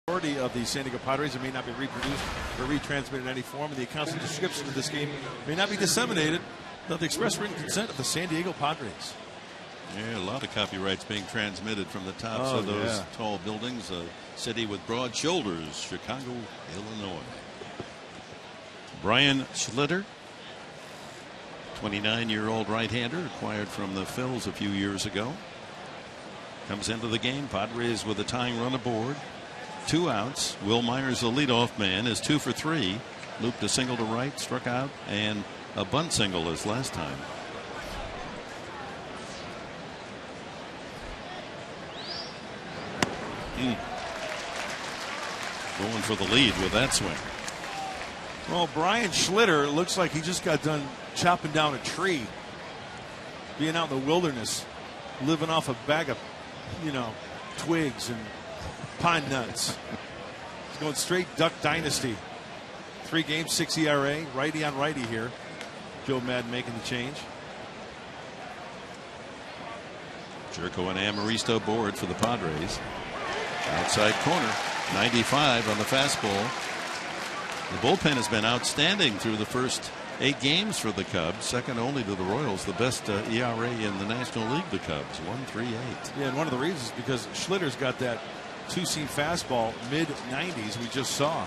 Majority of the San Diego Padres, it may not be reproduced or retransmitted in any form, and the accounts and description of this game may not be disseminated without the express written consent of the San Diego Padres. Yeah, a lot of copyrights being transmitted from the tops of those tall buildings. A city with broad shoulders, Chicago, Illinois. Brian Schlitter, 29-year-old right-hander, acquired from the Phillies a few years ago. Comes into the game. Padres with a tying run aboard. 2 outs. Will Myers, the leadoff man, is 2 for 3. Looped a single to right, struck out, and a bunt single as last time. Going for the lead with that swing. Well, Brian Schlitter looks like he just got done chopping down a tree, being out in the wilderness, living off a bag of, twigs and pine nuts. He's going straight Duck Dynasty. 3 games, 6 ERA, righty on righty here. Joe Maddon making the change. Jerko and Amaristo board for the Padres. Outside corner, 95 on the fastball. The bullpen has been outstanding through the first 8 games for the Cubs, second only to the Royals. The best ERA in the National League, the Cubs, 1.38. Yeah, and one of the reasons is because Schlitter's got that 2-seam fastball, mid-90s we just saw.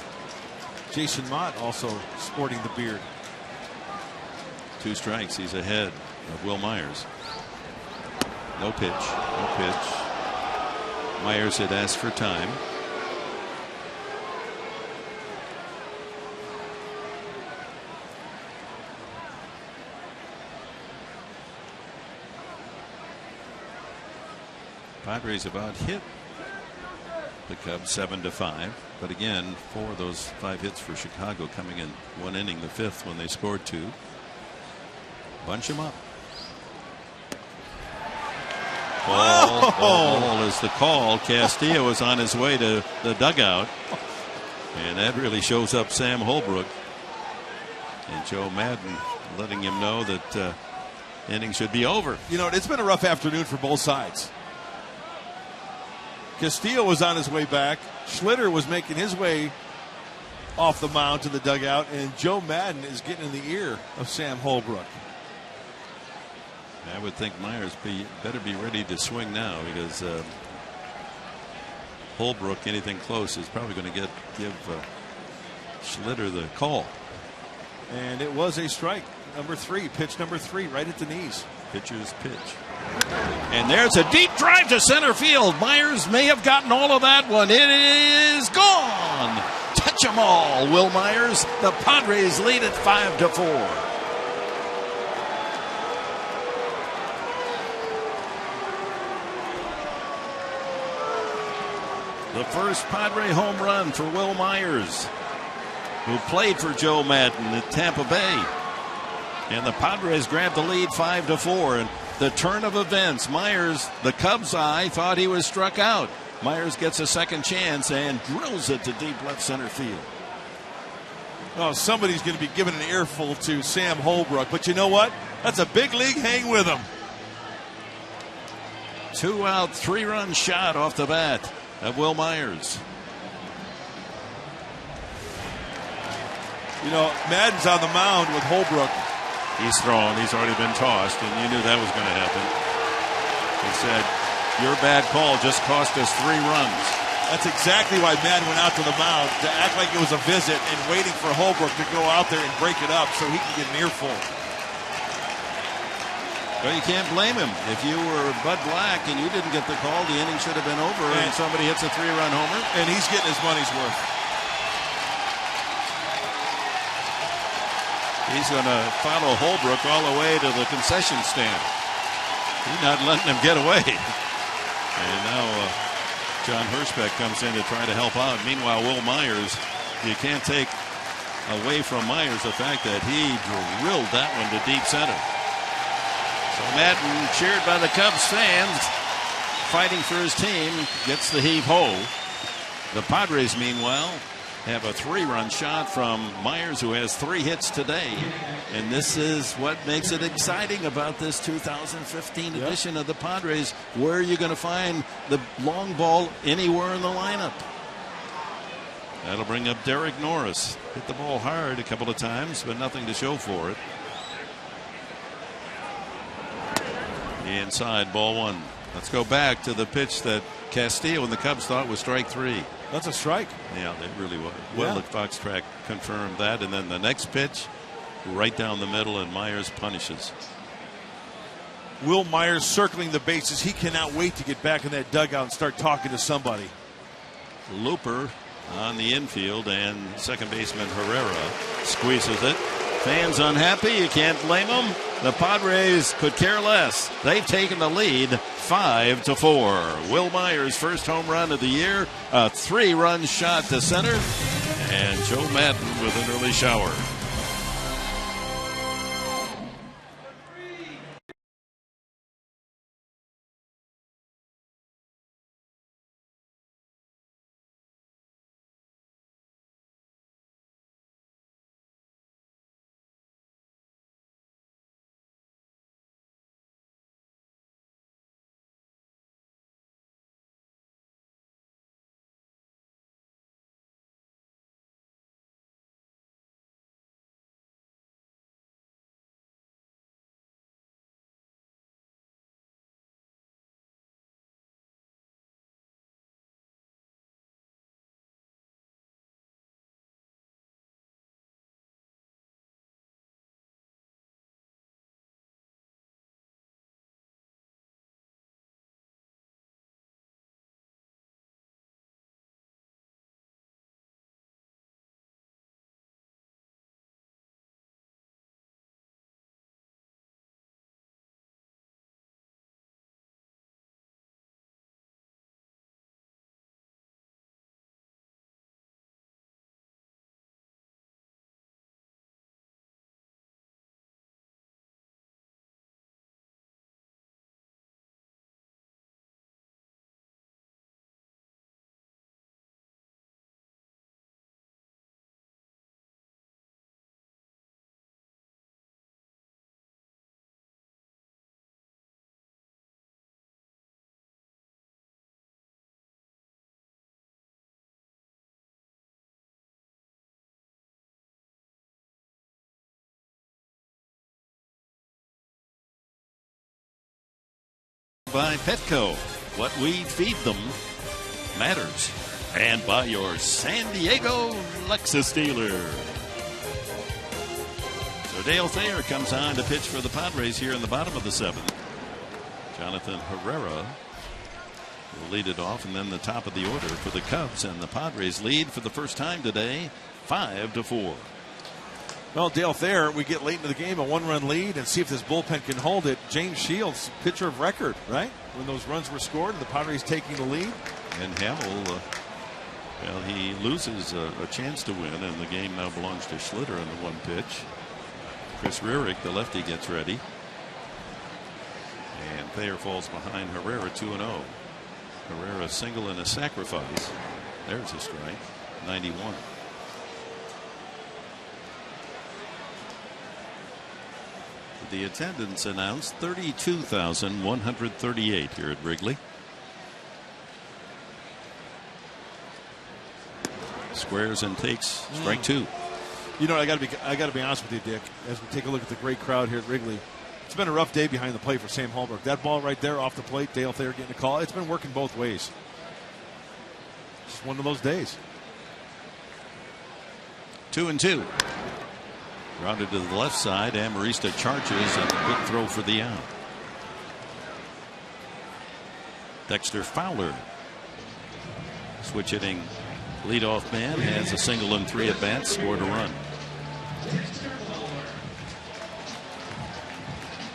Jason Mott also sporting the beard. 2 strikes, he's ahead of Will Myers. No pitch, no pitch. Myers had asked for time. Padres about hit the Cubs 7-5, but again, 4 of those 5 hits for Chicago coming in 1 inning, the 5th when they scored 2. Bunch them up. Ball is the call. Castillo was on his way to the dugout, and that really shows up Sam Holbrook. And Joe Maddon letting him know that inning should be over. It's been a rough afternoon for both sides. Castillo was on his way back. Schlitter was making his way off the mound to the dugout, and Joe Maddon is getting in the ear of Sam Holbrook. I would think Myers better be ready to swing now, because Holbrook, anything close, is probably going to give Schlitter the call. And it was a strike. Number 3, pitch number 3, right at the knees. Pitcher's pitch. And there's a deep drive to center field. Myers may have gotten all of that one. It is gone. Touch 'em all, Will Myers. The Padres lead at 5-4. The first Padre home run for Will Myers, who played for Joe Maddon at Tampa Bay. And the Padres grabbed the lead 5-4. And the turn of events, Myers, the Cubs' eye, thought he was struck out. Myers gets a second chance and drills it to deep left center field. Oh, somebody's going to be giving an earful to Sam Holbrook. But you know what? That's a big league hang with him. 2-out, 3-run shot off the bat of Will Myers. Madden's on the mound with Holbrook. He's thrown. He's already been tossed, and you knew that was going to happen. He said, your bad call just cost us 3 runs. That's exactly why Madden went out to the mound, to act like it was a visit and waiting for Holbrook to go out there and break it up so he can get an earful. Well, you can't blame him. If you were Bud Black and you didn't get the call, the inning should have been over, and somebody hits a 3-run homer. And he's getting his money's worth. He's going to follow Holbrook all the way to the concession stand. He's not letting him get away. And now John Hirschbeck comes in to try to help out. Meanwhile, Will Myers, you can't take away from Myers the fact that he drilled that one to deep center. So Maddon, cheered by the Cubs fans, fighting for his team, gets the heave-ho. The Padres, meanwhile, have a 3-run shot from Myers, who has 3 hits today. And this is what makes it exciting about this 2015 edition of the Padres. Where are you going to find the long ball anywhere in the lineup? That'll bring up Derek Norris. Hit the ball hard a couple of times, but nothing to show for it. Inside, ball 1. Let's go back to the pitch that Castillo and the Cubs thought was strike 3. That's a strike. Yeah, it really was. Well, the Fox track confirmed that. And then the next pitch, right down the middle, and Myers punishes. Will Myers circling the bases. He cannot wait to get back in that dugout and start talking to somebody. Looper on the infield, and second baseman Herrera squeezes it. Fans unhappy. You can't blame them. The Padres could care less. They've taken the lead 5-4. Will Myers' first home run of the year. A 3-run shot to center. And Joe Madden with an early shower. By Petco, what we feed them matters. And by your San Diego Lexus dealer. So Dale Thayer comes on to pitch for the Padres here in the bottom of the 7th. Jonathan Herrera will lead it off, and then the top of the order for the Cubs, and the Padres lead for the first time today 5-4. Well, Dale Thayer, we get late into the game, a 1-run lead, and see if this bullpen can hold it. James Shields, pitcher of record, right? When those runs were scored, and the Padres taking the lead. And Hamill, well, he loses a chance to win, and the game now belongs to Schlitter in the one pitch. Chris Rierick, the lefty, gets ready. And Thayer falls behind Herrera 2-0. Herrera single and a sacrifice. There's a strike. 91. The attendance announced 32,138 here at Wrigley. Squares and takes strike 2. You know, I got to be honest with you, Dick. As we take a look at the great crowd here at Wrigley, it's been a rough day behind the plate for Sam Hallberg. That ball right there off the plate, Dale Thayer getting a call. It's been working both ways. Just one of those days. 2-2. Grounded to the left side. Amarista charges, and a quick throw for the out. Dexter Fowler, switch hitting leadoff man, has a single and 3 at bats, scored a run.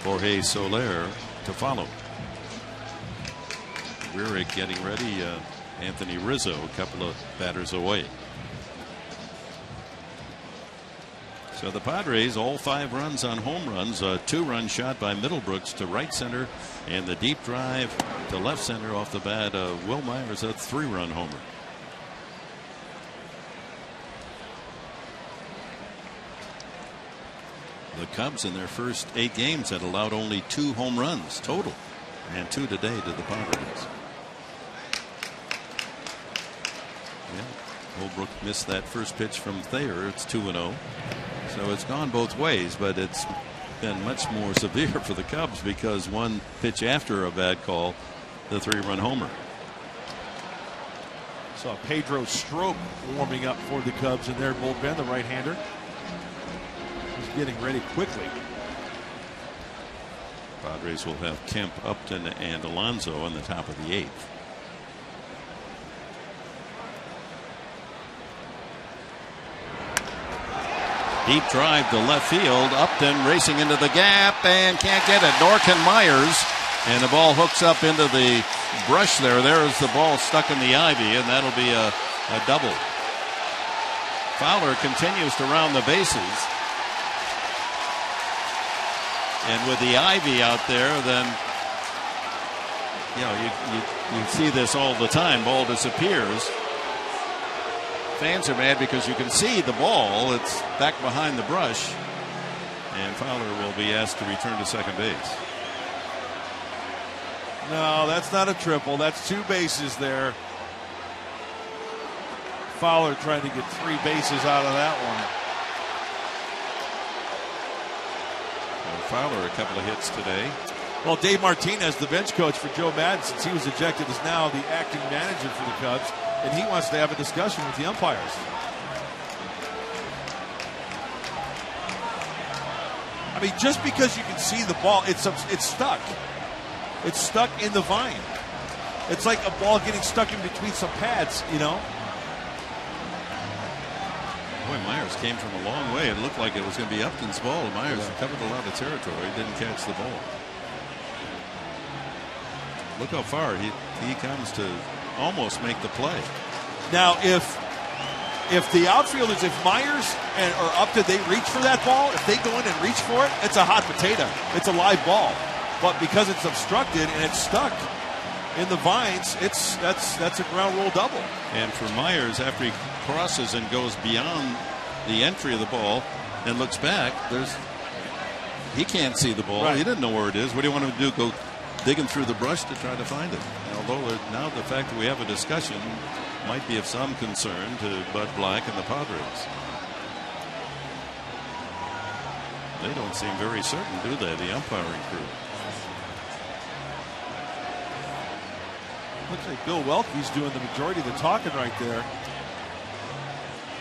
Jorge Soler to follow. Rierick getting ready. Anthony Rizzo a couple of batters away. So the Padres, all 5 runs on home runs. A 2-run shot by Middlebrooks to right center, and the deep drive to left center off the bat of Will Myers, a 3-run homer. The Cubs in their first 8 games had allowed only 2 home runs total, and 2 today to the Padres. Yeah, Holbrook missed that first pitch from Thayer. It's 2-0. So it's gone both ways, but it's been much more severe for the Cubs because one pitch after a bad call, the 3-run homer. Saw Pedro Strop warming up for the Cubs in their bullpen, the right-hander. He's getting ready quickly. Padres will have Kemp, Upton, and Alonso in the top of the 8th. Deep drive to left field. Upton racing into the gap and can't get it. Nor can Myers. And the ball hooks up into the brush there. There's the ball stuck in the ivy, and that'll be a double. Fowler continues to round the bases. And with the ivy out there, then you see this all the time. Ball disappears. Fans are mad because you can see the ball. It's back behind the brush. And Fowler will be asked to return to second base. No, that's not a triple. That's 2 bases there. Fowler trying to get 3 bases out of that one. And Fowler a couple of hits today. Well, Dave Martinez, the bench coach for Joe Madden, since he was ejected, is now the acting manager for the Cubs, and he wants to have a discussion with the umpires. I mean, just because you can see the ball, it's stuck. It's stuck in the vine. It's like a ball getting stuck in between some pads, you know. Boy, Myers came from a long way. It looked like it was going to be Upton's ball. Myers covered a lot of territory. He didn't catch the ball. Look how far he comes to almost make the play. Now, if the outfielders, if Myers or Upton, they reach for that ball, if they go in and reach for it, it's a hot potato. It's a live ball. But because it's obstructed and it's stuck in the vines, that's a ground rule double. And for Myers, after he crosses and goes beyond the entry of the ball and looks back, he can't see the ball. Right. He didn't know where it is. What do you want him to do? Go digging through the brush to try to find it? And although now the fact that we have a discussion might be of some concern to Bud Black and the Padres. They don't seem very certain, do they, the umpiring crew? Looks like Bill Welke's doing the majority of the talking right there.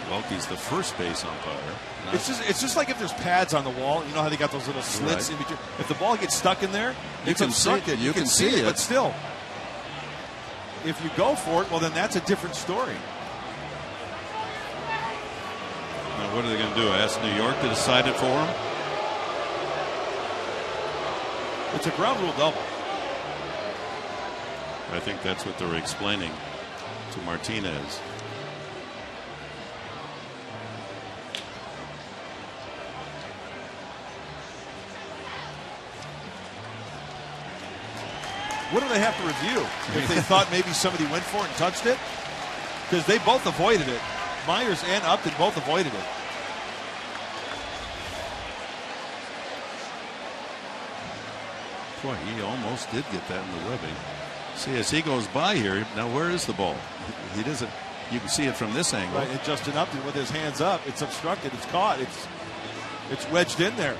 Welke's the first base umpire. It's just like if there's pads on the wall. You know how they got those little slits in between. If the ball gets stuck in there, it's obstructed. You can see it, but still, if you go for it, well, then that's a different story. Now, what are they going to do? Ask New York to decide it for them? It's a ground rule double. I think that's what they're explaining to Martinez. What do they have to review? If they thought maybe somebody went for it and touched it? Because they both avoided it. Myers and Upton both avoided it. Boy, he almost did get that in the webbing. See, as he goes by here, now where is the ball? He doesn't. You can see it from this angle. Right, and Justin Upton with his hands up, it's obstructed, it's caught, it's wedged in there.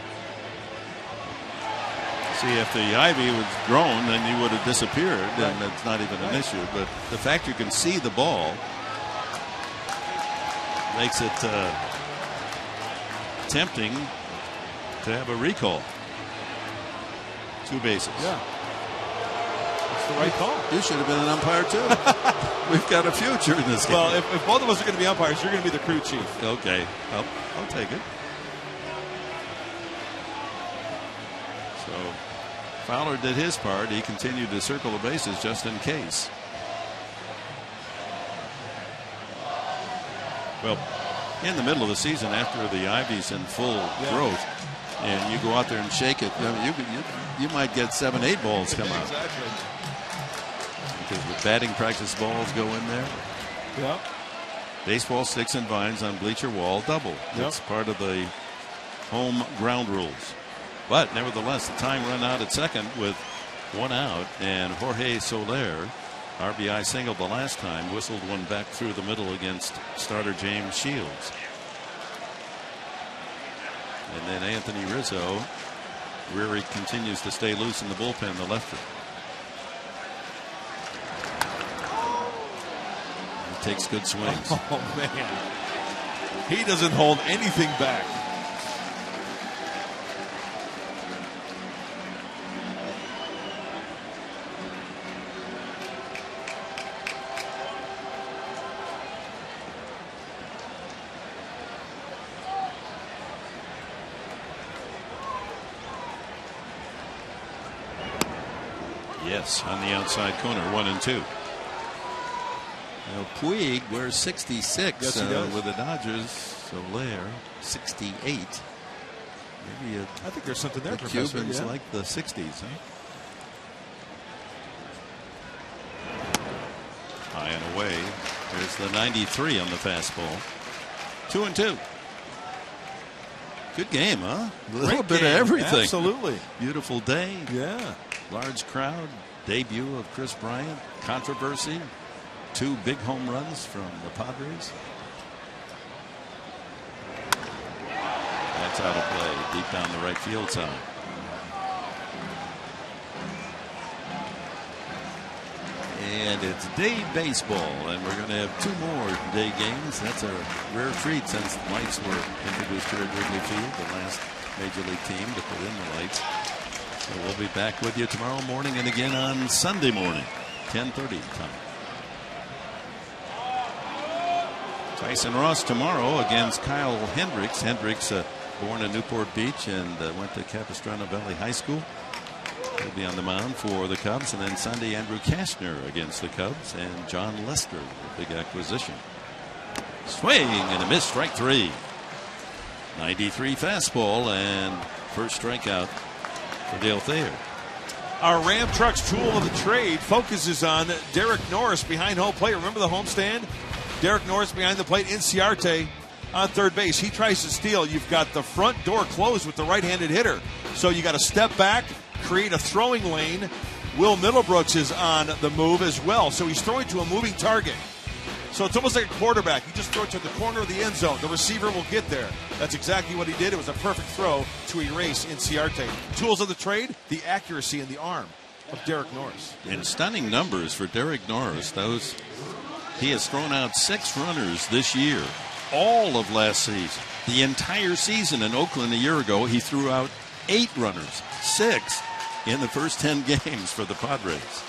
See, if the ivy was grown, then he would have disappeared, and that's not even an issue. But the fact you can see the ball makes it tempting to have a recall. 2 bases. Yeah. That's the right call. You should have been an umpire, too. We've got a future in this game. Well, if both of us are going to be umpires, you're going to be the crew chief. Okay. I'll take it. So Fowler did his part. He continued to circle the bases just in case. Well, in the middle of the season, after the ivy's in full growth, and you go out there and shake it, you might get 7-8 balls come out. Exactly. Because the batting practice balls go in there. Yeah. Baseball sticks and vines on bleacher wall double. That's part of the home ground rules. But nevertheless, the time run out at second with 1 out, and Jorge Soler, RBI single the last time, whistled one back through the middle against starter James Shields. And then Anthony Rizzo, Reary continues to stay loose in the bullpen, the lefty. He takes good swings. Oh, man. He doesn't hold anything back. Yes, on the outside corner, 1-2. Now, Puig wears 66 Yes, he does. with the Dodgers. Soler, 68. Maybe I think there's something there, the Professor. Cubans Yeah. like the 60s, huh? High and away. There's the 93 on the fastball. 2-2. Good game, huh? A little Great bit game. of everything. Absolutely. Beautiful day. Yeah. Large crowd. Debut of Chris Bryant. Controversy. 2 big home runs from the Padres. That's out of play. Deep down the right field side. And it's day baseball, and we're going to have 2 more day games. That's a rare treat since the lights were introduced here at Wrigley Field, the last Major League team to put in the lights. So we'll be back with you tomorrow morning and again on Sunday morning, 10:30 time. Tyson Ross tomorrow against Kyle Hendricks. Hendricks born in Newport Beach and went to Capistrano Valley High School. He'll be on the mound for the Cubs. And then Sunday, Andrew Kastner against the Cubs. And John Lester, the big acquisition. Swing and a miss, strike 3. 93 fastball and first strikeout for Dale Thayer. Our Ram Trucks tool of the trade focuses on Derek Norris behind home plate. Remember the homestand? Derek Norris behind the plate. Inciarte on third base. He tries to steal. You've got the front door closed with the right-handed hitter. So you got to step back, create a throwing lane. Will Middlebrooks is on the move as well. So he's throwing to a moving target. So it's almost like a quarterback. You just throw it to the corner of the end zone. The receiver will get there. That's exactly what he did. It was a perfect throw to erase Inciarte. Tools of the trade, the accuracy in the arm of Derek Norris. And stunning numbers for Derek Norris. He has thrown out 6 runners this year. All of last season. The entire season in Oakland a year ago, he threw out 8 runners. 6 in the first 10 games for the Padres.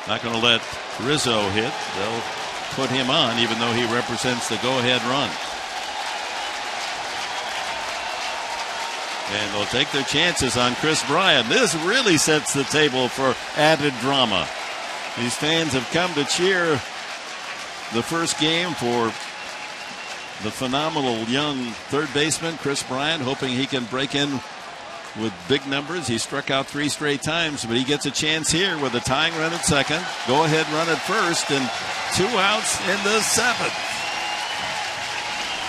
Not going to let Rizzo hit. They'll put him on even though he represents the go-ahead run. And they'll take their chances on Chris Bryant. This really sets the table for added drama. These fans have come to cheer the first game for the phenomenal young third baseman, Chris Bryant, hoping he can break in with big numbers. He struck out 3 straight times, but he gets a chance here with a tying run at second. Go ahead run at first, and 2 outs in the 7th.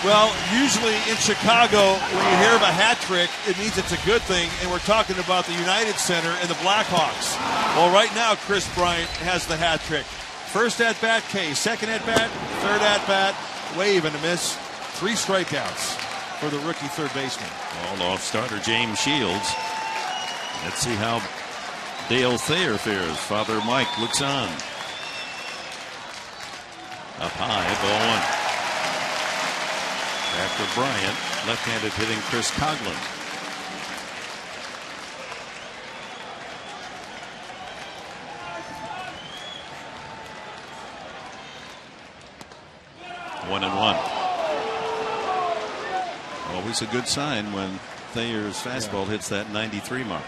Well, usually in Chicago, when you hear of a hat trick, it means it's a good thing, and we're talking about the United Center and the Blackhawks. Well, right now, Chris Bryant has the hat trick. First at-bat, K. Second at-bat, third at-bat, wave and a miss. 3 strikeouts for the rookie third baseman. All off starter James Shields. Let's see how Dale Thayer fares. Father Mike looks on. Up high, ball 1. After Bryant, left-handed hitting Chris Coghlan. One and 1. Always a good sign when Thayer's fastball hits that 93 mark.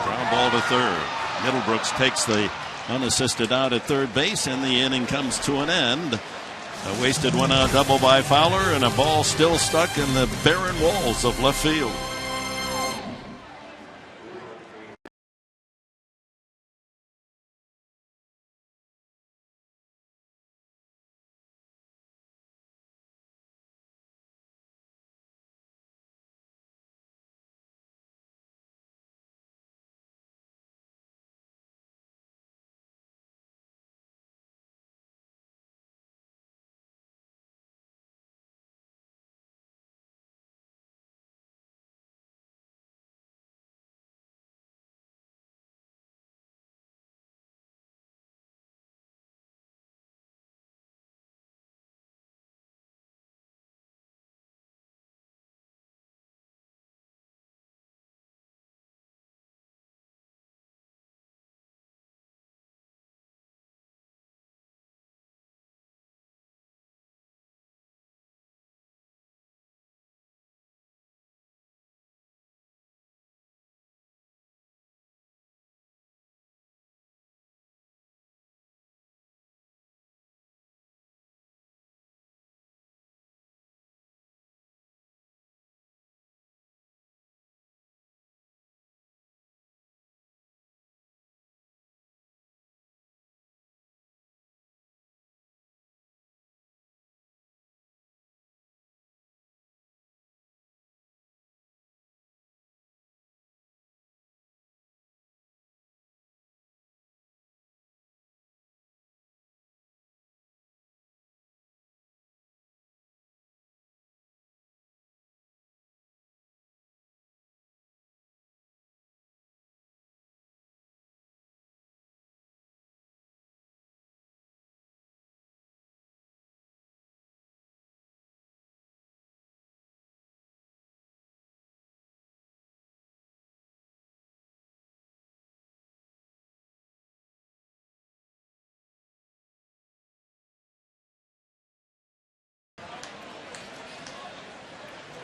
Ground ball to third. Middlebrooks takes the unassisted out at third base, and the inning comes to an end. A wasted 1-out double by Fowler, and a ball still stuck in the barren walls of left field.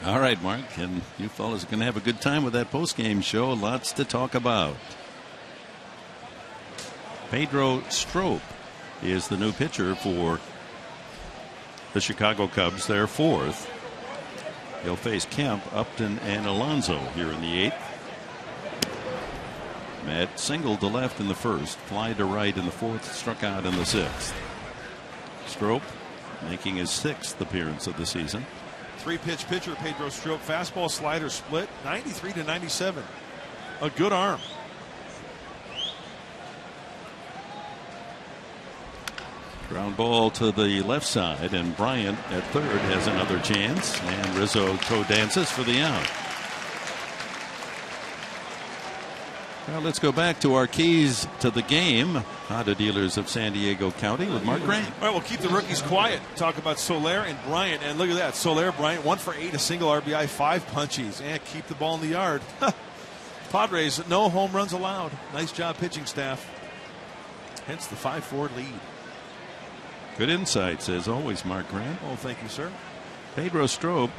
All right, Mark, and you fellas are going to have a good time with that post-game show. Lots to talk about. Pedro Strop is the new pitcher for the Cubs, their fourth. He'll face Kemp, Upton, and Alonso here in the 8th. Matt singled to left in the first, fly to right in the 4th, struck out in the 6th. Strop making his 6th appearance of the season. 3-pitch pitcher, Pedro Strop. Fastball, slider, split, 93 to 97. A good arm. Ground ball to the left side, and Bryant at third has another chance, and Rizzo dances for the out. Well, let's go back to our keys to the game. Honda dealers of San Diego County with Mark Grant. All right, we'll keep the rookies quiet. Talk about Soler and Bryant, and look at that. Soler, Bryant, 1 for 8, a single RBI, 5 punchies, and keep the ball in the yard. Padres, no home runs allowed. Nice job, pitching staff. Hence the 5-4 lead. Good insights, as always, Mark Grant. Oh, thank you, sir. Pedro Strop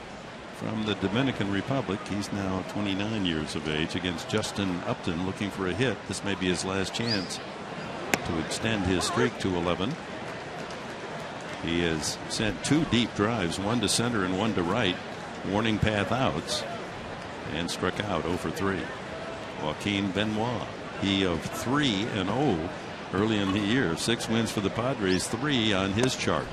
from the Dominican Republic. He's now 29 years of age against Justin Upton, looking for a hit. This may be his last chance to extend his streak to 11. He has sent 2 deep drives, 1 to center and 1 to right, warning path outs, and struck out 0 for 3. Joaquin Benoit, he of 3-0 early in the year. 6 wins for the Padres, 3 on his chart.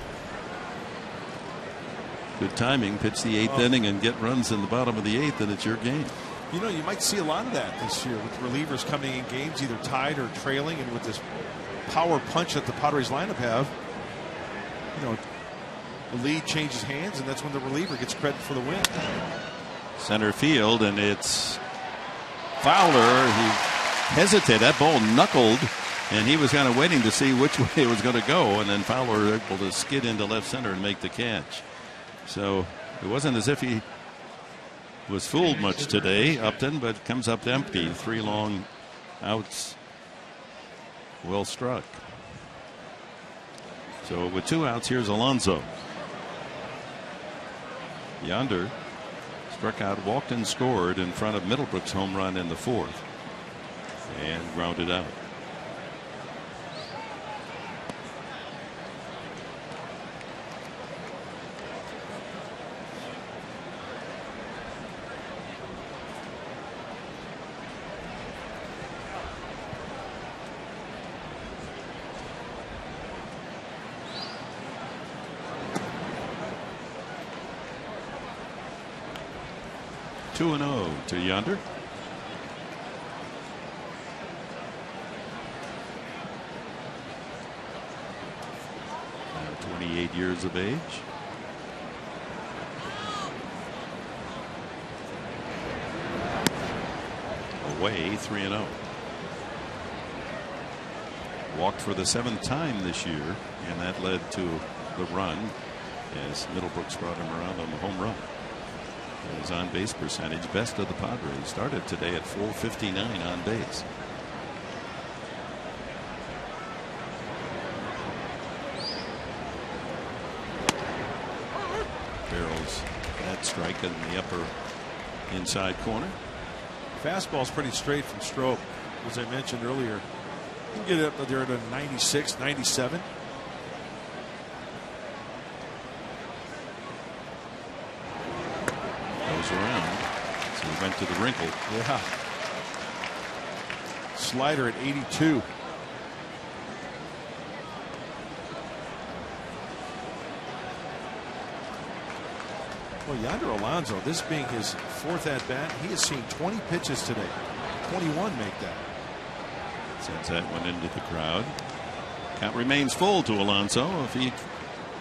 Good timing. Pitch the 8th inning and get runs in the bottom of the 8th, and it's your game. You know, you might see a lot of that this year with relievers coming in games either tied or trailing, and with this power punch that the Padres lineup have, you know, the lead changes hands, and that's when the reliever gets credit for the win. Center field, and it's Fowler. He hesitated. That ball knuckled, and he was kind of waiting to see which way it was going to go, and then Fowler able to skid into left center and make the catch. So it wasn't as if he was fooled much today, Upton, but comes up empty. 3 long outs, well struck. So with 2 outs, here's Alonso. Yonder struck out, walked and scored in front of Middlebrook's home run in the 4th, and grounded out. To Yonder. 28 years of age. Away 3-0. Walked for the 7th time this year, and that led to the run as Middlebrooks brought him around on the home run. His on base percentage, best of the Padres, started today at .459 on base. Barrels that strike in the upper inside corner. Fastball's pretty straight from Strop, as I mentioned earlier. You can get it up there at a 96, 97. Around, so he went to the wrinkle. Yeah. Slider at 82. Well, Yonder Alonso, this being his 4th at bat, he has seen 20 pitches today. 21 make that. Sends that one into the crowd. Count remains full to Alonso. If he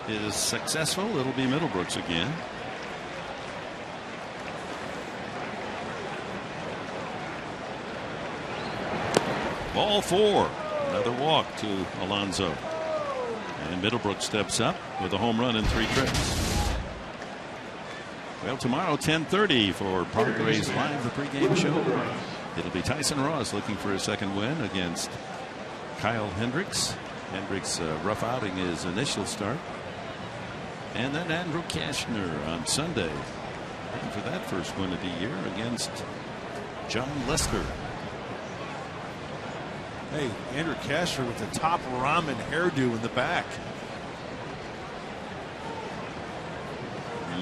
is successful, it'll be Middlebrooks again. Ball 4. Another walk to Alonso. And Middlebrook steps up with a home run and 3 trips. Well, tomorrow 10:30 for Padres Live, the pregame show. It'll be Tyson Ross looking for his 2nd win against Kyle Hendricks. Hendricks rough outing his initial start. And then Andrew Kashner on Sunday Looking for that first win of the year against John Lester. Hey, Andrew Cashner with the top ramen hairdo in the back.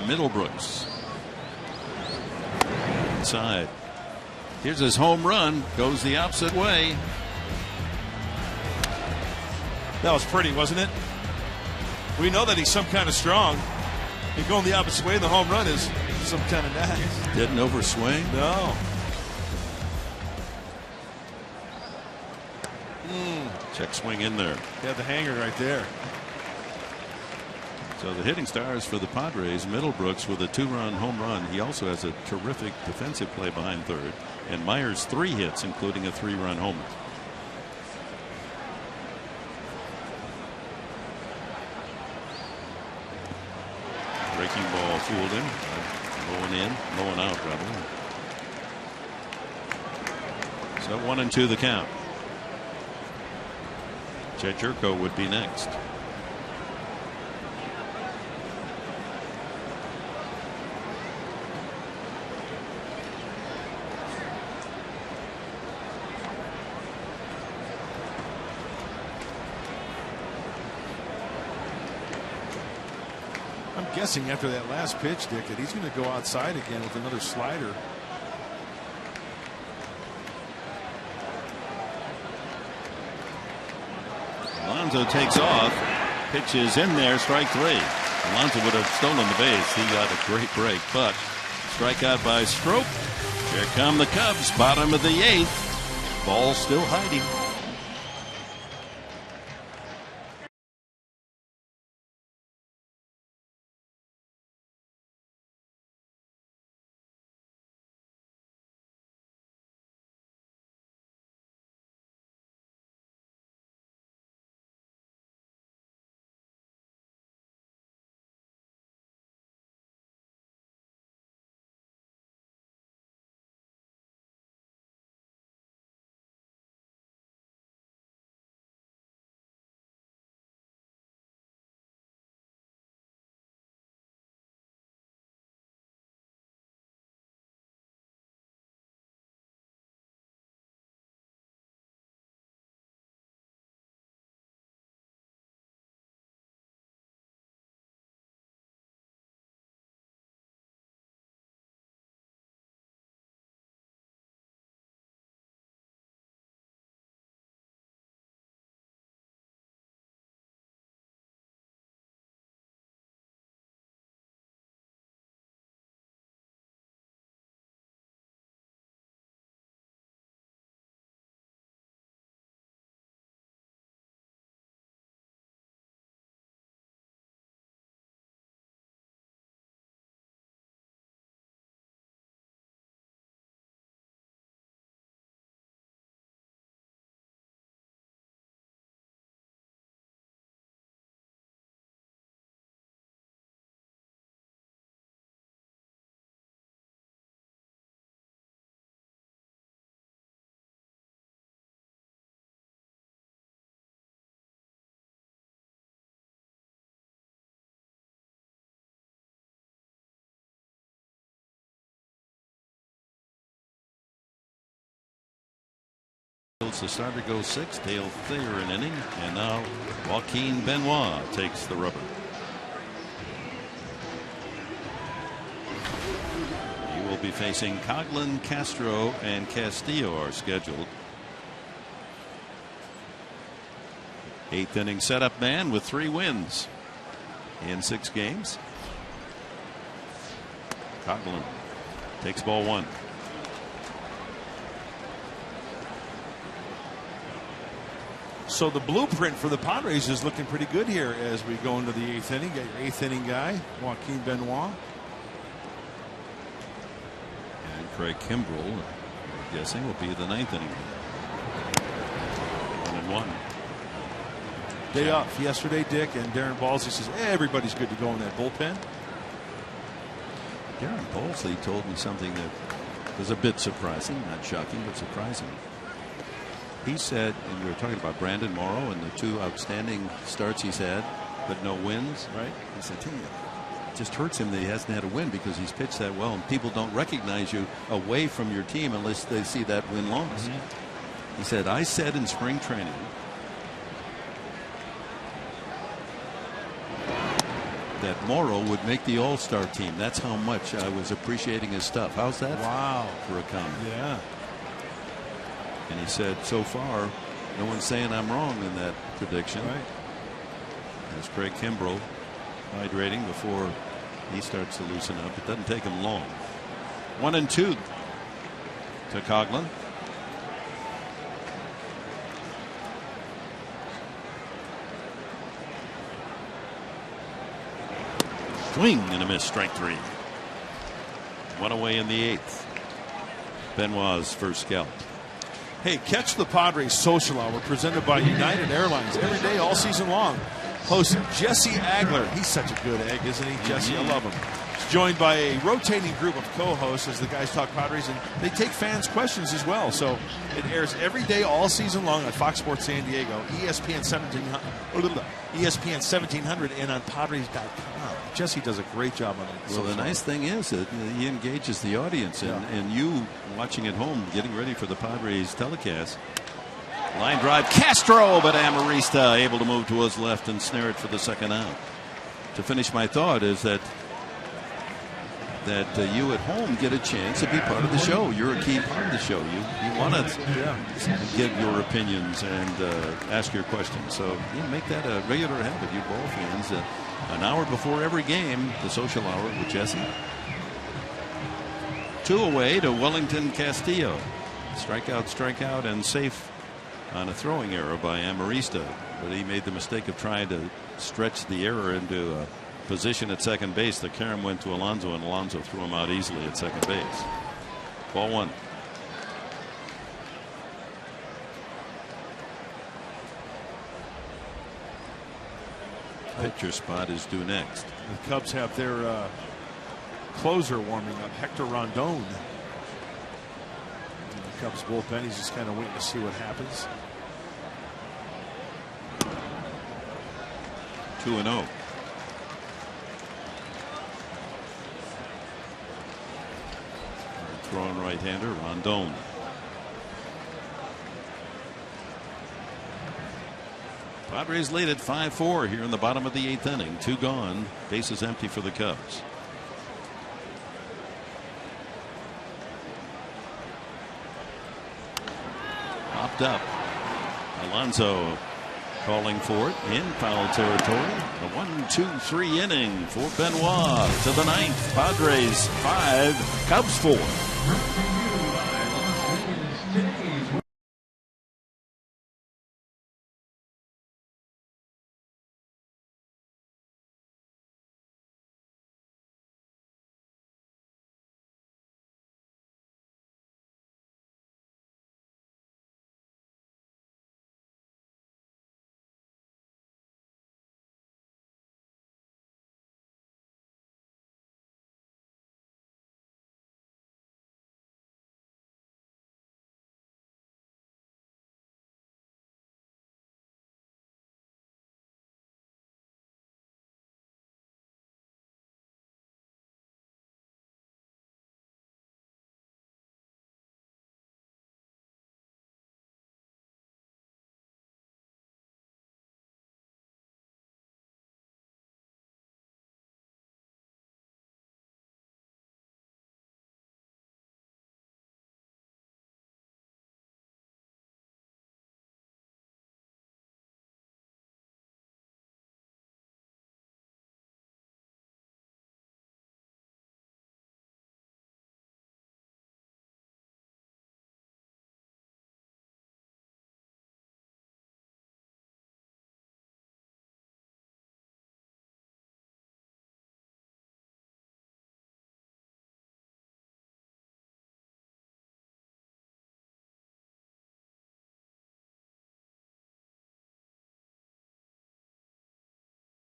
Middlebrooks. Inside. Here's his home run. Goes the opposite way. That was pretty, wasn't it? We know that he's some kind of strong. He's going the opposite way. The home run is some kind of nice. Didn't overswing. No. Check swing in there. Yeah, the hanger right there. So the hitting stars for the Padres, Middlebrooks with a 2-run home run. He also has a terrific defensive play behind third. And Myers 3 hits, including a 3-run homer. Breaking ball fooled him. Blowing out rather. So 1-2 the count. Chet Jerko would be next. I'm guessing after that last pitch, Dick, that he's going to go outside again with another slider. Alonso takes off. Pitch is in there. Strike 3. Alonso would have stolen the base. He got a great break, but strikeout by Stroke. Here come the Cubs. Bottom of the 8th. Ball still hiding. The starter goes 6. Dale Thayer an inning, and now Joaquin Benoit takes the rubber. He will be facing Coghlan, Castro, and Castillo are scheduled. 8th inning setup man with 3 wins in 6 games. Coghlan takes ball 1. So the blueprint for the Padres is looking pretty good here as we go into the 8th inning. Got your 8th inning guy, Joaquin Benoit. And Craig Kimbrell, I'm guessing, will be the 9th inning. 1-1. Day off yesterday, Dick, and Darren Balsley says everybody's good to go in that bullpen. Darren Balsley told me something that was a bit surprising, not shocking, but surprising. He said, and we were talking about Brandon Morrow and the 2 outstanding starts he's had, but no wins. Right. He said, just hurts him that he hasn't had a win because he's pitched that well, and people don't recognize you away from your team unless they see that win-loss. He said, I said in spring training that Morrow would make the All-Star team. That's how much I was appreciating his stuff. How's that? Wow. For a comment. Yeah. And he said, so far, no one's saying I'm wrong in that prediction. Right. There's Craig Kimbrell hydrating before he starts to loosen up. It doesn't take him long. 1-2 to Coughlin. Swing and a miss, strike 3. One away in the 8th. Benoit's first scalp. Hey, catch the Padres Social Hour presented by United Airlines every day, all season long. Host Jesse Agler. He's such a good egg, isn't he, Jesse? I love him. He's joined by a rotating group of co-hosts as the guys talk Padres, and they take fans' questions as well. So it airs every day, all season long on Fox Sports San Diego, ESPN 1700, and on Padres.com. Jesse does a great job on it. Well, the nice thing is that he engages the audience, and you watching at home, getting ready for the Padres telecast. Line drive, Castro, but Amarista able to move to his left and snare it for the second out. To finish my thought is that you at home get a chance to be part of the show. You're a key part of the show. You want to give your opinions and ask your questions. So you make that a regular habit, you ball fans. An hour before every game, the social hour with Jesse. 2 away to Wellington Castillo. Strikeout, and safe on a throwing error by Amarista. But he made the mistake of trying to stretch the error into a position at second base. The carom went to Alonso, and Alonso threw him out easily at second base. Ball 1. Pitcher spot is due next. The Cubs have their closer warming up, Hector Rondon. And the Cubs bullpen, he's just kind of waiting to see what happens. 2-0. Throwing right-hander, Rondon. Padres lead at 5-4 here in the bottom of the 8th inning. 2 gone. Bases empty for the Cubs. Popped up. Alonso calling for it in foul territory. A 1-2-3 inning for Benoit to the 9th. Padres 5, Cubs 4.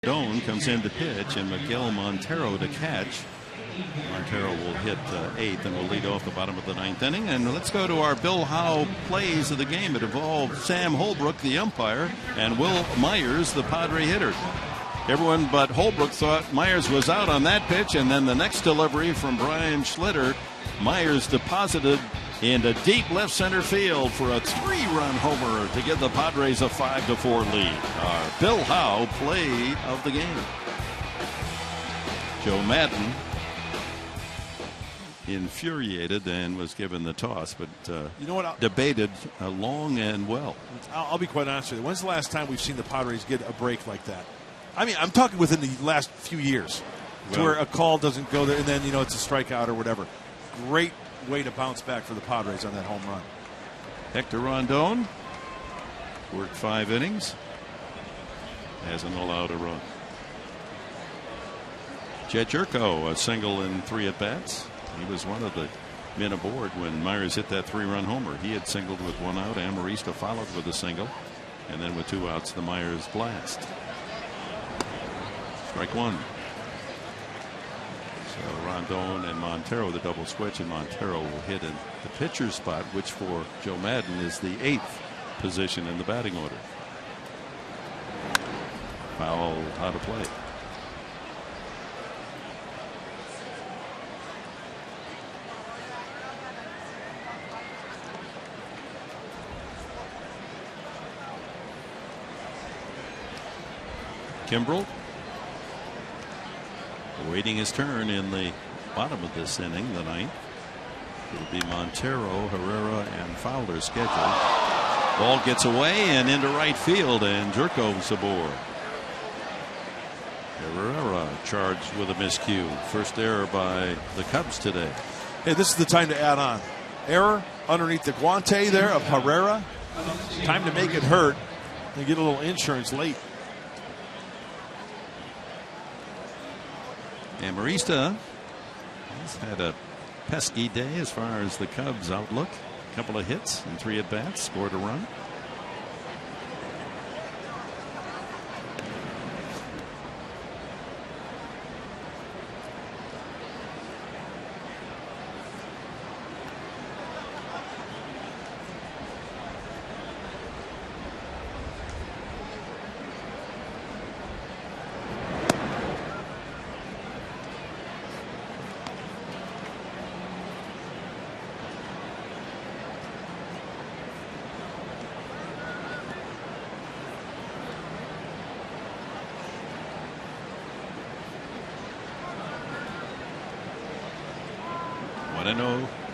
Don comes in to pitch, and Miguel Montero to catch. Montero will hit 8th and will lead off the bottom of the 9th inning. And let's go to our Bill Howe plays of the game. It involved Sam Holbrook, the umpire, and Will Myers, the Padre hitter. Everyone but Holbrook thought Myers was out on that pitch, and then the next delivery from Brian Schlitter, Myers deposited into deep left center field for a 3-run homer to give the Padres a 5-4 lead. Our Bill Howe play of the game. Joe Maddon infuriated and was given the toss, but you know what? Debated long and well. I'll be quite honest with you. When's the last time we've seen the Padres get a break like that? I mean, I'm talking within the last few years, to where a call doesn't go there, and then it's a strikeout or whatever. Great way to bounce back for the Padres on that home run. Hector Rondon worked 5 innings, hasn't allowed a run. Jed Jerko, a single in 3 at-bats. He was one of the men aboard when Myers hit that 3-run homer. He had singled with 1 out. Amarista followed with a single, and then with 2 outs, the Myers blast. Strike 1. So Rondon and Montero, the double switch, and Montero will hit in the pitcher's spot, which for Joe Maddon is the 8th position in the batting order. Foul out of play. Kimbrel awaiting his turn in the bottom of this inning, the 9th. It'll be Montero, Herrera, and Fowler scheduled. Ball gets away and into right field, and Jerko's aboard. Herrera charged with a miscue. First error by the Cubs today. Hey, this is the time to add on. Error underneath the guante there of Herrera. Time to make it hurt and get a little insurance late. Amarista has had a pesky day as far as the Cubs outlook. A couple of hits and 3 at-bats, scored a run.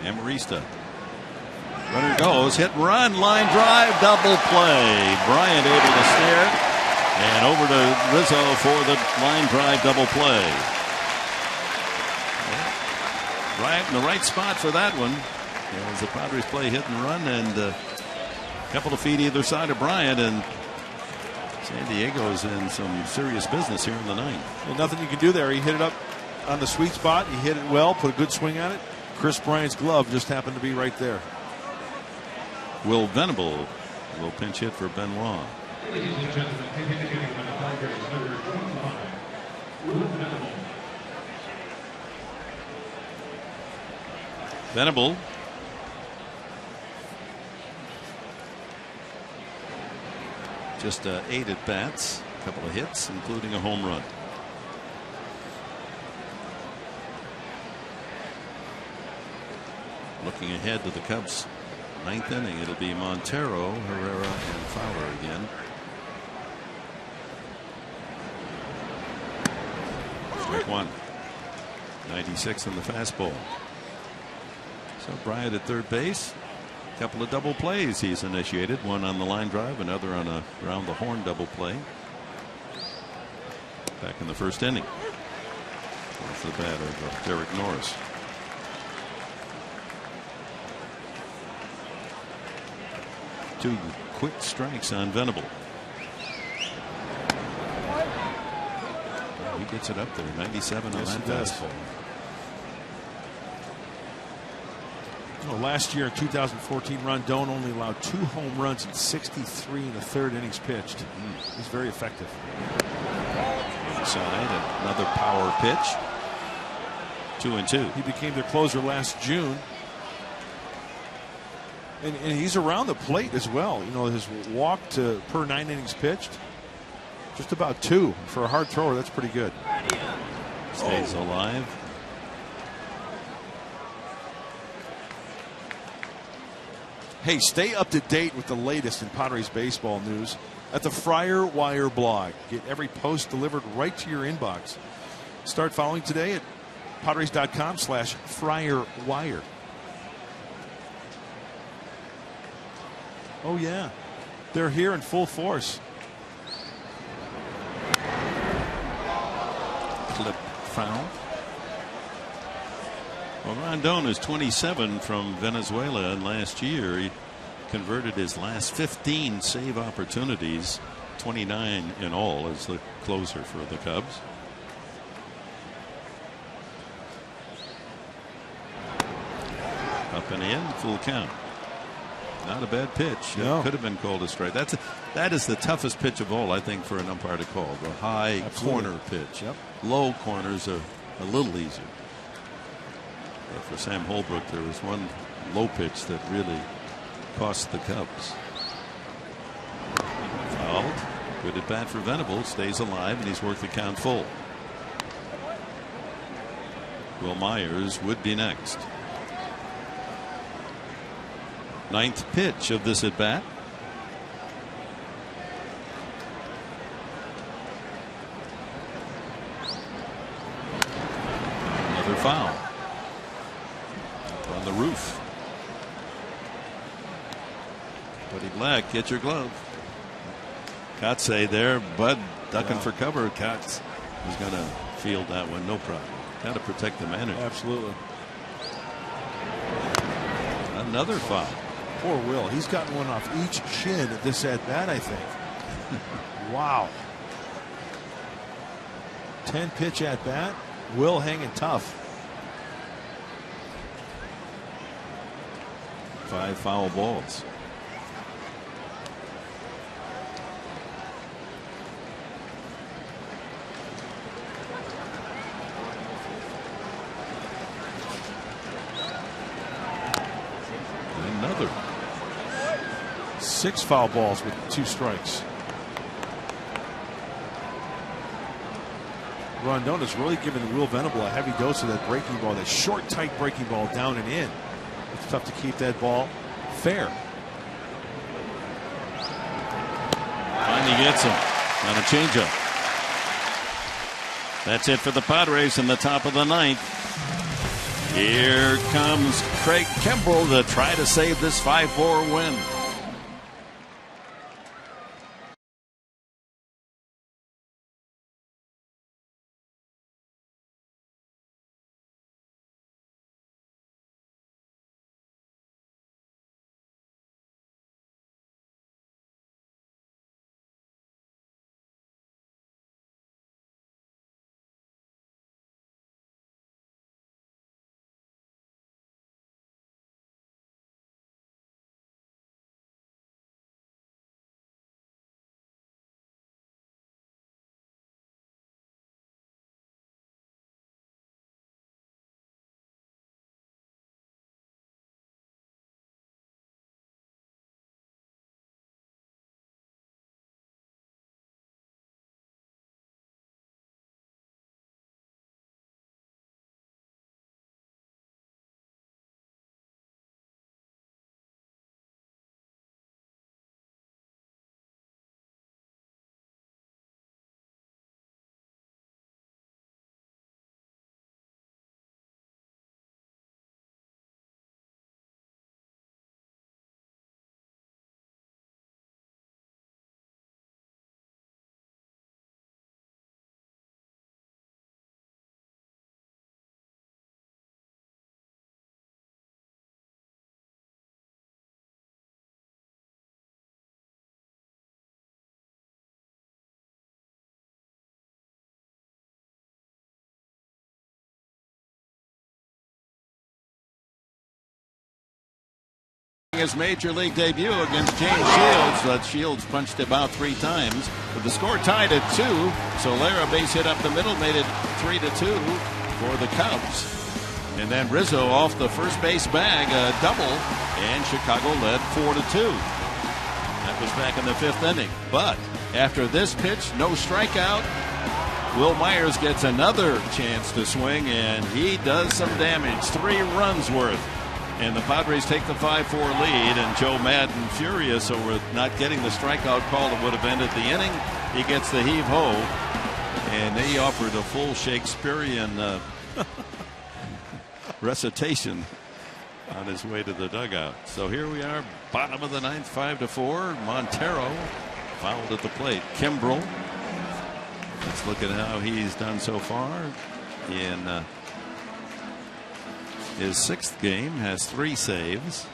Amarista. Runner goes, hit and run, line drive, double play. Bryant able to stare and over to Rizzo for the line drive double play. Bryant in the right spot for that one as the Padres play hit and run, and a couple of feet either side of Bryant, and San Diego's in some serious business here in the 9th. Well, nothing you can do there. He hit it up on the sweet spot. He hit it well, put a good swing on it. Chris Bryant's glove just happened to be right there. Will Venable will pinch hit for Benoit. Venable just 8 at bats, a couple of hits, including a home run. Looking ahead to the Cubs' 9th inning, it'll be Montero, Herrera, and Fowler again. Strike 1. 96 on the fastball. So Bryant at third base. A couple of double plays he's initiated. One on the line drive, another on a round the horn double play. Back in the first inning. Off the bat of Derek Norris. Two quick strikes on Venable. He gets it up there. 97 on that fastball. Last year in 2014, Rondon only allowed 2 home runs in 63 in the 3rd innings pitched. He's very effective. Inside, another power pitch. 2-2. He became their closer last June. And he's around the plate as well. His walk to per 9 innings pitched, Just about 2 for a hard thrower. That's pretty good. Stays alive. Hey, stay up to date with the latest in Padres baseball news at the Friar Wire blog. Get every post delivered right to your inbox. Start following today at Padres.com/FriarWire. Oh, yeah. They're here in full force. Clip foul. Well, Rondon is 27 from Venezuela, and last year he converted his last 15 save opportunities, 29 in all as the closer for the Cubs. Up and in, full count. Not a bad pitch. No. It could have been called a strike. That is the toughest pitch of all, I think, for an umpire to call. The high corner pitch. Yep. Low corners are a little easier. But for Sam Holbrook, there was one low pitch that really cost the Cubs. Fouled. Good at bat for Venable. Stays alive, and he's worked the count full. Will Myers would be next. 9th pitch of this at bat. Another foul. Up on the roof. Buddy Black, get your glove. Kotze there, Bud ducking for cover. Kotze is going to field that one, no problem. Got to protect the manager. Absolutely. Another foul. Poor Will. He's gotten one off each shin at this at bat, I think. Wow. 10 pitch at bat. Will hanging tough. 5 foul balls. Another. 6 foul balls with 2 strikes. Rondon has really given Will Venable a heavy dose of that breaking ball, that short, tight breaking ball down and in. It's tough to keep that ball fair. Finally gets him on a changeup. That's it for the Padres in the top of the 9th. Here comes Craig Kimbrell to try to save this 5-4 win. His major league debut against James Shields. Shields punched about 3 times, but the score tied at 2. Solera base hit up the middle, made it 3-2 for the Cubs. And then Rizzo off the first base bag, a double, and Chicago led 4-2. That was back in the 5th inning. But After this pitch, no strikeout. Will Myers gets another chance to swing, and he does some damage. 3 runs worth. And the Padres take the 5-4 lead, and Joe Madden furious over not getting the strikeout call that would have ended the inning. He gets the heave-ho, and they offered a full Shakespearean recitation on his way to the dugout. So here we are, bottom of the 9th, 5-4. Montero fouled at the plate. Kimbrel, let's look at how he's done so far in his 6th game. Has 3 saves.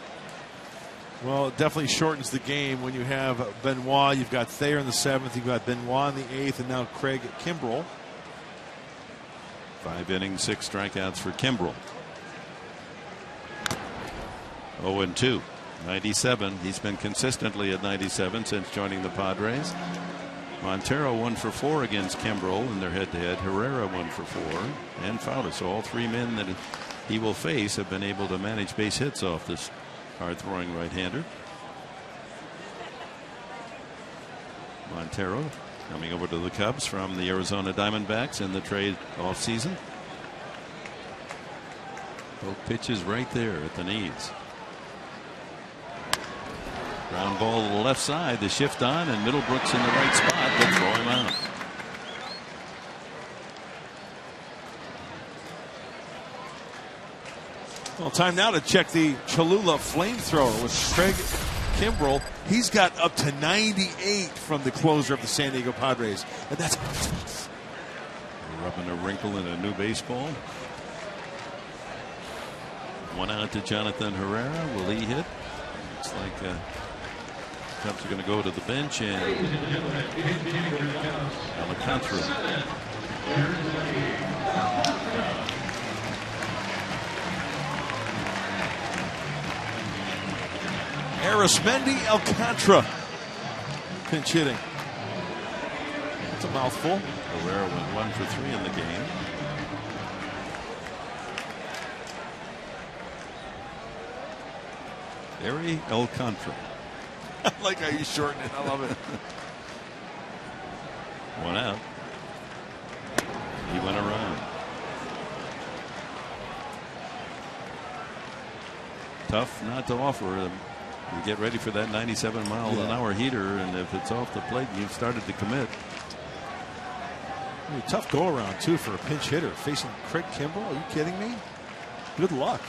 Well, it definitely shortens the game when you have Benoit. You've got Thayer in the 7th. You've got Benoit in the 8th, and now Craig Kimbrel. 5 innings, 6 strikeouts for Kimbrel. 0-2. 97. He's been consistently at 97 since joining the Padres. Montero 1 for 4 against Kimbrel in their head-to-head. Herrera 1 for 4, and Fowler. So all 3 men that he will face have been able to manage base hits off this hard-throwing right-hander. Montero coming over to the Cubs from the Arizona Diamondbacks in the trade offseason. Both pitches right there at the knees. Ground ball to the left side. The shift on, and Middlebrooks in the right spot. They'll throw him out. Well, time now to check the Cholula flamethrower with Craig Kimbrel. He's got up to 98 from the closer of the San Diego Padres, and that's rubbing a wrinkle in a new baseball. 1 out to Jonathan Herrera. Will he hit? Looks like Cubs are going to go to the bench, and Alcantara. Arismendi Alcantara pinch hitting. That's a mouthful. Herrera went 1 for 3 in the game. Ari Alcantara. I like how you shorten it. I love it. 1 out. He went around. Tough not to offer him. You get ready for that 97-mile-an-hour heater, and if it's off the plate and you've started to commit. Ooh, tough go-around, too, for a pinch hitter. Facing Craig Kimbrel? Are you kidding me? Good luck.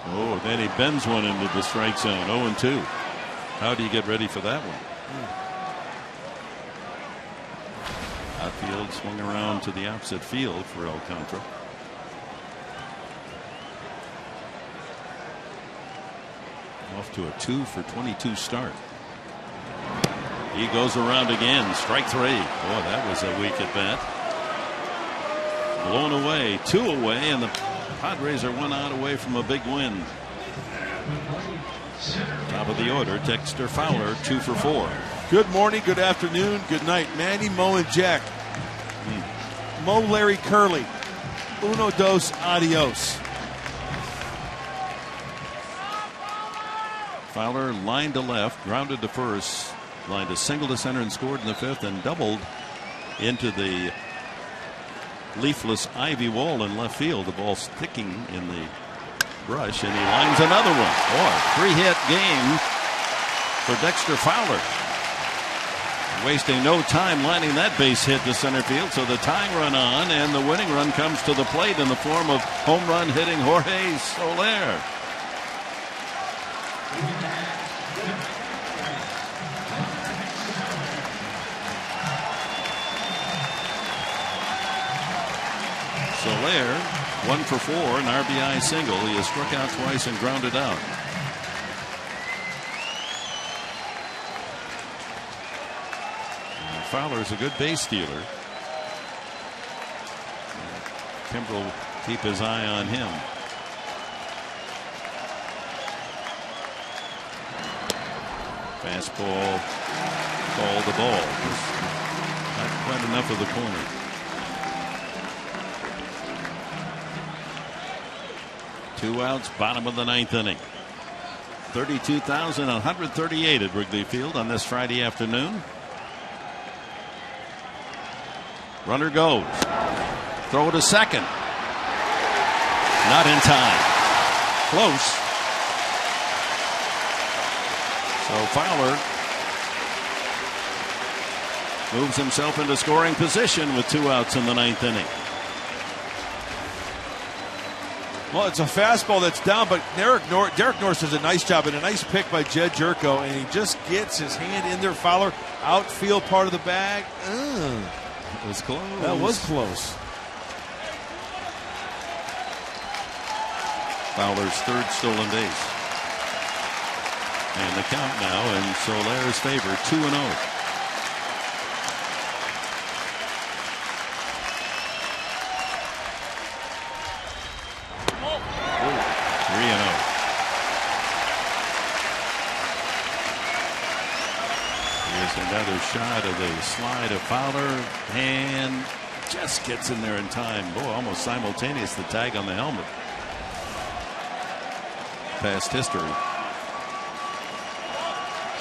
Oh, then he bends one into the strike zone. 0-2. How do you get ready for that one? Outfield swung around to the opposite field for Alcantara. Off to a 2 for 22 start. He goes around again. Strike 3. Boy, that was a weak at bat. Blown away. 2 away, and the Padres are 1 out away from a big win. Top of the order, Dexter Fowler, 2 for 4. Good morning, good afternoon, good night. Manny, Mo, and Jack. Mo, Larry, Curly. Uno, dos, adios. Fowler lined to left, grounded to first, lined a single to center and scored in the 5th, and doubled into the leafless ivy wall in left field. The ball sticking in the brush, and he lines another one. Boy, 3-hit game for Dexter Fowler. Wasting no time lining that base hit to center field, so the tying run on, and the winning run comes to the plate in the form of home run hitting Jorge Soler. Soler, 1 for 4, an RBI single. He has struck out twice and grounded out. Fowler is a good base stealer. Kimbrel will keep his eye on him. Fastball, called the ball. Not quite enough of the corner. Two outs, bottom of the 9th inning. 32,138 at Wrigley Field on this Friday afternoon. Runner goes. Throw to second. Not in time. Close. So Fowler moves himself into scoring position with 2 outs in the 9th inning. Well, it's a fastball that's down, but Derek Norris does a nice job and a nice pick by Jed Jerko, and he just gets his hand in there. Fowler, outfield part of the bag. It was close. That was close. Fowler's 3rd stolen base. And the count now in Solaire's favor, 2-0. Another shot of the slide of Fowler, and just gets in there in time. Boy, almost simultaneous, the tag on the helmet. Past history.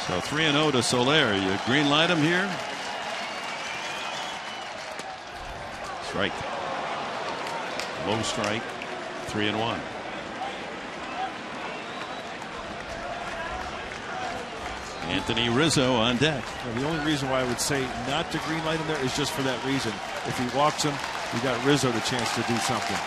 So 3-0 to Soler. You green light him here. Strike. Low strike. 3-1. Anthony Rizzo on deck. Well, the only reason why I would say not to green light him there is just for that reason. If he walks him, you got Rizzo the chance to do something.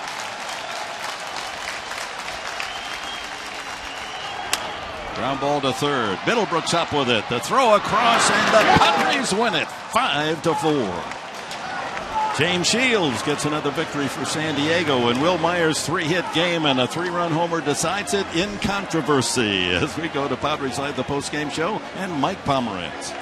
Ground ball to third. Middlebrooks up with it. The throw across, and the Padres win it 5-4. James Shields gets another victory for San Diego, and Will Myers' 3-hit game and a 3-run homer decides it in controversy as we go to Padres Live, the post-game show, and Mike Pomeranz.